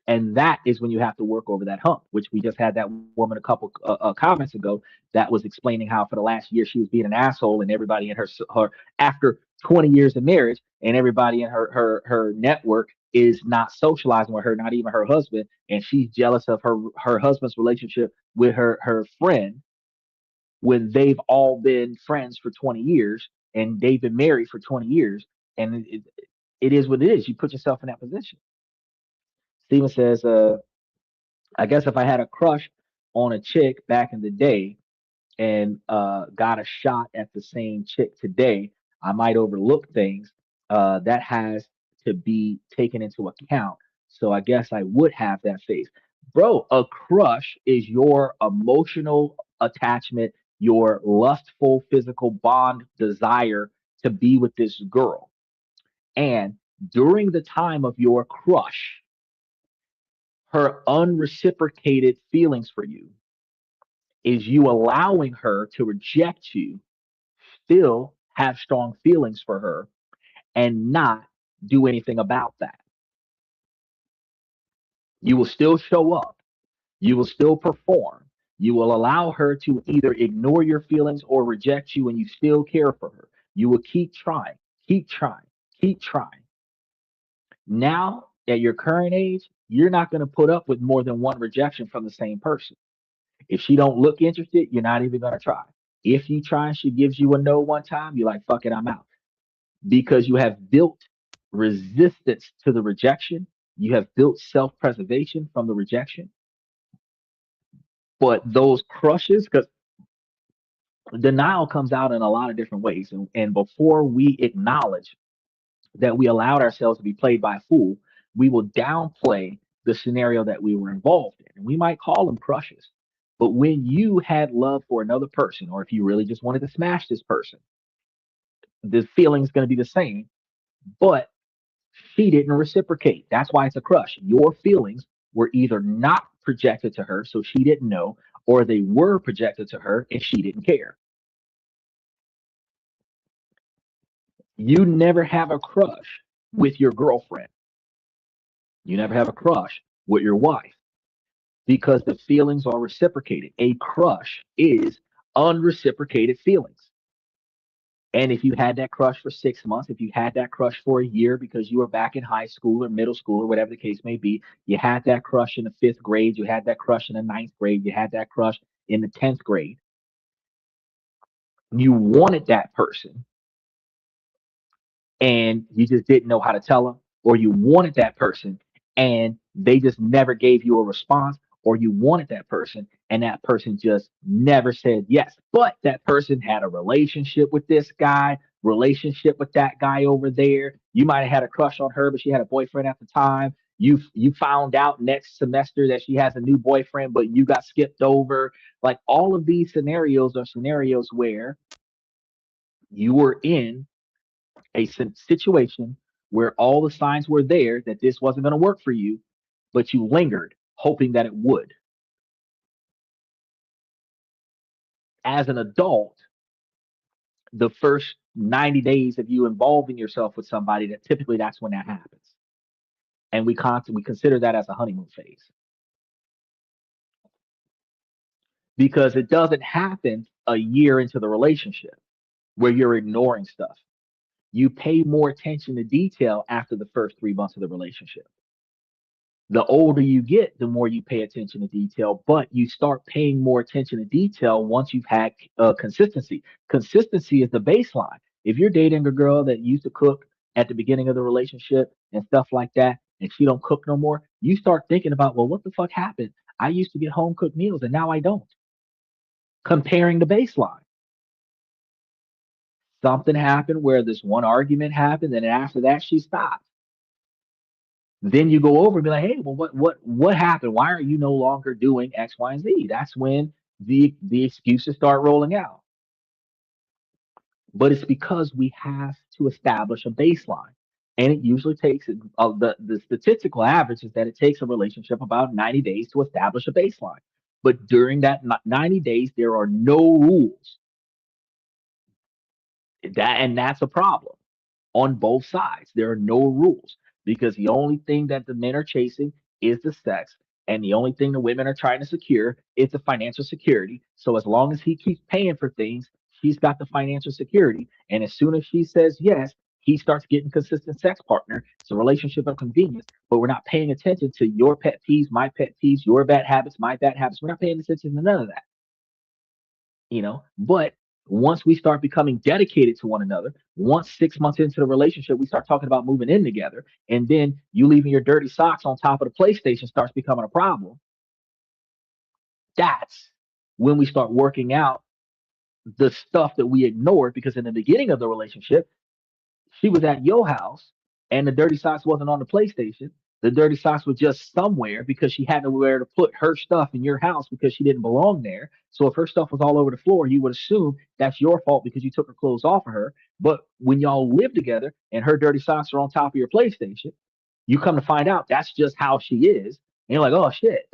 And that is when you have to work over that hump, which we just had that woman a couple comments ago that was explaining how for the last year she was being an asshole and everybody in her after 20 years of marriage and everybody in her network is not socializing with her, not even her husband, and she's jealous of her husband's relationship with her friend when they've all been friends for 20 years and they've been married for 20 years, and it is what it is. You put yourself in that position. Steven says, I guess if I had a crush on a chick back in the day and got a shot at the same chick today, I might overlook things. That has to be taken into account. So I guess I would have that phase. Bro, a crush is your emotional attachment, your lustful physical bond desire to be with this girl. And during the time of your crush, her unreciprocated feelings for you is you allowing her to reject you, still have strong feelings for her and not do anything about that. You will still show up. You will still perform. You will allow her to either ignore your feelings or reject you, and you still care for her. You will keep trying, keep trying, keep trying. Now, at your current age, you're not going to put up with more than one rejection from the same person. If she don't look interested, you're not even going to try. If you try and she gives you a no one time, you're like, fuck it, I'm out. Because you have built resistance to the rejection. You have built self-preservation from the rejection. But those crushes, because denial comes out in a lot of different ways. And before we acknowledge that we allowed ourselves to be played by a fool, we will downplay the scenario that we were involved in. And we might call them crushes. But when you had love for another person, or if you really just wanted to smash this person, the feeling is going to be the same, but she didn't reciprocate. That's why it's a crush. Your feelings were either not projected to her, so she didn't know, or they were projected to her and she didn't care. You never have a crush with your girlfriend. You never have a crush with your wife because the feelings are reciprocated. A crush is unreciprocated feelings. And if you had that crush for 6 months, if you had that crush for a year because you were back in high school or middle school or whatever the case may be, you had that crush in the 5th grade, you had that crush in the 9th grade, you had that crush in the 10th grade, you wanted that person and you just didn't know how to tell them, or you wanted that person and they just never gave you a response, or you wanted that person and that person just never said yes. But that person had a relationship with this guy, relationship with that guy over there. You might have had a crush on her, but she had a boyfriend at the time. You found out next semester that she has a new boyfriend, but you got skipped over. Like all of these scenarios are scenarios where you were in a situation where all the signs were there that this wasn't going to work for you, but you lingered, hoping that it would. As an adult, the first 90 days of you involving yourself with somebody, that typically that's when that happens. And we consider that as a honeymoon phase because it doesn't happen a year into the relationship where you're ignoring stuff. You pay more attention to detail after the first 3 months of the relationship. The older you get, the more you pay attention to detail, but you start paying more attention to detail once you've had consistency. Consistency is the baseline. If you're dating a girl that used to cook at the beginning of the relationship and stuff like that, and she don't cook no more, you start thinking about, well, what the fuck happened? I used to get home cooked meals and now I don't. Comparing the baseline. Something happened where this one argument happened, and after that she stopped. Then you go over and be like, hey, well, what happened? Why are you no longer doing X, Y, and Z? That's when the excuses start rolling out. But it's because we have to establish a baseline. And it usually takes the statistical average is that it takes a relationship about 90 days to establish a baseline. But during that 90 days, there are no rules. That's a problem on both sides. There are no rules because the only thing that the men are chasing is the sex. And the only thing the women are trying to secure is the financial security. So as long as he keeps paying for things, she's got the financial security. And as soon as she says yes, he starts getting consistent sex partner. It's a relationship of convenience, but we're not paying attention to your pet peeves, my pet peeves, your bad habits, my bad habits. We're not paying attention to none of that, but once we start becoming dedicated to one another, once 6 months into the relationship, we start talking about moving in together, and then you leaving your dirty socks on top of the PlayStation starts becoming a problem. That's when we start working out the stuff that we ignored because in the beginning of the relationship, she was at your house and the dirty socks wasn't on the PlayStation. The dirty socks were just somewhere because she had nowhere to put her stuff in your house because she didn't belong there. So if her stuff was all over the floor, you would assume that's your fault because you took her clothes off of her. But when y'all live together and her dirty socks are on top of your PlayStation, you come to find out that's just how she is. And you're like, oh shit.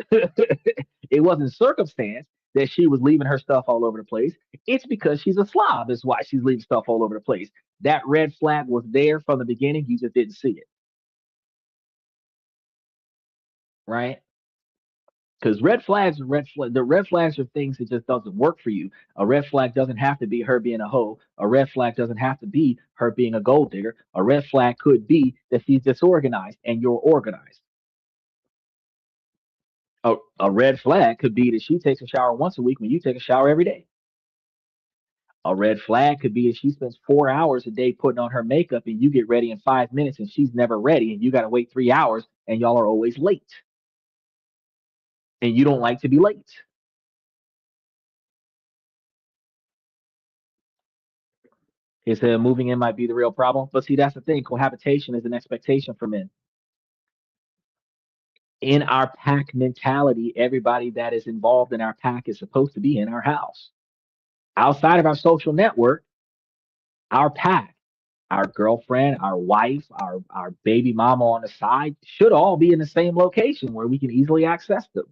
It wasn't circumstance. that she was leaving her stuff all over the place. It's because she's a slob, is why she's leaving stuff all over the place. That red flag was there from the beginning. You just didn't see it, right? Because the red flags are things that just doesn't work for you. A red flag doesn't have to be her being a hoe. A red flag doesn't have to be her being a gold digger. A red flag could be that she's disorganized and you're organized. A red flag could be that she takes a shower once a week when you take a shower every day. A red flag could be that she spends 4 hours a day putting on her makeup and you get ready in 5 minutes and she's never ready and you got to wait 3 hours and y'all are always late and you don't like to be late. He said moving in might be the real problem. But see, that's the thing. Cohabitation is an expectation for men. In our pack mentality, everybody that is involved in our pack is supposed to be in our house. Outside of our social network, our pack, our girlfriend, our wife, our baby mama on the side should all be in the same location where we can easily access them.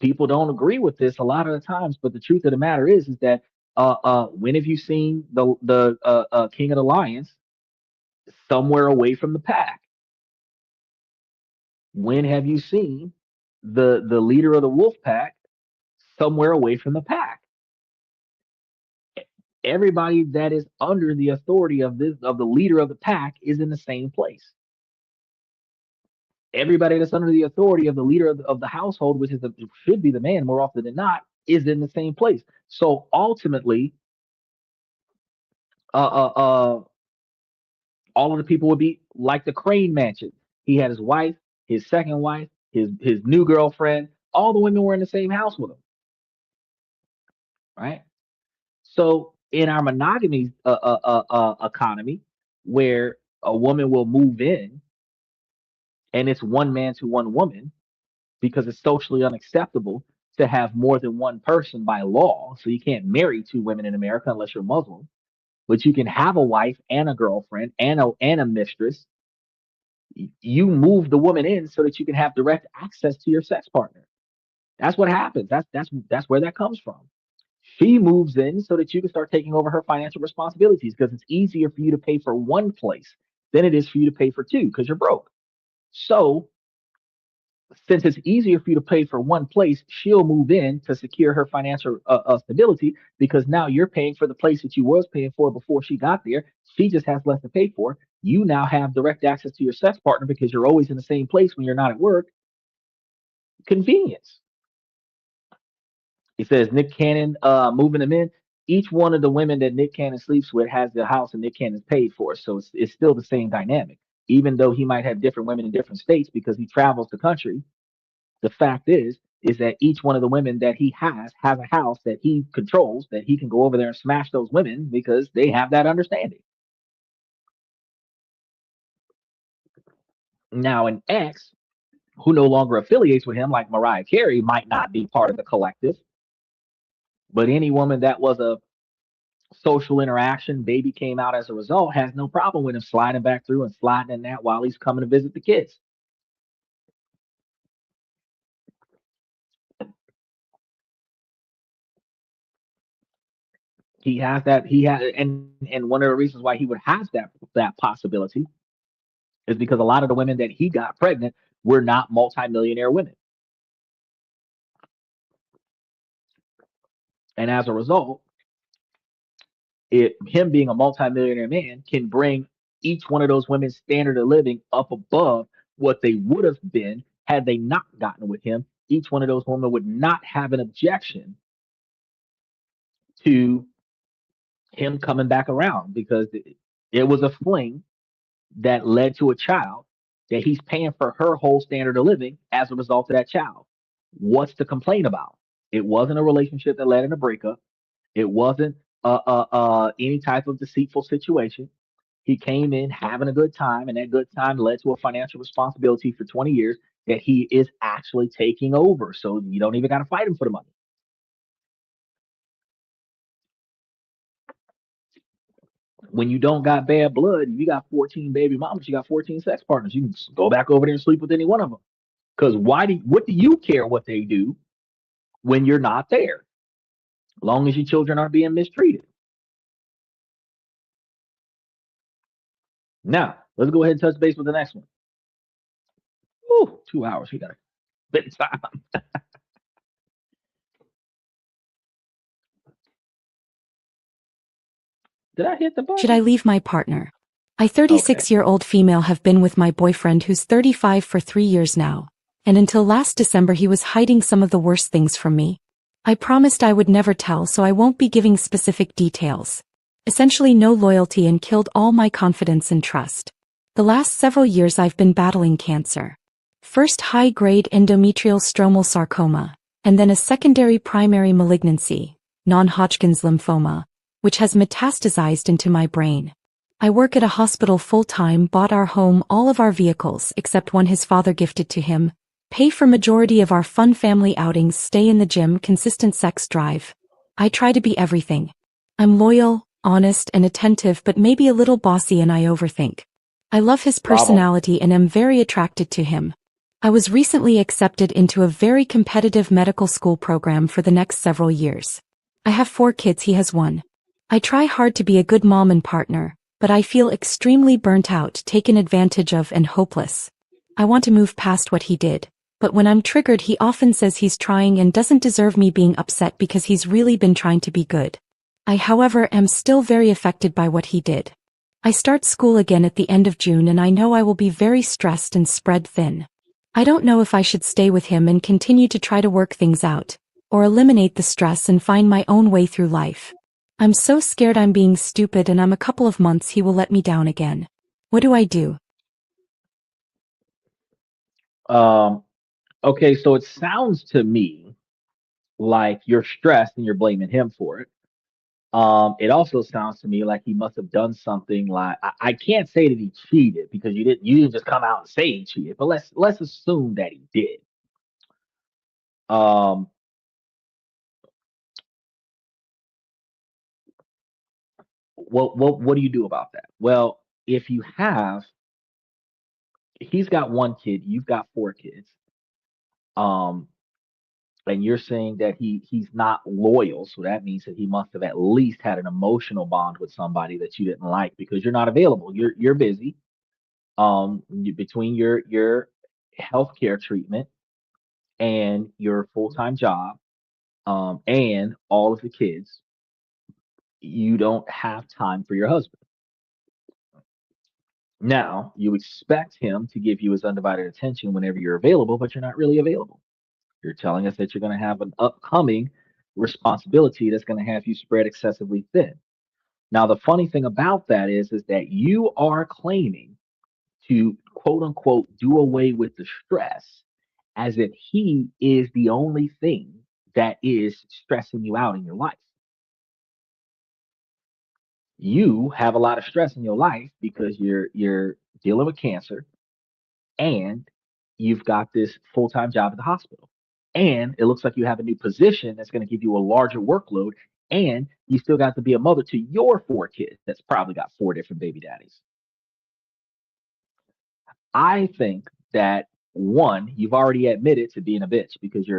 People don't agree with this a lot of the times, but the truth of the matter is that when have you seen the King of the Lions somewhere away from the pack? When have you seen the leader of the wolf pack somewhere away from the pack? Everybody that is under the authority of the leader of the pack is in the same place. Everybody that's under the authority of the leader of the household, which should be the man more often than not, is in the same place. So ultimately, uh, uh, uh, all of the people would be like the Crane Mansion. He had his wife, his second wife, his new girlfriend. All the women were in the same house with him, right? So in our monogamy economy, where a woman will move in and it's one man to one woman because it's socially unacceptable to have more than one person by law. So you can't marry two women in America unless you're Muslim, but you can have a wife and a girlfriend and a mistress. You move the woman in so that you can have direct access to your sex partner. That's what happens. That's where that comes from. She moves in so that you can start taking over her financial responsibilities because it's easier for you to pay for one place than it is for you to pay for two because you're broke. So, since it's easier for you to pay for one place, she'll move in to secure her financial stability because now you're paying for the place that you was paying for before she got there. She just has less to pay for. You now have direct access to your sex partner because you're always in the same place when you're not at work. Convenience. He says Nick Cannon moving them in. Each one of the women that Nick Cannon sleeps with has the house and Nick Cannon's paid for. So it's still the same dynamic. Even though he might have different women in different states because he travels the country, the fact is that each one of the women that he has a house that he controls that he can go over there and smash those women because they have that understanding. Now, an ex who no longer affiliates with him, like Mariah Carey, might not be part of the collective, but any woman that was a social interaction, baby came out as a result, has no problem with him sliding back through and sliding in that while he's coming to visit the kids. He has that. He has, and one of the reasons why he would have that possibility is because a lot of the women that he got pregnant were not multimillionaire women, and as a result, him being a multimillionaire man can bring each one of those women's standard of living up above what they would have been had they not gotten with him. Each one of those women would not have an objection to him coming back around because it was a fling that led to a child that he's paying for her whole standard of living as a result of that child. What's to complain about? It wasn't a relationship that led in a breakup. It wasn't any type of deceitful situation. He came in having a good time, and that good time led to a financial responsibility for 20 years that he is actually taking over. So you don't even got to fight him for the money. When you don't got bad blood, you got 14 baby mamas, you got 14 sex partners. You can go back over there and sleep with any one of them. Because what do you care what they do when you're not there, as long as your children aren't being mistreated. Now, let's go ahead and touch base with the next one. Ooh, 2 hours. We got a bit of time. Did I hit the Should I button? leave my partner? I Okay. 36-year-old female have been with my boyfriend who's 35 for 3 years now. And until last December he was hiding some of the worst things from me. I promised I would never tell, so I won't be giving specific details. Essentially no loyalty and killed all my confidence and trust. The last several years I've been battling cancer. First high-grade endometrial stromal sarcoma, and then a secondary primary malignancy, non-Hodgkin's lymphoma, which has metastasized into my brain. I work at a hospital full-time, bought our home, all of our vehicles except one his father gifted to him, pay for majority of our fun family outings, stay in the gym, consistent sex drive. I try to be everything. I'm loyal, honest, and attentive, but maybe a little bossy, and I overthink. I love his Bravo. personality and am very attracted to him. I was recently accepted into a very competitive medical school program for the next several years. I have 4 kids, he has 1. I try hard to be a good mom and partner, but I feel extremely burnt out, taken advantage of, and hopeless. I want to move past what he did, but when I'm triggered he often says he's trying and doesn't deserve me being upset because he's really been trying to be good. I, however, am still very affected by what he did. I start school again at the end of June and I know I will be very stressed and spread thin. I don't know if I should stay with him and continue to try to work things out, or eliminate the stress and find my own way through life. I'm so scared I'm being stupid and I'm a couple of months he will let me down again. What do I do? Um, okay, so it sounds to me like you're stressed and you're blaming him for it. It also sounds to me like he must have done something like I can't say that he cheated because you didn't just come out and say he cheated, but let's assume that he did. Um, what do you do about that? Well, if you have, he's got 1 kid, you've got 4 kids. Um, and you're saying that he's not loyal, so that means that he must have at least had an emotional bond with somebody that you didn't like because you're not available. You're busy. Between your healthcare treatment and your full-time job, and all of the kids, you don't have time for your husband. Now, you expect him to give you his undivided attention whenever you're available, but you're not really available. You're telling us that you're going to have an upcoming responsibility that's going to have you spread excessively thin. Now, the funny thing about that is that you are claiming to quote unquote do away with the stress as if he is the only thing that is stressing you out in your life. You have a lot of stress in your life because you're dealing with cancer and you've got this full-time job at the hospital. And it looks like you have a new position that's going to give you a larger workload and you still got to be a mother to your 4 kids that's probably got 4 different baby daddies. I think that one, you've already admitted to being a bitch because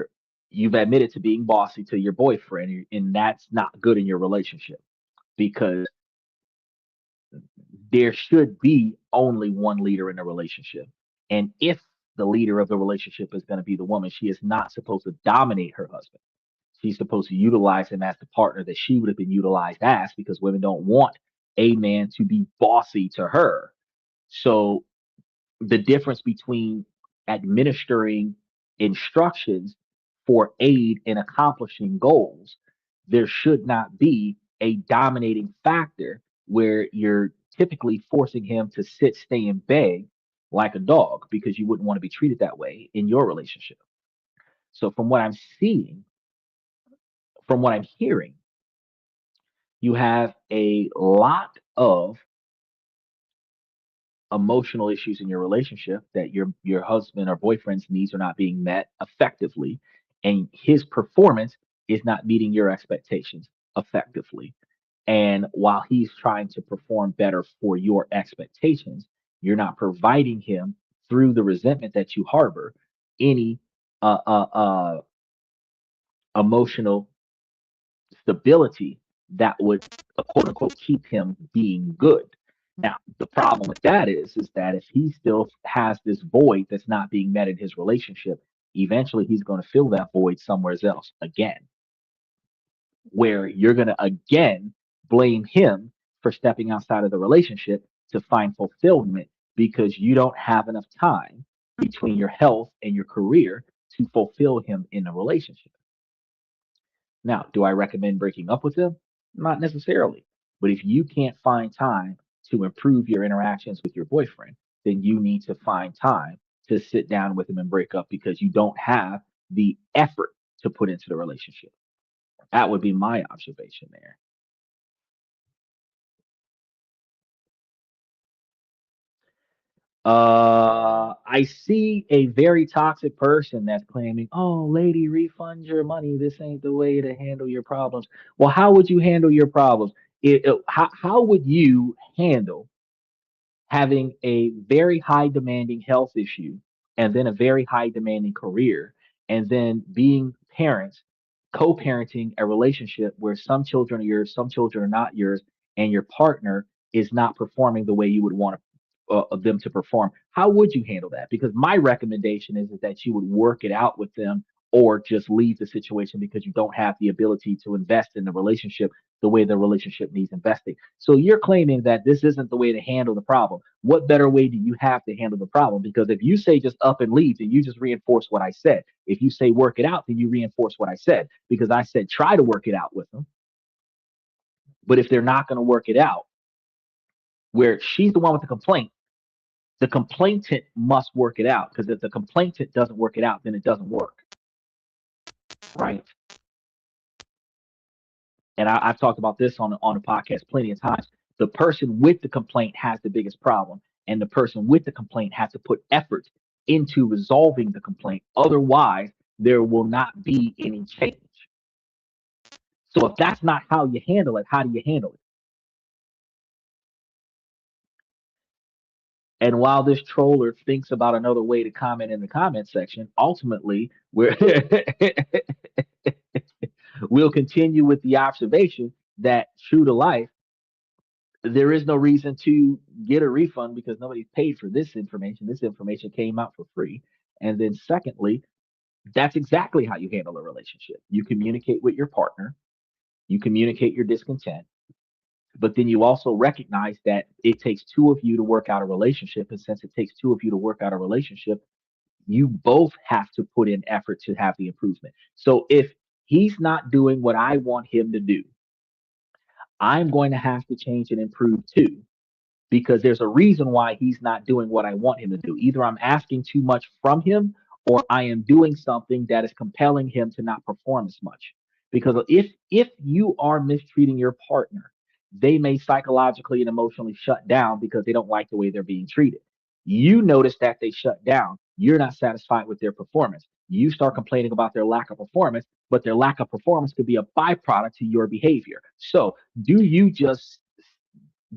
you've admitted to being bossy to your boyfriend, and that's not good in your relationship because there should be only one leader in a relationship. And if the leader of the relationship is going to be the woman, she is not supposed to dominate her husband. She's supposed to utilize him as the partner that she would have been utilized as because women don't want a man to be bossy to her. So the difference between administering instructions for aid in accomplishing goals, there should not be a dominating factor where you're typically forcing him to sit, stay, and beg like a dog because you wouldn't want to be treated that way in your relationship. So, from what I'm seeing, from what I'm hearing, you have a lot of emotional issues in your relationship that your husband or boyfriend's needs are not being met effectively and his performance is not meeting your expectations effectively, and while he's trying to perform better for your expectations, you're not providing him through the resentment that you harbor any uh uh uh emotional stability that would quote unquote keep him being good. Now, the problem with that is that if he still has this void that's not being met in his relationship, eventually he's going to fill that void somewhere else again, where you're going to again blame him for stepping outside of the relationship to find fulfillment because you don't have enough time between your health and your career to fulfill him in a relationship. Now, do I recommend breaking up with him? Not necessarily. But if you can't find time to improve your interactions with your boyfriend, then you need to find time to sit down with him and break up because you don't have the effort to put into the relationship. That would be my observation there. I see a very toxic person that's claiming, "Oh, lady, refund your money. This ain't the way to handle your problems." Well, how would you handle your problems? How would you handle having a very high demanding health issue and then a very high demanding career and then being parents, co-parenting a relationship where some children are yours, some children are not yours, and your partner is not performing the way you would want them to perform? How would you handle that? Because my recommendation is that you would work it out with them or just leave the situation because you don't have the ability to invest in the relationship the way the relationship needs investing. So you're claiming that this isn't the way to handle the problem. What better way do you have to handle the problem? Because if you say just up and leave, then you just reinforce what I said. If you say work it out, then you reinforce what I said because I said try to work it out with them. But if they're not going to work it out, where she's the one with the complainant must work it out because if the complainant doesn't work it out, then it doesn't work, right? And I've talked about this on the podcast plenty of times. The person with the complaint has the biggest problem, and the person with the complaint has to put effort into resolving the complaint. Otherwise, there will not be any change. So if that's not how you handle it, how do you handle it? And while this troller thinks about another way to comment in the comment section, ultimately we'll continue with the observation that true to life, there is no reason to get a refund because nobody's paid for this information. This information came out for free. And then, secondly, that's exactly how you handle a relationship. You communicate with your partner, you communicate your discontent, but then you also recognize that it takes two of you to work out a relationship. And since it takes two of you to work out a relationship, you both have to put in effort to have the improvement. So if he's not doing what I want him to do, I'm going to have to change and improve too because there's a reason why he's not doing what I want him to do. Either I'm asking too much from him or I am doing something that is compelling him to not perform as much. Because if you are mistreating your partner, they may psychologically and emotionally shut down because they don't like the way they're being treated. You notice that they shut down. You're not satisfied with their performance. You start complaining about their lack of performance, but their lack of performance could be a byproduct to your behavior. So, do you just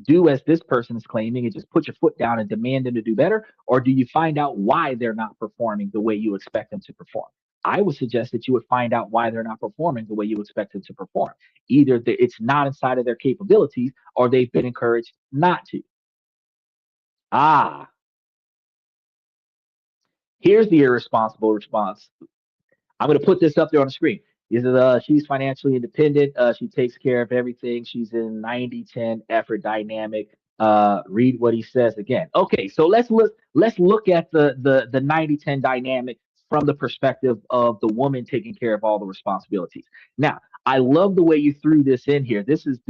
do as this person is claiming and just put your foot down and demand them to do better? Or do you find out why they're not performing the way you expect them to perform? I would suggest that you would find out why they're not performing the way you expect them to perform. Either it's not inside of their capabilities or they've been encouraged not to. Ah, here's the irresponsible response. I'm going to put this up there on the screen. Is she's financially independent. She takes care of everything. She's in 90-10 effort dynamic. Read what he says again. Okay, so let's look at the 90-10 dynamic from the perspective of the woman taking care of all the responsibilities. Now, I love the way you threw this in here. This is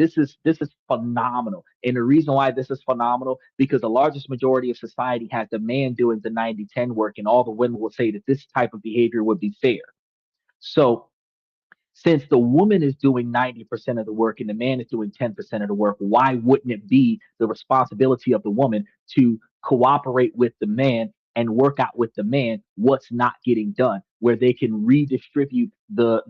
phenomenal. And the reason why this is phenomenal because the largest majority of society has the man doing the 90-10 work, and all the women will say that this type of behavior would be fair. So since the woman is doing 90% of the work and the man is doing 10% of the work, why wouldn't it be the responsibility of the woman to cooperate with the man and work out with the man what's not getting done, where they can redistribute the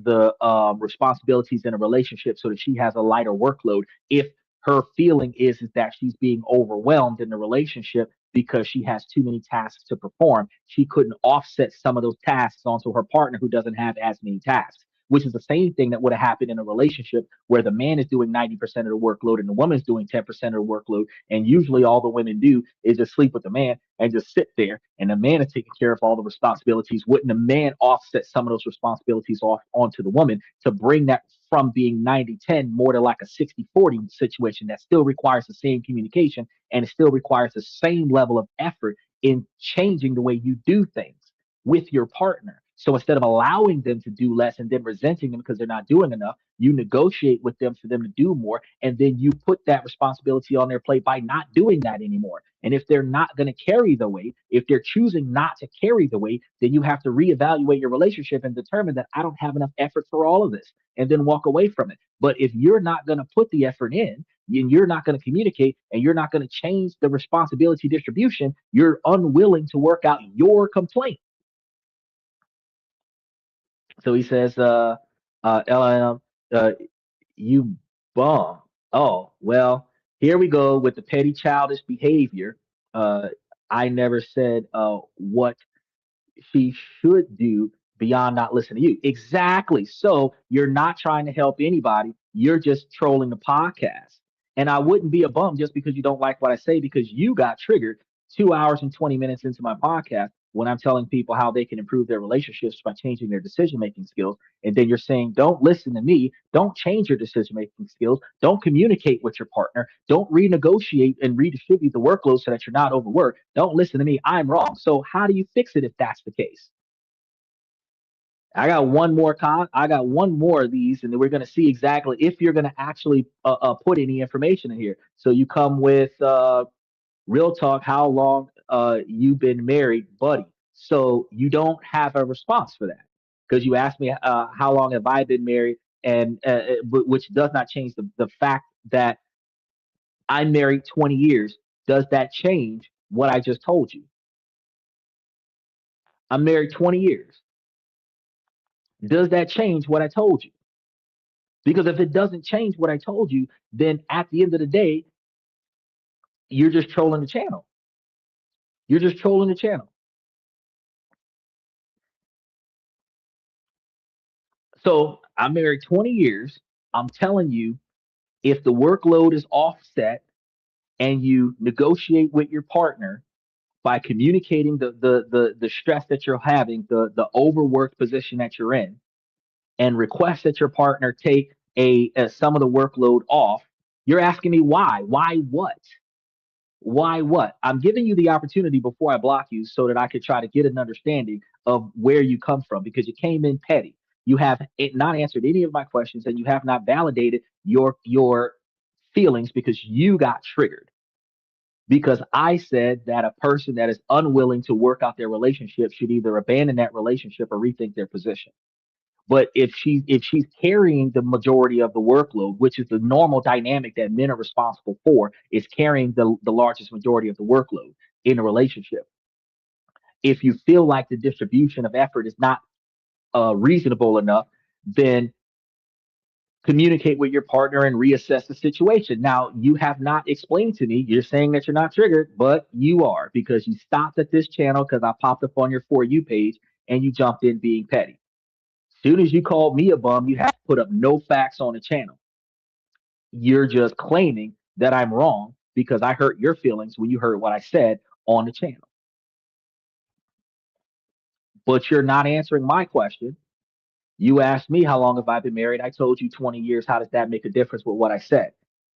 responsibilities in a relationship so that she has a lighter workload if her feeling is that she's being overwhelmed in the relationship because she has too many tasks to perform. She couldn't offset some of those tasks onto her partner who doesn't have as many tasks. which is the same thing that would have happened in a relationship where the man is doing 90% of the workload and the woman's doing 10% of the workload. And usually all the women do is just sleep with the man and just sit there. And the man is taking care of all the responsibilities. Wouldn't the man offset some of those responsibilities off onto the woman to bring that from being 90-10 more to like a 60-40 situation that still requires the same communication and it still requires the same level of effort in changing the way you do things with your partner. So instead of allowing them to do less and then resenting them because they're not doing enough, you negotiate with them for them to do more. And then you put that responsibility on their plate by not doing that anymore. And if they're not going to carry the weight, if they're choosing not to carry the weight, then you have to reevaluate your relationship and determine that I don't have enough effort for all of this and then walk away from it. But if you're not going to put the effort in, and you're not going to communicate and you're not going to change the responsibility distribution, you're unwilling to work out your complaint. So he says, LM, you bum. Oh, well, here we go with the petty childish behavior. I never said what she should do beyond not listening to you. Exactly. So you're not trying to help anybody. You're just trolling the podcast. And I wouldn't be a bum just because you don't like what I say, because you got triggered 2 hours and 20 minutes into my podcast when I'm telling people how they can improve their relationships by changing their decision making skills. And then you're saying, don't listen to me. Don't change your decision making skills. Don't communicate with your partner. Don't renegotiate and redistribute the workload so that you're not overworked. Don't listen to me. I'm wrong. So how do you fix it if that's the case? I got one more of these, and then we're going to see exactly if you're going to actually put any information in here. So you come with real talk, how long you've been married, buddy. So you don't have a response for that because you asked me how long have I been married, and which does not change the fact that I'm married 20 years. Does that change what I just told you? I'm married 20 years. Does that change what I told you? Because if it doesn't change what I told you, then at the end of the day, you're just trolling the channel. You're just trolling the channel. So I'm married 20 years. I'm telling you, if the workload is offset and you negotiate with your partner by communicating the stress that you're having, the overworked position that you're in, and request that your partner take some of the workload off, you're asking me why? Why what? Why what? I'm giving you the opportunity before I block you so that I could try to get an understanding of where you come from, because you came in petty. You have not answered any of my questions and you have not validated your feelings because you got triggered. Because I said that a person that is unwilling to work out their relationship should either abandon that relationship or rethink their position. But if she's carrying the majority of the workload, which is the normal dynamic that men are responsible for, is carrying the largest majority of the workload in a relationship. If you feel like the distribution of effort is not reasonable enough, then communicate with your partner and reassess the situation. Now, you have not explained to me, you're saying that you're not triggered, but you are, because you stopped at this channel because I popped up on your For You page and you jumped in being petty. Soon as you called me a bum, you have to put up no facts on the channel. You're just claiming that I'm wrong because I hurt your feelings when you heard what I said on the channel. But you're not answering my question. You asked me how long have I been married? I told you 20 years. How does that make a difference with what I said?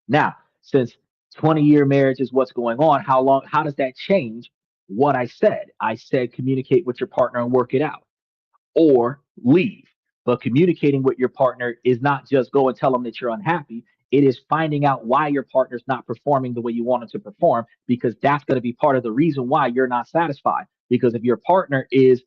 Now, since 20-year marriage is what's going on, how does that change what I said? I said communicate with your partner and work it out, or leave. But communicating with your partner is not just go and tell them that you're unhappy. It is finding out why your partner's not performing the way you want them to perform, because that's going to be part of the reason why you're not satisfied. Because if your partner is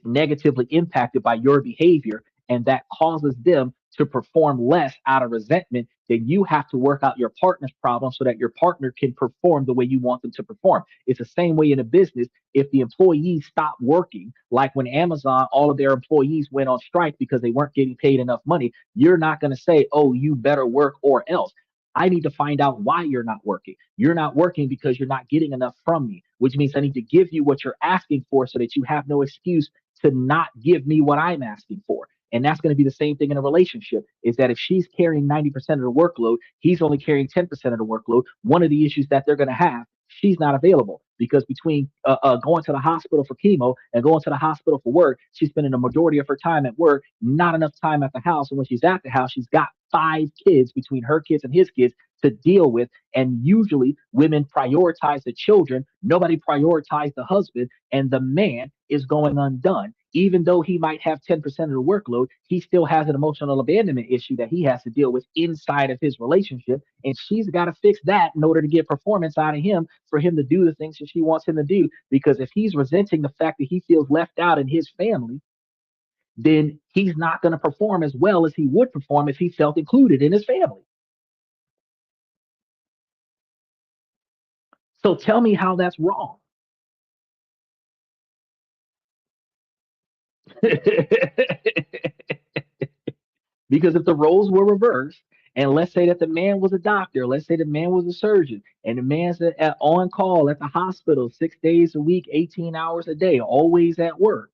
negatively impacted by your behavior and that causes them to perform less out of resentment, then you have to work out your partner's problem so that your partner can perform the way you want them to perform. It's the same way in a business. If the employees stop working, like when Amazon, all of their employees went on strike because they weren't getting paid enough money, you're not going to say, oh, you better work or else. I need to find out why you're not working. You're not working because you're not getting enough from me, which means I need to give you what you're asking for so that you have no excuse to not give me what I'm asking for. And that's going to be the same thing in a relationship, is that if she's carrying 90% of the workload, he's only carrying 10% of the workload. One of the issues that they're going to have, she's not available because between going to the hospital for chemo and going to the hospital for work, she's spending the majority of her time at work, not enough time at the house. And when she's at the house, she's got 5 kids between her kids and his kids to deal with. And usually women prioritize the children. Nobody prioritizes the husband, and the man is going undone. Even though he might have 10% of the workload, he still has an emotional abandonment issue that he has to deal with inside of his relationship. And she's got to fix that in order to get performance out of him for him to do the things that she wants him to do. Because if he's resenting the fact that he feels left out in his family, then he's not going to perform as well as he would perform if he felt included in his family. So tell me how that's wrong. Because if the roles were reversed, and let's say that the man was a doctor, let's say the man was a surgeon, and the man's on call at the hospital 6 days a week, 18 hours a day, always at work.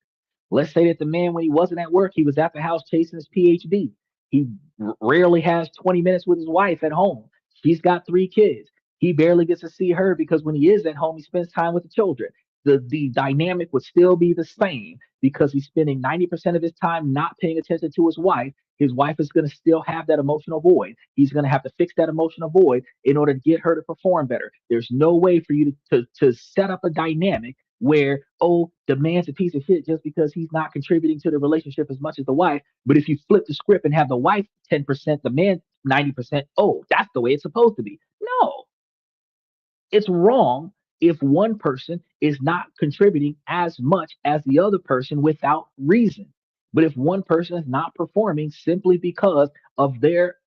Let's say that the man, when he wasn't at work, he was at the house chasing his PhD. He rarely has 20 minutes with his wife at home. She's got 3 kids. He barely gets to see her because when he is at home, he spends time with the children. The dynamic would still be the same because he's spending 90% of his time not paying attention to his wife. His wife is going to still have that emotional void. He's going to have to fix that emotional void in order to get her to perform better. There's no way for you to set up a dynamic where, oh, the man's a piece of shit just because he's not contributing to the relationship as much as the wife. But if you flip the script and have the wife 10%, the man 90%, oh, that's the way it's supposed to be. No, it's wrong if one person is not contributing as much as the other person without reason. But if one person is not performing simply because of their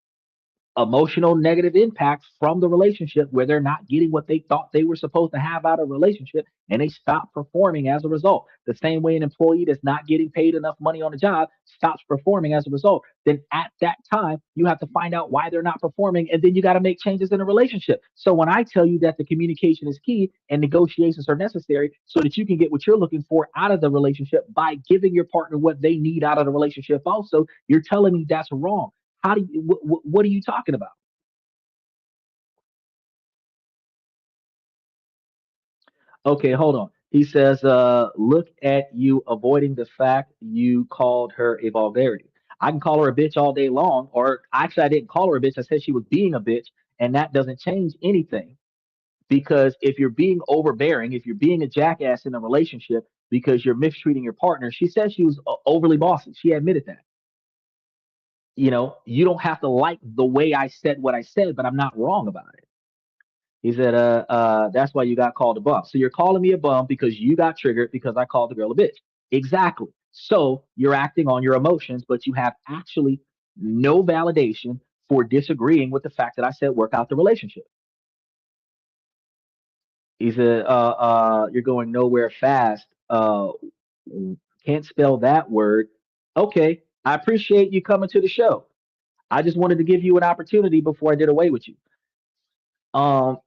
emotional negative impact from the relationship where they're not getting what they thought they were supposed to have out of a relationship and they stop performing as a result. The same way an employee that's not getting paid enough money on the job stops performing as a result. Then at that time, you have to find out why they're not performing, and then you got to make changes in a relationship. So when I tell you that the communication is key and negotiations are necessary so that you can get what you're looking for out of the relationship by giving your partner what they need out of the relationship also, you're telling me that's wrong. How do you, what are you talking about? Okay, hold on. He says, look at you avoiding the fact you called her a vulgarity. I can call her a bitch all day long, or actually, I didn't call her a bitch. I said she was being a bitch, and that doesn't change anything. Because if you're being overbearing, if you're being a jackass in a relationship because you're mistreating your partner, she said she was overly bossy. She admitted that. You don't have to like the way I said what I said, but I'm not wrong about it. He said, that's why you got called a bum. So you're calling me a bum because you got triggered because I called the girl a bitch. Exactly. So you're acting on your emotions, but you have actually no validation for disagreeing with the fact that I said work out the relationship. He said, you're going nowhere fast. Can't spell that word. Okay. I appreciate you coming to the show. I just wanted to give you an opportunity before I did away with you. Um,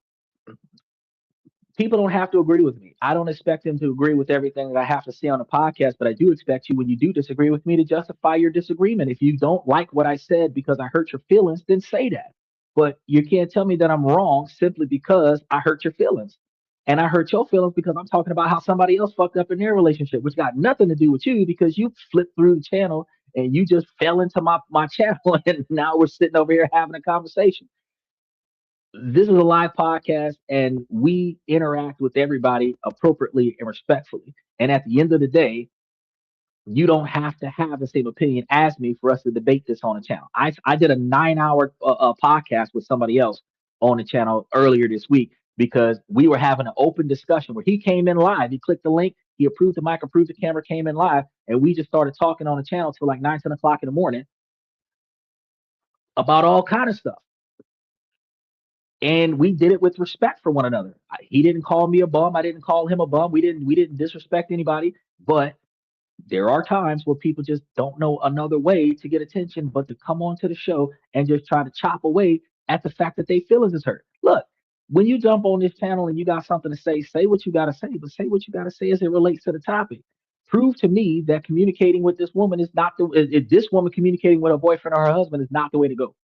People don't have to agree with me. I don't expect them to agree with everything that I have to say on the podcast, but I do expect you, when you do disagree with me, to justify your disagreement. If you don't like what I said because I hurt your feelings, then say that. But you can't tell me that I'm wrong simply because I hurt your feelings. And I hurt your feelings because I'm talking about how somebody else fucked up in their relationship, which got nothing to do with you because you flipped through the channel and you just fell into my channel. And now we're sitting over here having a conversation. This is a live podcast and we interact with everybody appropriately and respectfully. And at the end of the day, you don't have to have the same opinion as me for us to debate this on the channel. I did a 9 hour podcast with somebody else on the channel earlier this week because we were having an open discussion where he came in live. He clicked the link, he approved the mic, approved the camera, came in live, and we just started talking on the channel till like 9, 10 o'clock in the morning about all kind of stuff. And we did it with respect for one another. He didn't call me a bum. I didn't call him a bum. We didn't disrespect anybody. But there are times where people just don't know another way to get attention but to come onto the show and just try to chop away at the fact that they feelings is hurt. Look, when you jump on this channel and you got something to say what you got to say, but say what you got to say as it relates to the topic. Prove to me that communicating with this woman is not this woman communicating with her boyfriend or her husband is not the way to go.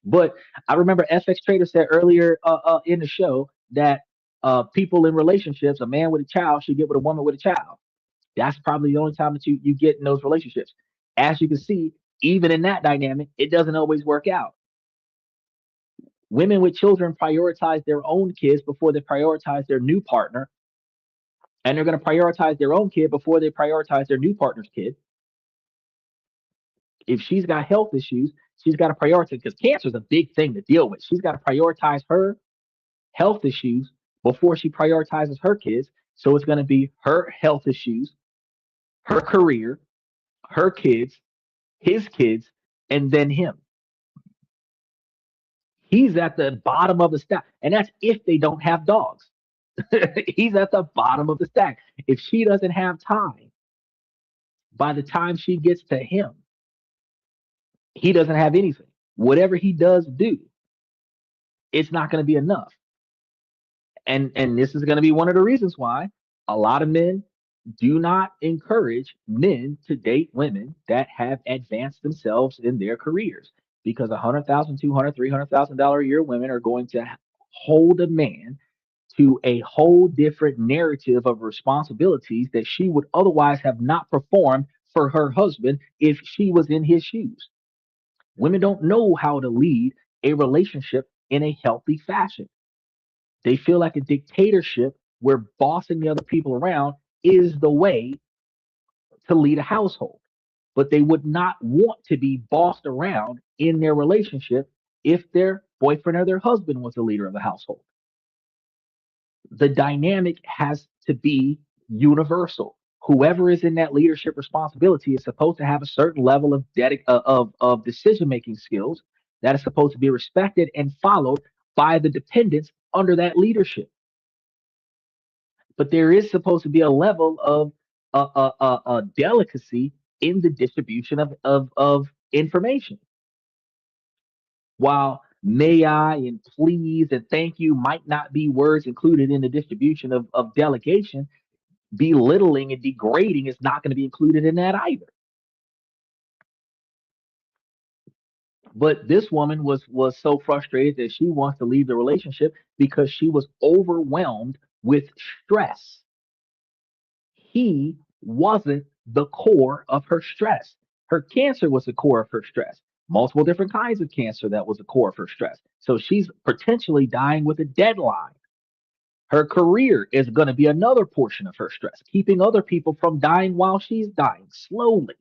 But I remember FX Trader said earlier in the show that people in relationships, a man with a child should get with a woman with a child. That's probably the only time that you get in those relationships. As you can see, even in that dynamic, it doesn't always work out. Women with children prioritize their own kids before they prioritize their new partner, and they're going to prioritize their own kid before they prioritize their new partner's kid. If she's got health issues, she's got to prioritize, because cancer is a big thing to deal with. She's got to prioritize her health issues before she prioritizes her kids. So it's going to be her health issues, her career, her kids, his kids, and then him. He's at the bottom of the stack. And that's if they don't have dogs. He's at the bottom of the stack. If she doesn't have time, by the time she gets to him, he doesn't have anything. Whatever he does do, it's not going to be enough. And this is going to be one of the reasons why a lot of men do not encourage men to date women that have advanced themselves in their careers, because $100,000, $200,000, $300,000 a year women are going to hold a man to a whole different narrative of responsibilities that she would otherwise have not performed for her husband if she was in his shoes. Women don't know how to lead a relationship in a healthy fashion. They feel like a dictatorship where bossing the other people around is the way to lead a household. But they would not want to be bossed around in their relationship if their boyfriend or their husband was the leader of the household. The dynamic has to be universal. Whoever is in that leadership responsibility is supposed to have a certain level of decision-making skills that is supposed to be respected and followed by the dependents under that leadership. But there is supposed to be a level of delicacy in the distribution of information. While may I and please and thank you might not be words included in the distribution of delegation, belittling and degrading is not going to be included in that either. But this woman was so frustrated that she wants to leave the relationship because she was overwhelmed with stress. He wasn't the core of her stress. Her cancer was the core of her stress. Multiple different kinds of cancer that was the core of her stress. So she's potentially dying with a deadline. Her career is going to be another portion of her stress, keeping other people from dying while she's dying slowly.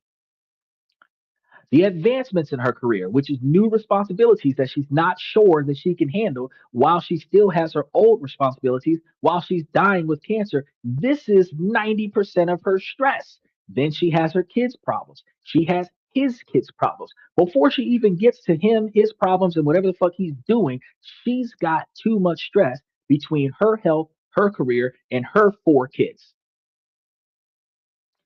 The advancements in her career, which is new responsibilities that she's not sure that she can handle while she still has her old responsibilities while she's dying with cancer. This is 90% of her stress. Then she has her kids' problems. She has his kids' problems. Before she even gets to him, his problems, and whatever the fuck he's doing, she's got too much stress between her health, her career, and her 4 kids.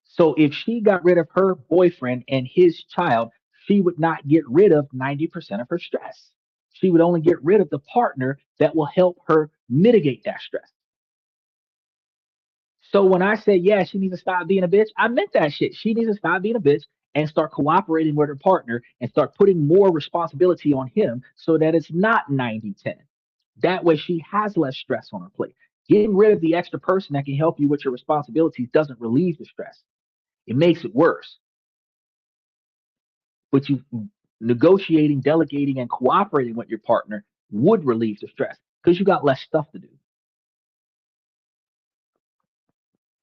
So if she got rid of her boyfriend and his child, she would not get rid of 90% of her stress. She would only get rid of the partner that will help her mitigate that stress. So when I say, yeah, she needs to stop being a bitch, I meant that shit. She needs to stop being a bitch and start cooperating with her partner and start putting more responsibility on him so that it's not 90-10. That way she has less stress on her plate. Getting rid of the extra person that can help you with your responsibilities doesn't relieve the stress. It makes it worse. But you negotiating, delegating, and cooperating with your partner would relieve the stress because you got less stuff to do.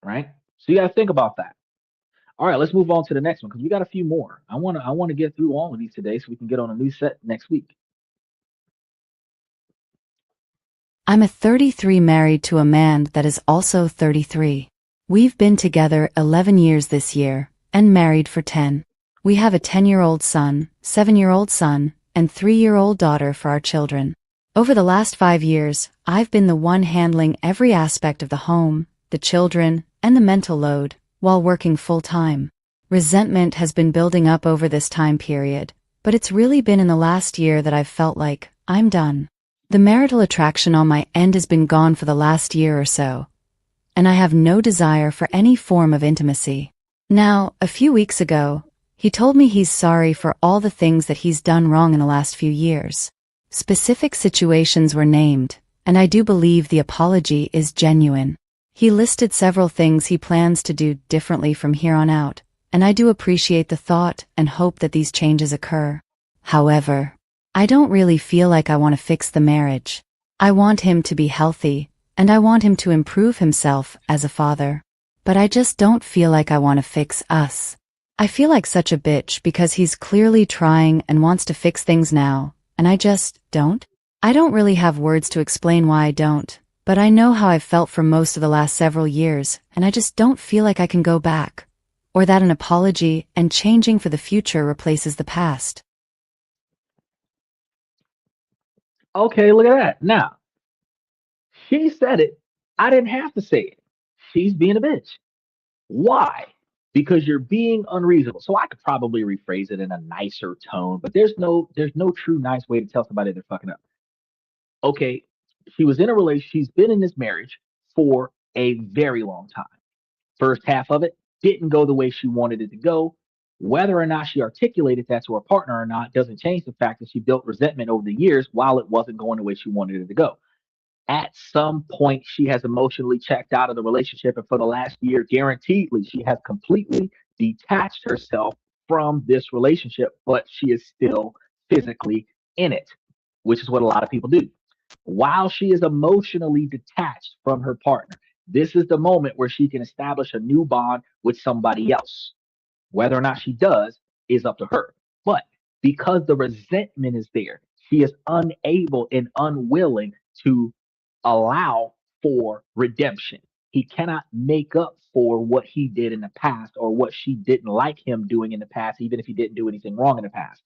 Right? So you got to think about that. All right, let's move on to the next one because we got a few more. I want to get through all of these today so we can get on a new set next week. I'm a 33 married to a man that is also 33. We've been together 11 years this year and married for 10. We have a 10-year-old son, 7-year-old son, and 3-year-old daughter for our children. Over the last 5 years, I've been the one handling every aspect of the home, the children, and the mental load, while working full-time. Resentment has been building up over this time period, but it's really been in the last year that I've felt like I'm done. The marital attraction on my end has been gone for the last year or so. and I have no desire for any form of intimacy. Now, a few weeks ago, he told me he's sorry for all the things that he's done wrong in the last few years. Specific situations were named, and I do believe the apology is genuine. He listed several things he plans to do differently from here on out, and I do appreciate the thought and hope that these changes occur. However, I don't really feel like I want to fix the marriage. I want him to be healthy, and I want him to improve himself as a father. But I just don't feel like I want to fix us. I feel like such a bitch because he's clearly trying and wants to fix things now, and I just don't. I don't really have words to explain why I don't, but I know how I've felt for most of the last several years, and I just don't feel like I can go back, or that an apology and changing for the future replaces the past. Okay, look at that. Now, she said it. I didn't have to say it. She's being a bitch. Why? Because you're being unreasonable. So I could probably rephrase it in a nicer tone, but there's no true nice way to tell somebody they're fucking up. Okay, she was in a relationship, she's been in this marriage for a very long time. First half of it didn't go the way she wanted it to go. Whether or not she articulated that to her partner or not doesn't change the fact that she built resentment over the years while it wasn't going the way she wanted it to go. At some point, she has emotionally checked out of the relationship, and for the last year, guaranteedly, she has completely detached herself from this relationship, but she is still physically in it, which is what a lot of people do. While she is emotionally detached from her partner, this is the moment where she can establish a new bond with somebody else. Whether or not she does is up to her. But because the resentment is there, she is unable and unwilling to allow for redemption. He cannot make up for what he did in the past or what she didn't like him doing in the past, even if he didn't do anything wrong in the past.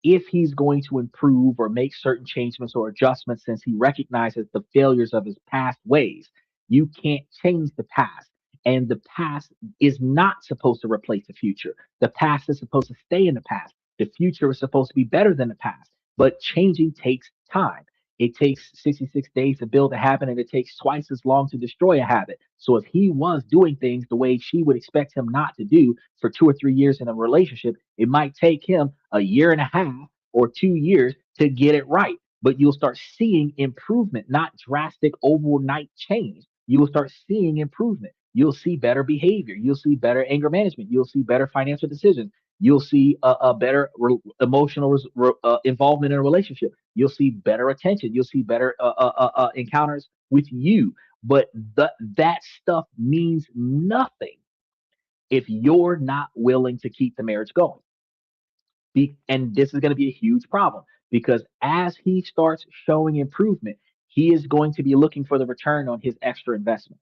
If he's going to improve or make certain changements or adjustments since he recognizes the failures of his past ways, you can't change the past. And the past is not supposed to replace the future. The past is supposed to stay in the past. The future is supposed to be better than the past. But changing takes time. It takes 66 days to build a habit, and it takes twice as long to destroy a habit. So if he was doing things the way she would expect him not to do for 2 or 3 years in a relationship, it might take him a year and a half or 2 years to get it right. But you'll start seeing improvement, not drastic overnight change. You will start seeing improvement. You'll see better behavior. You'll see better anger management. You'll see better financial decisions. You'll see a better emotional involvement in a relationship. You'll see better attention. You'll see better encounters with you. But that stuff means nothing if you're not willing to keep the marriage going. And this is going to be a huge problem because as he starts showing improvement, he is going to be looking for the return on his extra investment.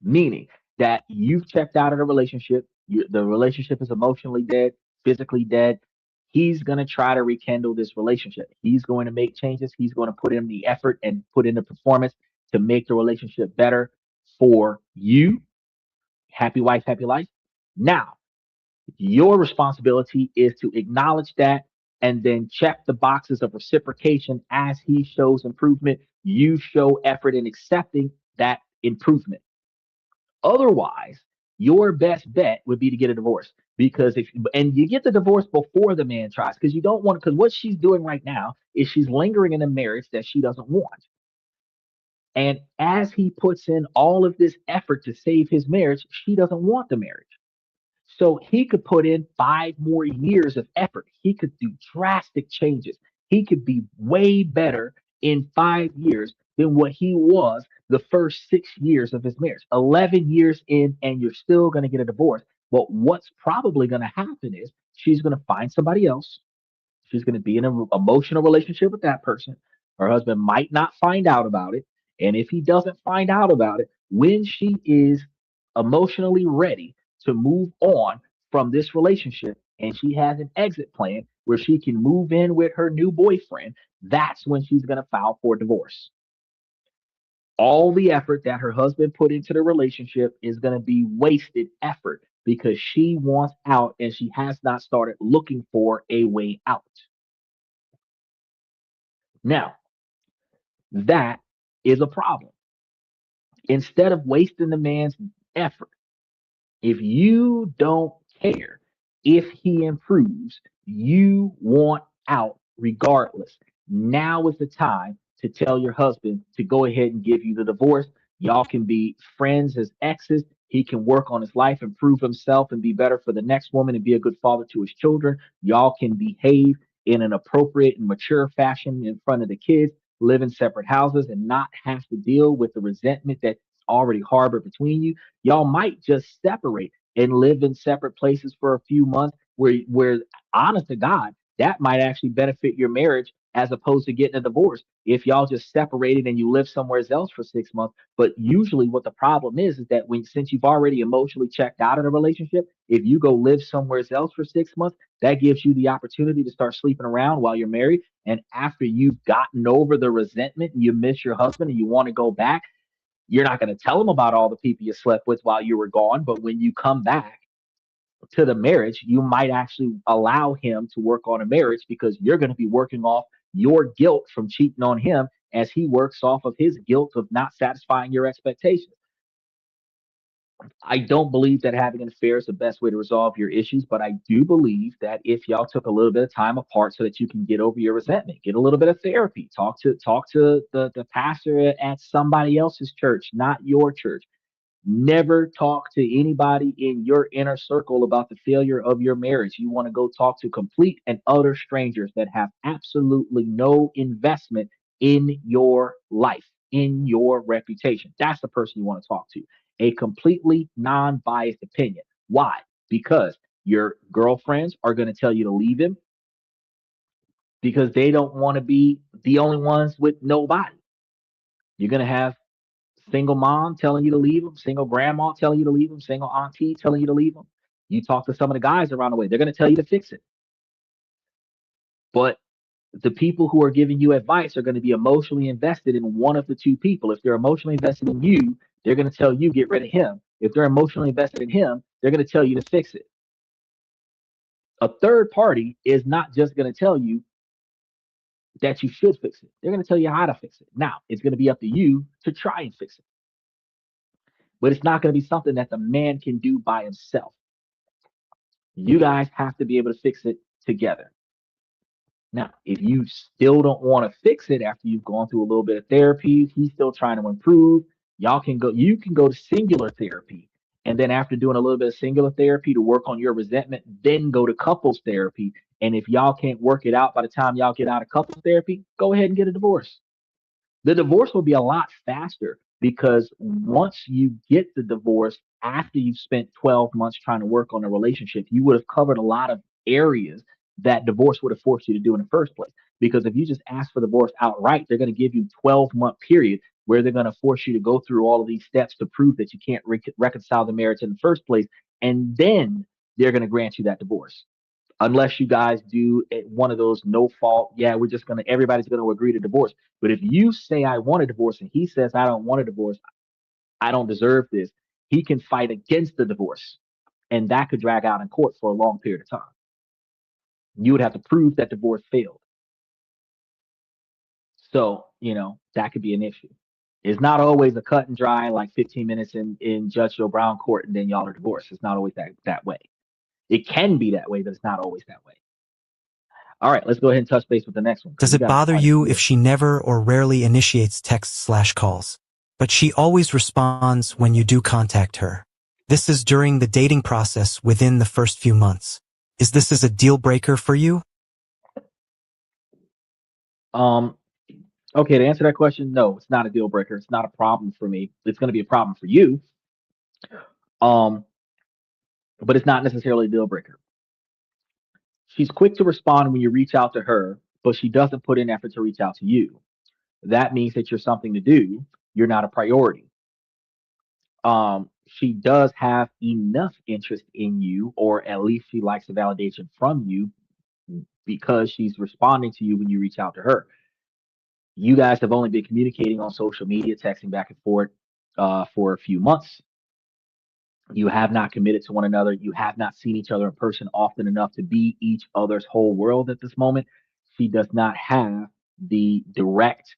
Meaning that you've checked out of the relationship, the relationship is emotionally dead, physically dead. He's going to try to rekindle this relationship. He's going to make changes. He's going to put in the effort and put in the performance to make the relationship better for you. Happy wife, happy life. Now, your responsibility is to acknowledge that and then check the boxes of reciprocation as he shows improvement. You show effort in accepting that improvement. Otherwise, your best bet would be to get a divorce because if and you get the divorce before the man tries because you don't want because what she's doing right now is she's lingering in a marriage that she doesn't want. And as he puts in all of this effort to save his marriage, she doesn't want the marriage. So he could put in 5 more years of effort. He could do drastic changes. He could be way better in 5 years than what he was the first 6 years of his marriage. 11 years in, and you're still going to get a divorce. But what's probably going to happen is she's going to find somebody else. She's going to be in an emotional relationship with that person. Her husband might not find out about it. And if he doesn't find out about it, when she is emotionally ready to move on from this relationship and she has an exit plan where she can move in with her new boyfriend, that's when she's going to file for divorce. All the effort that her husband put into the relationship is going to be wasted effort because she wants out and she has not started looking for a way out. Now, that is a problem. Instead of wasting the man's effort, if you don't care if he improves, you want out regardless. Now is the time to tell your husband to go ahead and give you the divorce. Y'all can be friends as exes. He can work on his life, improve himself, and be better for the next woman and be a good father to his children. Y'all can behave in an appropriate and mature fashion in front of the kids, live in separate houses, and not have to deal with the resentment that's already harbored between you. Y'all might just separate and live in separate places for a few months where honest to God, that might actually benefit your marriage as opposed to getting a divorce. If y'all just separated and you live somewhere else for 6 months. But usually what the problem is that since you've already emotionally checked out of the relationship, if you go live somewhere else for 6 months, that gives you the opportunity to start sleeping around while you're married. And after you've gotten over the resentment and you miss your husband and you want to go back, you're not going to tell him about all the people you slept with while you were gone. But when you come back to the marriage, you might actually allow him to work on a marriage because you're going to be working off your guilt from cheating on him as he works off of his guilt of not satisfying your expectations. I don't believe that having an affair is the best way to resolve your issues, but I do believe that if y'all took a little bit of time apart so that you can get over your resentment, get a little bit of therapy, talk to the pastor at somebody else's church, not your church. Never talk to anybody in your inner circle about the failure of your marriage. You want to go talk to complete and utter strangers that have absolutely no investment in your life, in your reputation. That's the person you want to talk to. A completely non biased opinion. Why? Because your girlfriends are going to tell you to leave him because they don't want to be the only ones with nobody. You're going to have single mom telling you to leave them, single grandma telling you to leave them, single auntie telling you to leave them. You talk to some of the guys around the way, they're going to tell you to fix it. But the people who are giving you advice are going to be emotionally invested in one of the two people. If they're emotionally invested in you, they're going to tell you get rid of him. If they're emotionally invested in him, they're going to tell you to fix it. A third party is not just going to tell you that you should fix it. They're going to tell you how to fix it. Now, it's going to be up to you to try and fix it. But it's not going to be something that the man can do by himself. You guys have to be able to fix it together. Now, if you still don't want to fix it after you've gone through a little bit of therapy, he's still trying to improve, you can go to singular therapy. And then after doing a little bit of singular therapy to work on your resentment, then go to couples therapy. And if y'all can't work it out by the time y'all get out of couples therapy, go ahead and get a divorce. The divorce will be a lot faster because once you get the divorce after you've spent 12 months trying to work on a relationship, you would have covered a lot of areas that divorce would have forced you to do in the first place. Because if you just ask for divorce outright, they're going to give you 12-month period where they're going to force you to go through all of these steps to prove that you can't reconcile the marriage in the first place. And then they're going to grant you that divorce unless you guys do one of those no fault, yeah, everybody's gonna agree to divorce. But if you say I want a divorce and he says I don't want a divorce, I don't deserve this, he can fight against the divorce. And that could drag out in court for a long period of time. You would have to prove that divorce failed. So, that could be an issue. It's not always a cut and dry, like 15 minutes in Judge Joe Brown court and then y'all are divorced. It's not always that way. It can be that way, but it's not always that way. All right, let's go ahead and touch base with the next one. Does it bother you if she never or rarely initiates texts/calls, but she always responds when you do contact her? This is during the dating process within the first few months. Is this as a deal breaker for you? Okay, to answer that question, no, it's not a deal breaker. It's not a problem for me. It's going to be a problem for you. But it's not necessarily a deal breaker. She's quick to respond when you reach out to her, but she doesn't put in effort to reach out to you. That means that you're something to do. You're not a priority. She does have enough interest in you, or at least she likes the validation from you because she's responding to you when you reach out to her. You guys have only been communicating on social media, texting back and forth for a few months. You have not committed to one another. You have not seen each other in person often enough to be each other's whole world at this moment. She does not have the direct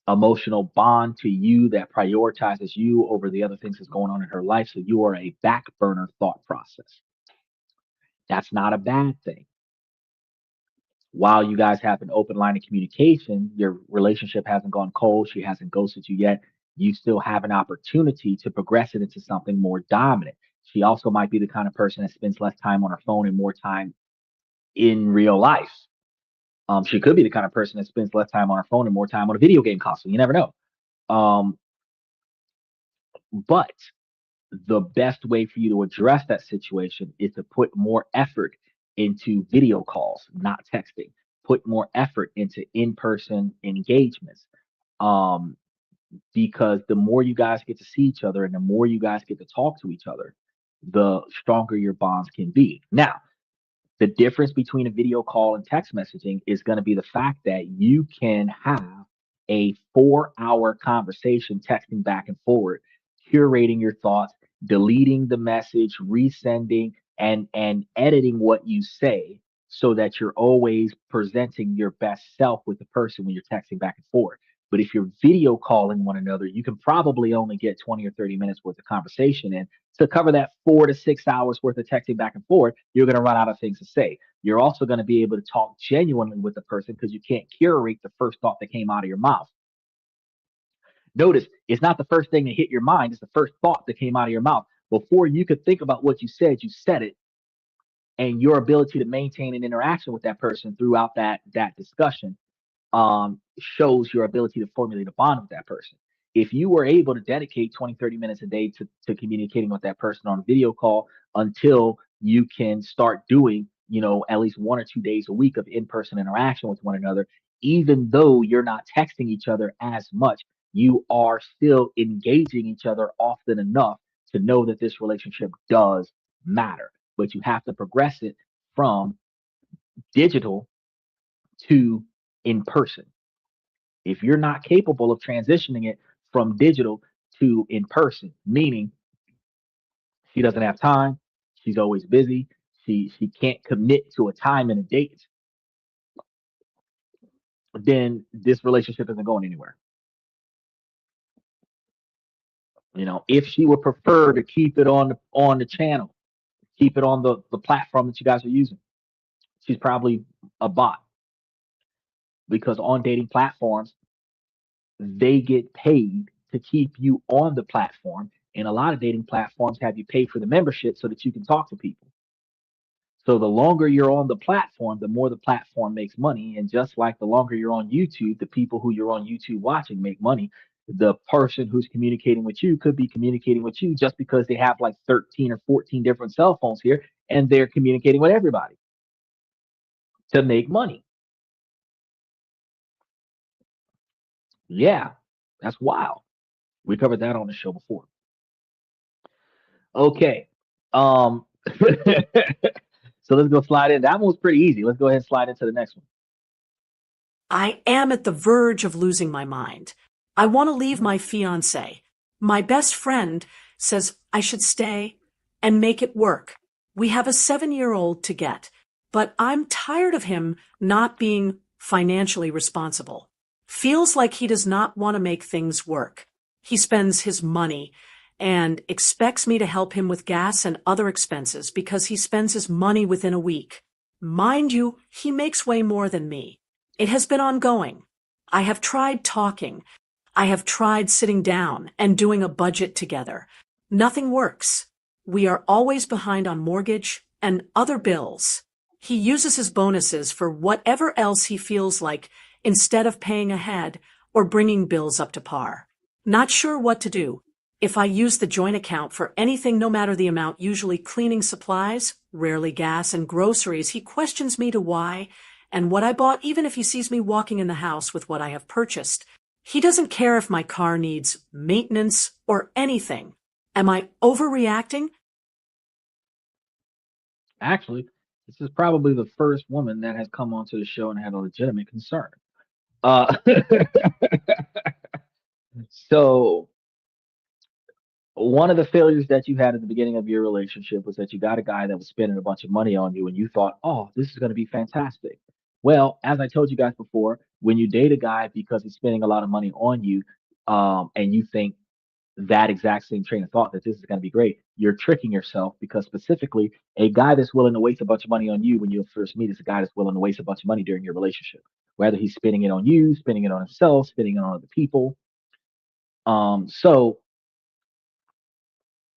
emotional bond to you that prioritizes you over the other things that's going on in her life. So you are a back burner thought process. That's not a bad thing. While you guys have an open line of communication, your relationship hasn't gone cold, she hasn't ghosted you yet. You still have an opportunity to progress it into something more dominant. She also might be the kind of person that spends less time on her phone and more time in real life. She could be the kind of person that spends less time on her phone and more time on a video game console. You never know. Um, but the best way for you to address that situation is to put more effort into video calls, not texting. Put more effort into in-person engagements. Um, because the more you guys get to see each other and the more you guys get to talk to each other, the stronger your bonds can be. Now, the difference between a video call and text messaging is going to be the fact that you can have a 4 hour conversation texting back and forward, curating your thoughts, deleting the message, resending, and editing what you say so that you're always presenting your best self with the person when you're texting back and forth. But if you're video calling one another, you can probably only get 20 or 30 minutes worth of conversation in. To cover that 4 to 6 hours worth of texting back and forth, you're going to run out of things to say. You're also going to be able to talk genuinely with the person because you can't curate the first thought that came out of your mouth. Notice it's not the first thing that hit your mind, it's the first thought that came out of your mouth. Before you could think about what you said it, and your ability to maintain an interaction with that person throughout that discussion shows your ability to formulate a bond with that person. If you were able to dedicate 20, 30 minutes a day to communicating with that person on a video call until you can start doing, at least 1 or 2 days a week of in-person interaction with one another, even though you're not texting each other as much, you are still engaging each other often enough to know that this relationship does matter. But you have to progress it from digital to in person. If you're not capable of transitioning it from digital to in person, meaning she doesn't have time, she's always busy, she can't commit to a time and a date, then this relationship isn't going anywhere. If she would prefer to keep it on the channel, keep it on the platform that you guys are using, she's probably a bot because on dating platforms, they get paid to keep you on the platform. And a lot of dating platforms have you pay for the membership so that you can talk to people. So the longer you're on the platform, the more the platform makes money. And just like the longer you're on YouTube, the people who you're on YouTube watching make money. The person who's communicating with you could be communicating with you just because they have like 13 or 14 different cell phones here and they're communicating with everybody to make money. Yeah, that's wild. We covered that on the show before. Okay. Um so let's go slide in. That one was pretty easy. Let's go ahead and slide into the next one. I am at the verge of losing my mind. I want to leave my fiancé. My best friend says I should stay and make it work. We have a 7-year-old to get, but I'm tired of him not being financially responsible. Feels like he does not want to make things work. He spends his money and expects me to help him with gas and other expenses because he spends his money within a week. Mind you, he makes way more than me. It has been ongoing. I have tried talking. I have tried sitting down and doing a budget together. Nothing works. We are always behind on mortgage and other bills. He uses his bonuses for whatever else he feels like instead of paying ahead or bringing bills up to par. Not sure what to do. If I use the joint account for anything, no matter the amount, usually cleaning supplies, rarely gas and groceries, he questions me to why and what I bought, even if he sees me walking in the house with what I have purchased. He doesn't care if my car needs maintenance or anything. Am I overreacting? Actually, this is probably the first woman that has come onto the show and had a legitimate concern. Uh, so one of the failures that you had at the beginning of your relationship was that you got a guy that was spending a bunch of money on you and you thought, oh, this is going to be fantastic. Well, as I told you guys before, when you date a guy because he's spending a lot of money on you, and you think that exact same train of thought that this is going to be great, you're tricking yourself because specifically a guy that's willing to waste a bunch of money on you when you first meet is a guy that's willing to waste a bunch of money during your relationship. Whether he's spending it on you, spending it on himself, spending it on other people. So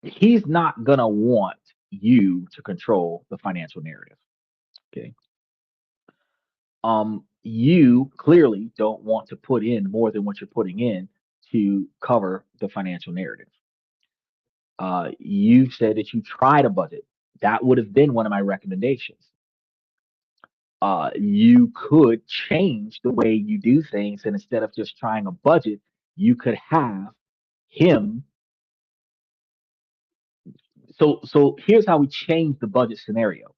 he's not gonna want you to control the financial narrative. Okay. You clearly don't want to put in more than what you're putting in to cover the financial narrative. You said that you tried a budget. That would have been one of my recommendations. You could change the way you do things, and instead of just trying a budget, you could have him. So here's how we change the budget scenario,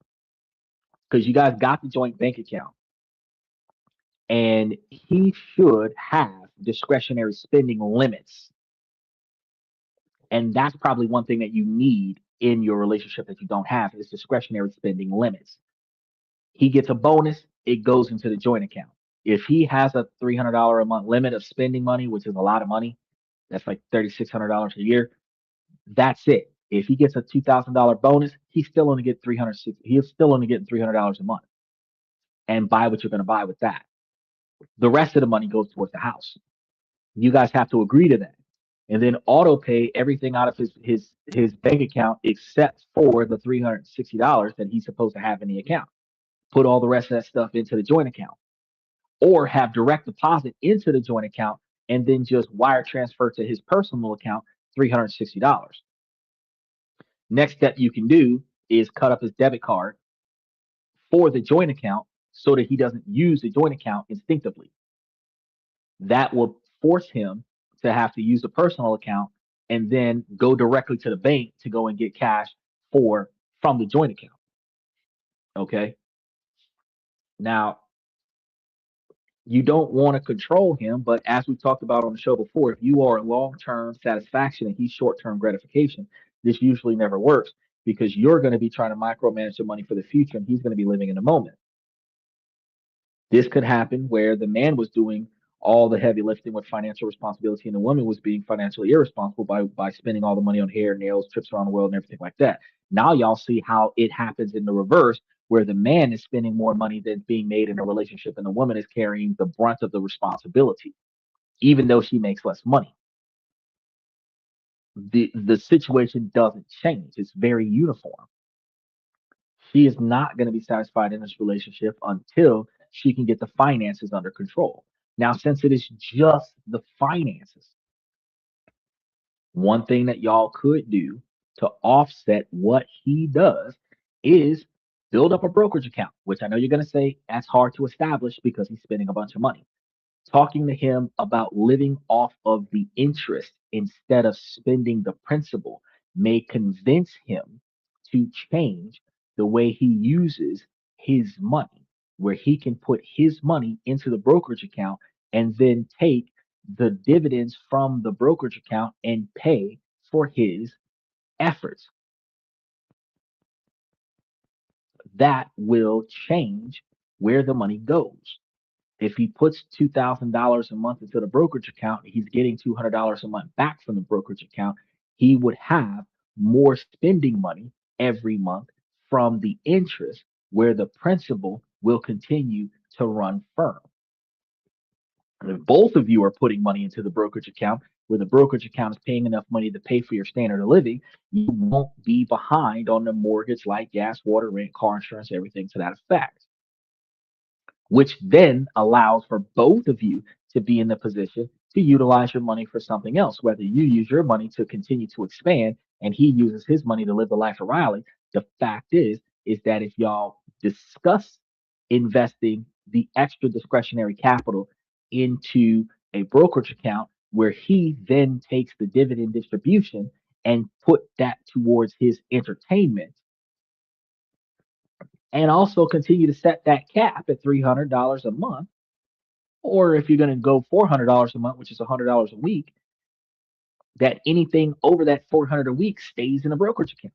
because you guys got the joint bank account, and he should have discretionary spending limits. And that's probably one thing that you need in your relationship that you don't have is discretionary spending limits. He gets a bonus, it goes into the joint account. If he has a $300 a month limit of spending money, which is a lot of money, that's like $3,600 a year. That's it. If he gets a $2,000 bonus, he's still only get 360. He's still only getting $300 a month, and buy what you're going to buy with that. The rest of the money goes towards the house. You guys have to agree to that, and then auto pay everything out of his bank account except for the $360 that he's supposed to have in the account. Put all the rest of that stuff into the joint account, or have direct deposit into the joint account and then just wire transfer to his personal account $360. Next step you can do is cut up his debit card for the joint account so that he doesn't use the joint account instinctively. That will force him to have to use a personal account and then go directly to the bank to go and get cash for from the joint account. Okay. Now, you don't want to control him, but as we talked about on the show before, if you are long-term satisfaction and he's short-term gratification, this usually never works because you're going to be trying to micromanage the money for the future and he's going to be living in the moment. This could happen where the man was doing all the heavy lifting with financial responsibility and the woman was being financially irresponsible by spending all the money on hair, nails, trips around the world, and everything like that. Now y'all see how it happens in the reverse, where the man is spending more money than being made in a relationship and the woman is carrying the brunt of the responsibility, even though she makes less money. The situation doesn't change. It's very uniform. She is not going to be satisfied in this relationship until she can get the finances under control. Now, since it is just the finances, one thing that y'all could do to offset what he does is build up a brokerage account, which I know you're going to say that's hard to establish because he's spending a bunch of money. Talking to him about living off of the interest instead of spending the principal may convince him to change the way he uses his money, where he can put his money into the brokerage account and then take the dividends from the brokerage account and pay for his efforts. That will change where the money goes. If he puts $2,000 a month into the brokerage account, he's getting $200 a month back from the brokerage account. He would have more spending money every month from the interest, where the principal will continue to run firm. And if both of you are putting money into the brokerage account, where the brokerage account is paying enough money to pay for your standard of living, you won't be behind on the mortgage, light, gas, water, rent, car insurance, everything to that effect, which then allows for both of you to be in the position to utilize your money for something else, whether you use your money to continue to expand and he uses his money to live the life of Riley. The fact is that if y'all discuss investing the extra discretionary capital into a brokerage account where he then takes the dividend distribution and put that towards his entertainment, and also continue to set that cap at $300 a month. Or if you're going to go $400 a month, which is $100 a week, that anything over that 400 a week stays in a brokerage account.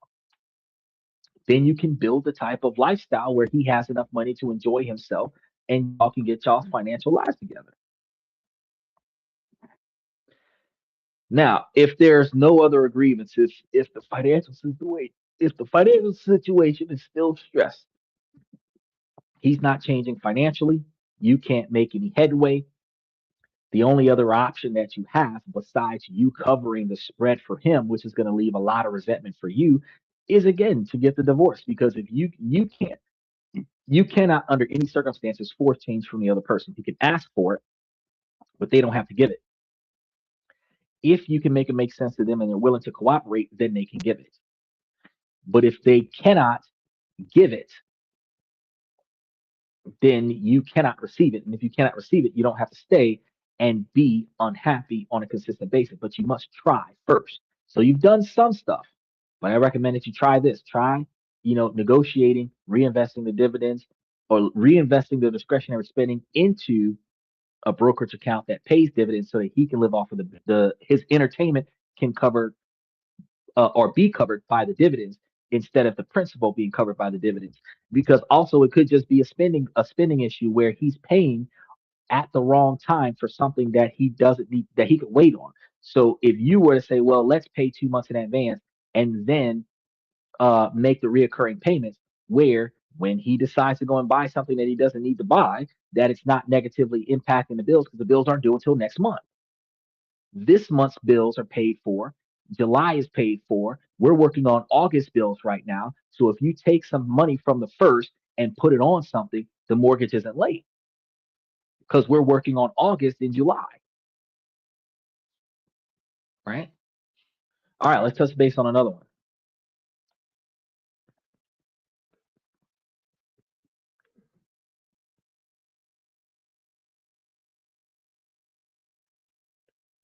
Then you can build the type of lifestyle where he has enough money to enjoy himself and y'all can get y'all's financial lives together. Now, if there's no other agreements, if the financial situation is still stressed, he's not changing financially, you can't make any headway. The only other option that you have, besides you covering the spread for him, which is going to leave a lot of resentment for you, is again to get the divorce. Because if you cannot under any circumstances force change from the other person. You can ask for it, but they don't have to give it. If you can make it make sense to them and they're willing to cooperate, then they can give it. But if they cannot give it, then you cannot receive it. And if you cannot receive it, you don't have to stay and be unhappy on a consistent basis, but you must try first. So you've done some stuff, but I recommend that you try this. Try, negotiating, reinvesting the dividends or reinvesting the discretionary spending into a brokerage account that pays dividends so that he can live off of his entertainment can cover or be covered by the dividends instead of the principal being covered by the dividends. Because also it could just be a spending issue where he's paying at the wrong time for something that he doesn't need, that he could wait on. So if you were to say, well, let's pay 2 months in advance and then make the reoccurring payments, where when he decides to go and buy something that he doesn't need to buy, that it's not negatively impacting the bills because the bills aren't due until next month. This month's bills are paid for. July is paid for. We're working on August bills right now. So if you take some money from the first and put it on something, the mortgage isn't late because we're working on August in July. Right? All right, let's touch base on another one.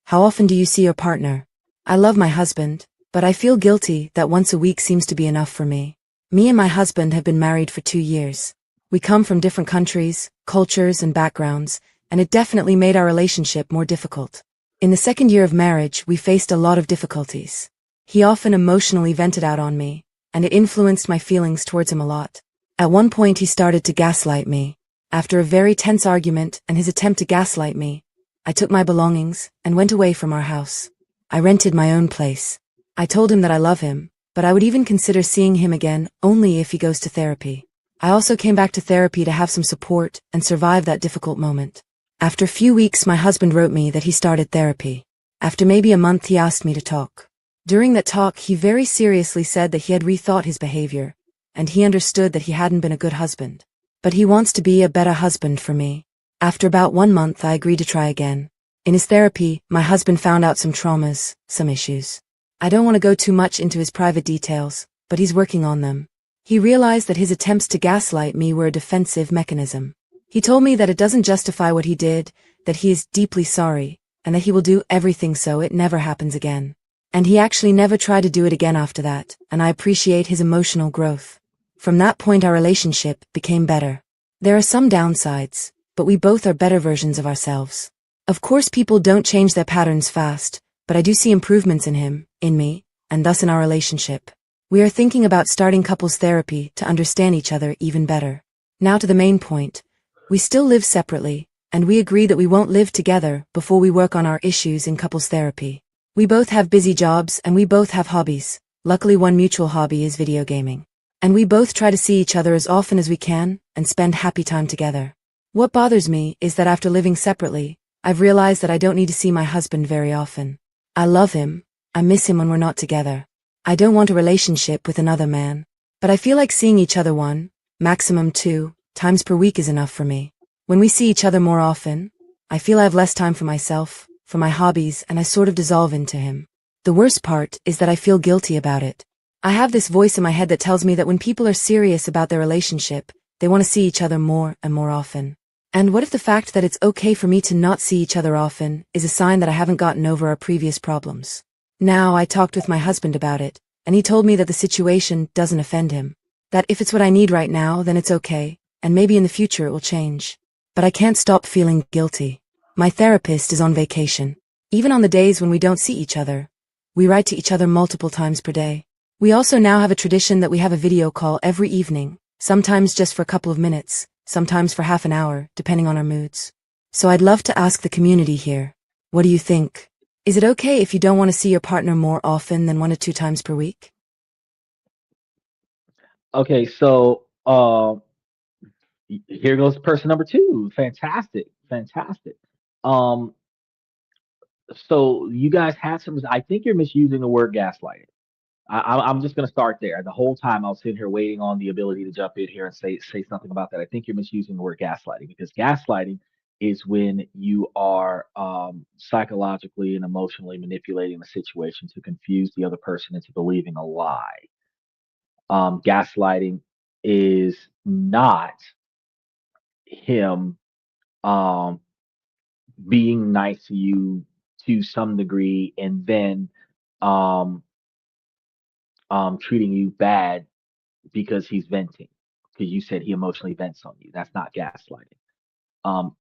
How often do you see your partner? I love my husband, but I feel guilty that once a week seems to be enough for me. Me and my husband have been married for 2 years. We come from different countries, cultures, and backgrounds, and it definitely made our relationship more difficult. In the second year of marriage, we faced a lot of difficulties. He often emotionally vented out on me, and it influenced my feelings towards him a lot. At one point, he started to gaslight me. After a very tense argument and his attempt to gaslight me, I took my belongings and went away from our house. I rented my own place. I told him that I love him, but I would even consider seeing him again only if he goes to therapy. I also came back to therapy to have some support and survive that difficult moment. After a few weeks, my husband wrote me that he started therapy. After maybe a month, he asked me to talk. During that talk, he very seriously said that he had rethought his behavior, and he understood that he hadn't been a good husband. But he wants to be a better husband for me. After about 1 month, I agreed to try again. In his therapy, my husband found out some traumas, some issues. I don't want to go too much into his private details, but he's working on them. He realized that his attempts to gaslight me were a defensive mechanism. He told me that it doesn't justify what he did, that he is deeply sorry, and that he will do everything so it never happens again. And he actually never tried to do it again after that, and I appreciate his emotional growth. From that point, our relationship became better. There are some downsides, but we both are better versions of ourselves. Of course, people don't change their patterns fast, but I do see improvements in him, in me, and thus in our relationship. We are thinking about starting couples therapy to understand each other even better. Now to the main point. We still live separately, and we agree that we won't live together before we work on our issues in couples therapy. We both have busy jobs and we both have hobbies. Luckily, one mutual hobby is video gaming. And we both try to see each other as often as we can and spend happy time together. What bothers me is that after living separately, I've realized that I don't need to see my husband very often. I love him. I miss him when we're not together. I don't want a relationship with another man. But I feel like seeing each other 1, maximum 2, times per week is enough for me. When we see each other more often, I feel I have less time for myself, for my hobbies, and I sort of dissolve into him. The worst part is that I feel guilty about it. I have this voice in my head that tells me that when people are serious about their relationship, they want to see each other more and more often. And what if the fact that it's okay for me to not see each other often is a sign that I haven't gotten over our previous problems? Now, I talked with my husband about it, and he told me that the situation doesn't offend him. That if it's what I need right now, then it's okay, and maybe in the future it will change. But I can't stop feeling guilty. My therapist is on vacation. Even on the days when we don't see each other, we write to each other multiple times per day. We also now have a tradition that we have a video call every evening, sometimes just for a couple of minutes, sometimes for half an hour, depending on our moods. So I'd love to ask the community here, what do you think? Is it okay if you don't want to see your partner more often than 1 to 2 times per week? Okay, so here goes person number two. Fantastic, fantastic. Um, so you guys had some. I think you're misusing the word gaslighting. I'm just going to start there. The whole time I was sitting here waiting on the ability to jump in here and say something about that. I think you're misusing the word gaslighting, because gaslighting is when you are psychologically and emotionally manipulating the situation to confuse the other person into believing a lie. Gaslighting is not him um, being nice to you to some degree and then um, treating you bad because he's venting, because you said he emotionally vents on you. That's not gaslighting.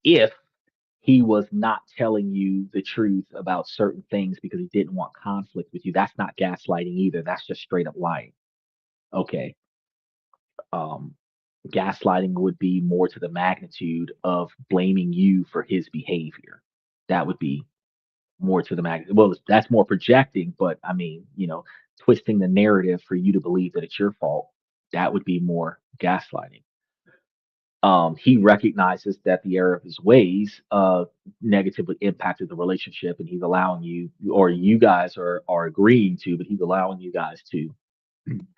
If he was not telling you the truth about certain things because he didn't want conflict with you, that's not gaslighting either. That's just straight up lying. Okay. Um, Gaslighting would be more to the magnitude of blaming you for his behavior. That would be more to the magnitude. Well, that's more projecting, but I mean, twisting the narrative for you to believe that it's your fault. That would be more gaslighting. He recognizes that the error of his ways negatively impacted the relationship, and he's allowing you, or you guys are agreeing to, but he's allowing you guys to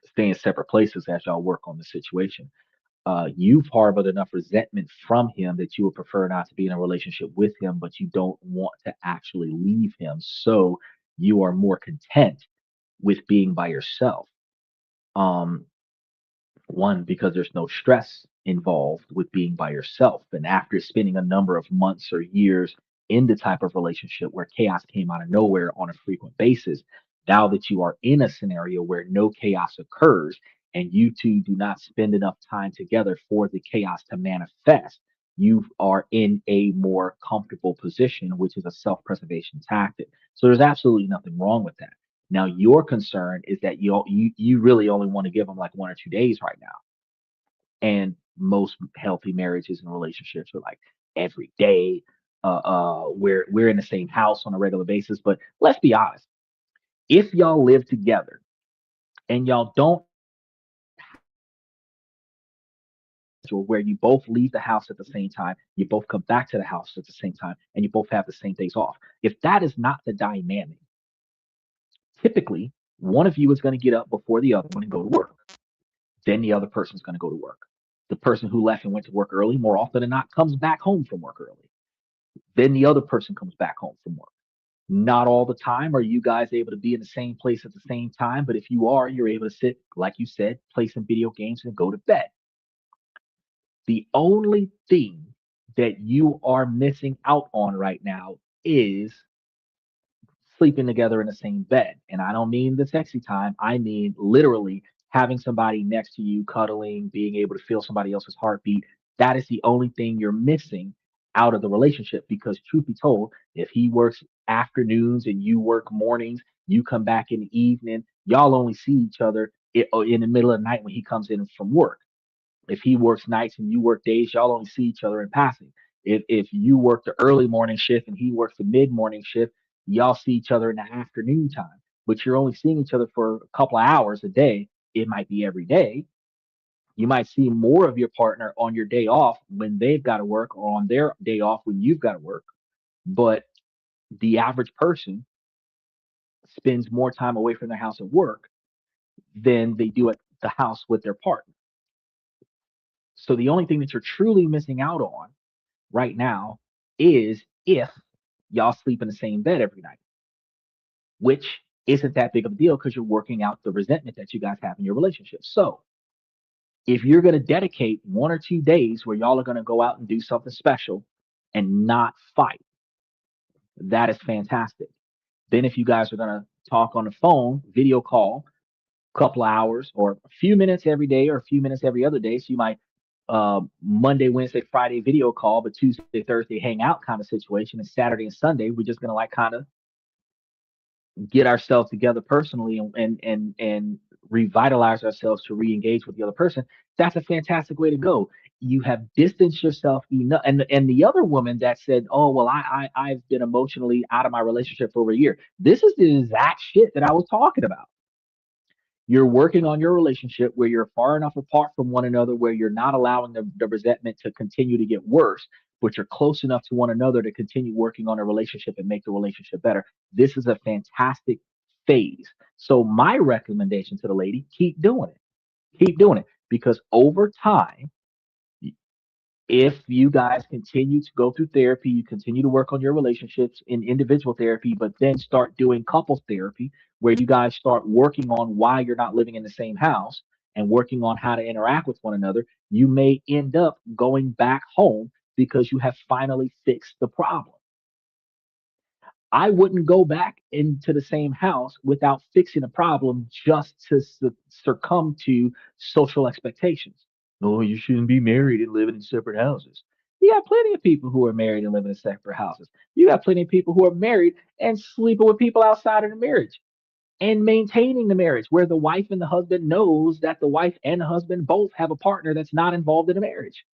stay in separate places as y'all work on the situation. You've harbored enough resentment from him that you would prefer not to be in a relationship with him, but you don't want to actually leave him. So you are more content with being by yourself. Um, One, because there's no stress involved with being by yourself. And after spending a number of months or years in the type of relationship where chaos came out of nowhere on a frequent basis, now that you are in a scenario where no chaos occurs and you two do not spend enough time together for the chaos to manifest, you are in a more comfortable position, which is a self preservation tactic. So there's absolutely nothing wrong with that. Now your concern is that you really only want to give them like 1 or 2 days right now. And most healthy marriages and relationships are like every day. We're in the same house on a regular basis. But let's be honest, if y'all live together and y'all don't, where you both leave the house at the same time, you both come back to the house at the same time, and you both have the same days off. If that is not the dynamic, typically one of you is going to get up before the other one and go to work. Then the other person's going to go to work. The person who left and went to work early, more often than not, comes back home from work early. Then the other person comes back home from work. Not all the time are you guys able to be in the same place at the same time, but if you are, you're able to sit, like you said, play some video games and go to bed. The only thing that you are missing out on right now is sleeping together in the same bed. And I don't mean the sexy time. I mean literally having somebody next to you, cuddling, being able to feel somebody else's heartbeat. That is the only thing you're missing out of the relationship. Because truth be told, if he works afternoons and you work mornings, you come back in the evening, y'all only see each other in the middle of the night when he comes in from work. If he works nights and you work days, y'all only see each other in passing. If you work the early morning shift and he works the mid morning shift, y'all see each other in the afternoon time. But you're only seeing each other for a couple of hours a day. It might be every day. You might see more of your partner on your day off when they've got to work, or on their day off when you've got to work. But the average person spends more time away from their house at work than they do at the house with their partner. So the only thing that you're truly missing out on right now is if y'all sleep in the same bed every night, which isn't that big of a deal because you're working out the resentment that you guys have in your relationship. So if you're going to dedicate 1 or 2 days where y'all are going to go out and do something special and not fight, that is fantastic. Then if you guys are going to talk on the phone, video call, a couple of hours or a few minutes every day or a few minutes every other day, so you might Monday, Wednesday, Friday video call, but Tuesday, Thursday hang out kind of situation. And Saturday and Sunday, we're just gonna like kind of get ourselves together personally and revitalize ourselves to re-engage with the other person. That's a fantastic way to go. you have distanced yourself enough. And the other woman that said, "Oh well, I've been emotionally out of my relationship for over a year." This is the exact shit that I was talking about. You're working on your relationship where you're far enough apart from one another where you're not allowing the resentment to continue to get worse, but you're close enough to one another to continue working on a relationship and make the relationship better. This is a fantastic phase. So my recommendation to the lady, keep doing it. Keep doing it, because over time, if you guys continue to go through therapy, you continue to work on your relationships in individual therapy, but then start doing couples therapy where you guys start working on why you're not living in the same house and working on how to interact with one another, you may end up going back home because you have finally fixed the problem. I wouldn't go back into the same house without fixing a problem just to succumb to social expectations. No, you shouldn't be married and living in separate houses. You got plenty of people who are married and living in separate houses. You got plenty of people who are married and sleeping with people outside of the marriage and maintaining the marriage where the wife and the husband knows that the wife and the husband both have a partner that's not involved in the marriage.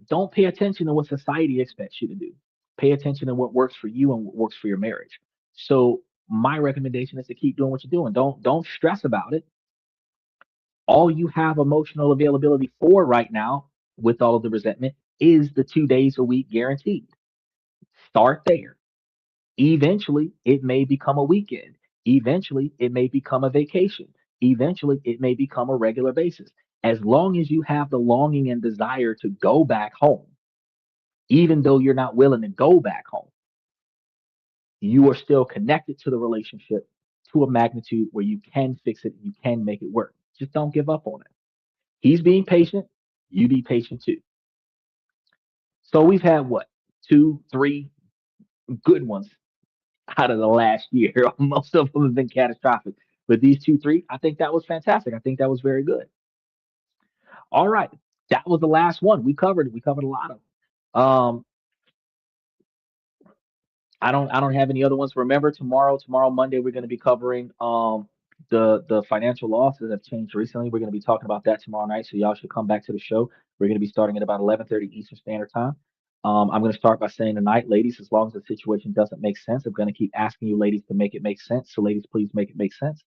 Don't pay attention to what society expects you to do. Pay attention to what works for you and what works for your marriage. So my recommendation is to keep doing what you're doing. Don't stress about it. All you have emotional availability for right now with all of the resentment is the 2 days a week guaranteed. Start there. Eventually, it may become a weekend. Eventually, it may become a vacation. Eventually, it may become a regular basis. As long as you have the longing and desire to go back home, even though you're not willing to go back home, you are still connected to the relationship to a magnitude where you can fix it, you can make it work. Just don't give up on it. He's being patient, you be patient too. So we've had what, 2, 3 good ones out of the last year. Most of them have been catastrophic, but these 2, 3, I think that was fantastic. I think that was very good. All right, that was the last one. We covered a lot of them. I don't have any other ones. Remember, tomorrow Monday, we're going to be covering the financial laws that have changed recently. We're going to be talking about that tomorrow night, so y'all should come back to the show. We're going to be starting at about 11:30 Eastern Standard Time. I'm going to start by saying tonight, ladies, as long as the situation doesn't make sense, I'm going to keep asking you ladies to make it make sense. So ladies, please make it make sense.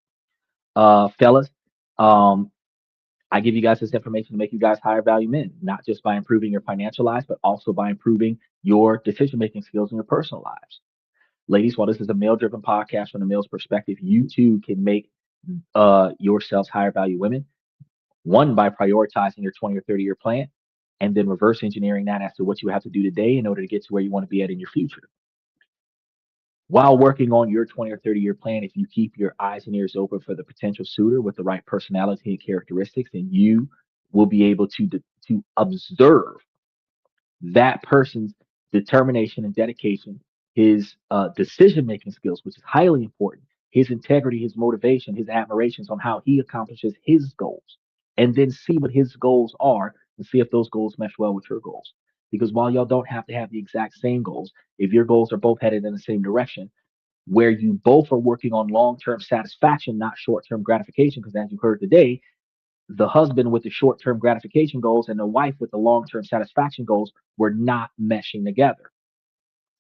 Fellas, I give you guys this information to make you guys higher value men, not just by improving your financial lives, but also by improving your decision-making skills in your personal lives. Ladies, while this is a male-driven podcast from the male's perspective, you too can make yourselves higher value women. One, by prioritizing your 20 or 30-year plan, and then reverse engineering that as to what you have to do today in order to get to where you want to be at in your future. While working on your 20 or 30-year plan, if you keep your eyes and ears open for the potential suitor with the right personality and characteristics, then you will be able to observe that person's determination and dedication, his decision-making skills, which is highly important, his integrity, his motivation, his admirations on how he accomplishes his goals, and then see what his goals are and see if those goals mesh well with your goals. Because while y'all don't have to have the exact same goals, if your goals are both headed in the same direction, where you both are working on long-term satisfaction, not short-term gratification, because as you heard today, the husband with the short-term gratification goals and the wife with the long-term satisfaction goals were not meshing together,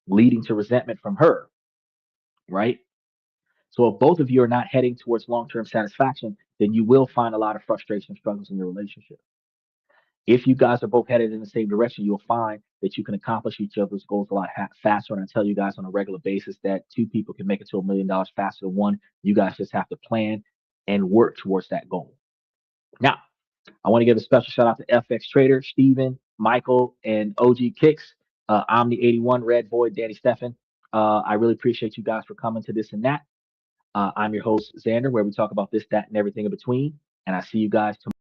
leading to resentment from her, right? So if both of you are not heading towards long-term satisfaction, then you will find a lot of frustration and struggles in your relationship. If you guys are both headed in the same direction, you'll find that you can accomplish each other's goals a lot faster. And I tell you guys on a regular basis that 2 people can make it to $1 million faster than one. You guys just have to plan and work towards that goal. Now, I want to give a special shout out to FX Trader, Steven, Michael, and OG Kicks, Omni81, Red Boy, Danny Steffen. I really appreciate you guys for coming to this and that. I'm your host, Xander, where we talk about this, that, and everything in between. And I see you guys tomorrow.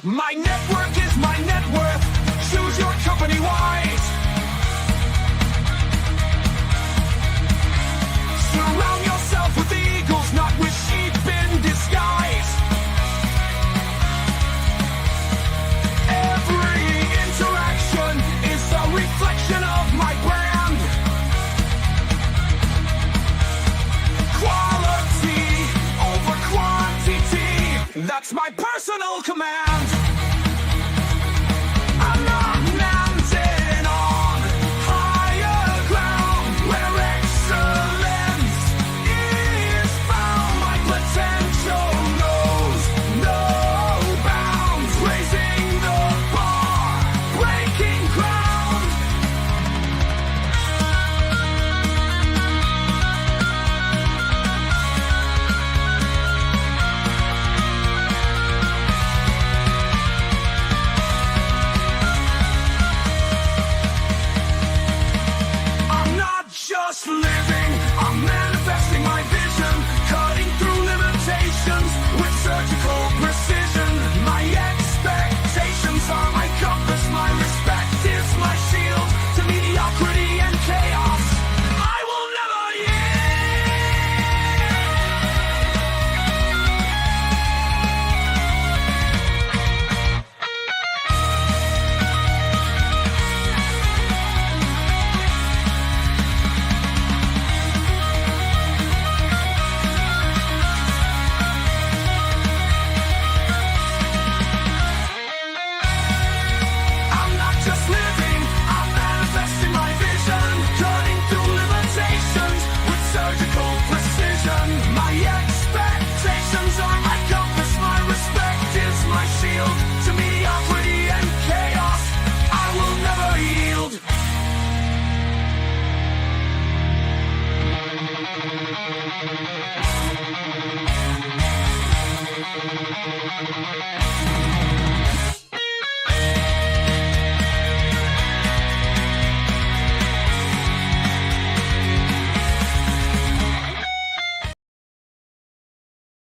My network is my net worth. Choose your company wise. Surround yourself with eagles, not with sheep in disguise. Every interaction is a reflection of my brand. Quality over quantity, that's my personal command. I'm not mounted on higher ground where excellence is found. My potential knows no bounds, raising the bar, breaking ground. I'm not just living, I'm manifesting my vision, cutting through limitations with surgical precision. My expectations are my compass, my respect is my shield to mediocrity and chaos. I will never I'm not just living, I'm manifesting my vision, cutting through limitations with surgical precision. My expectations are my compass, my respect is my shield to mediocrity and chaos. I will never yield.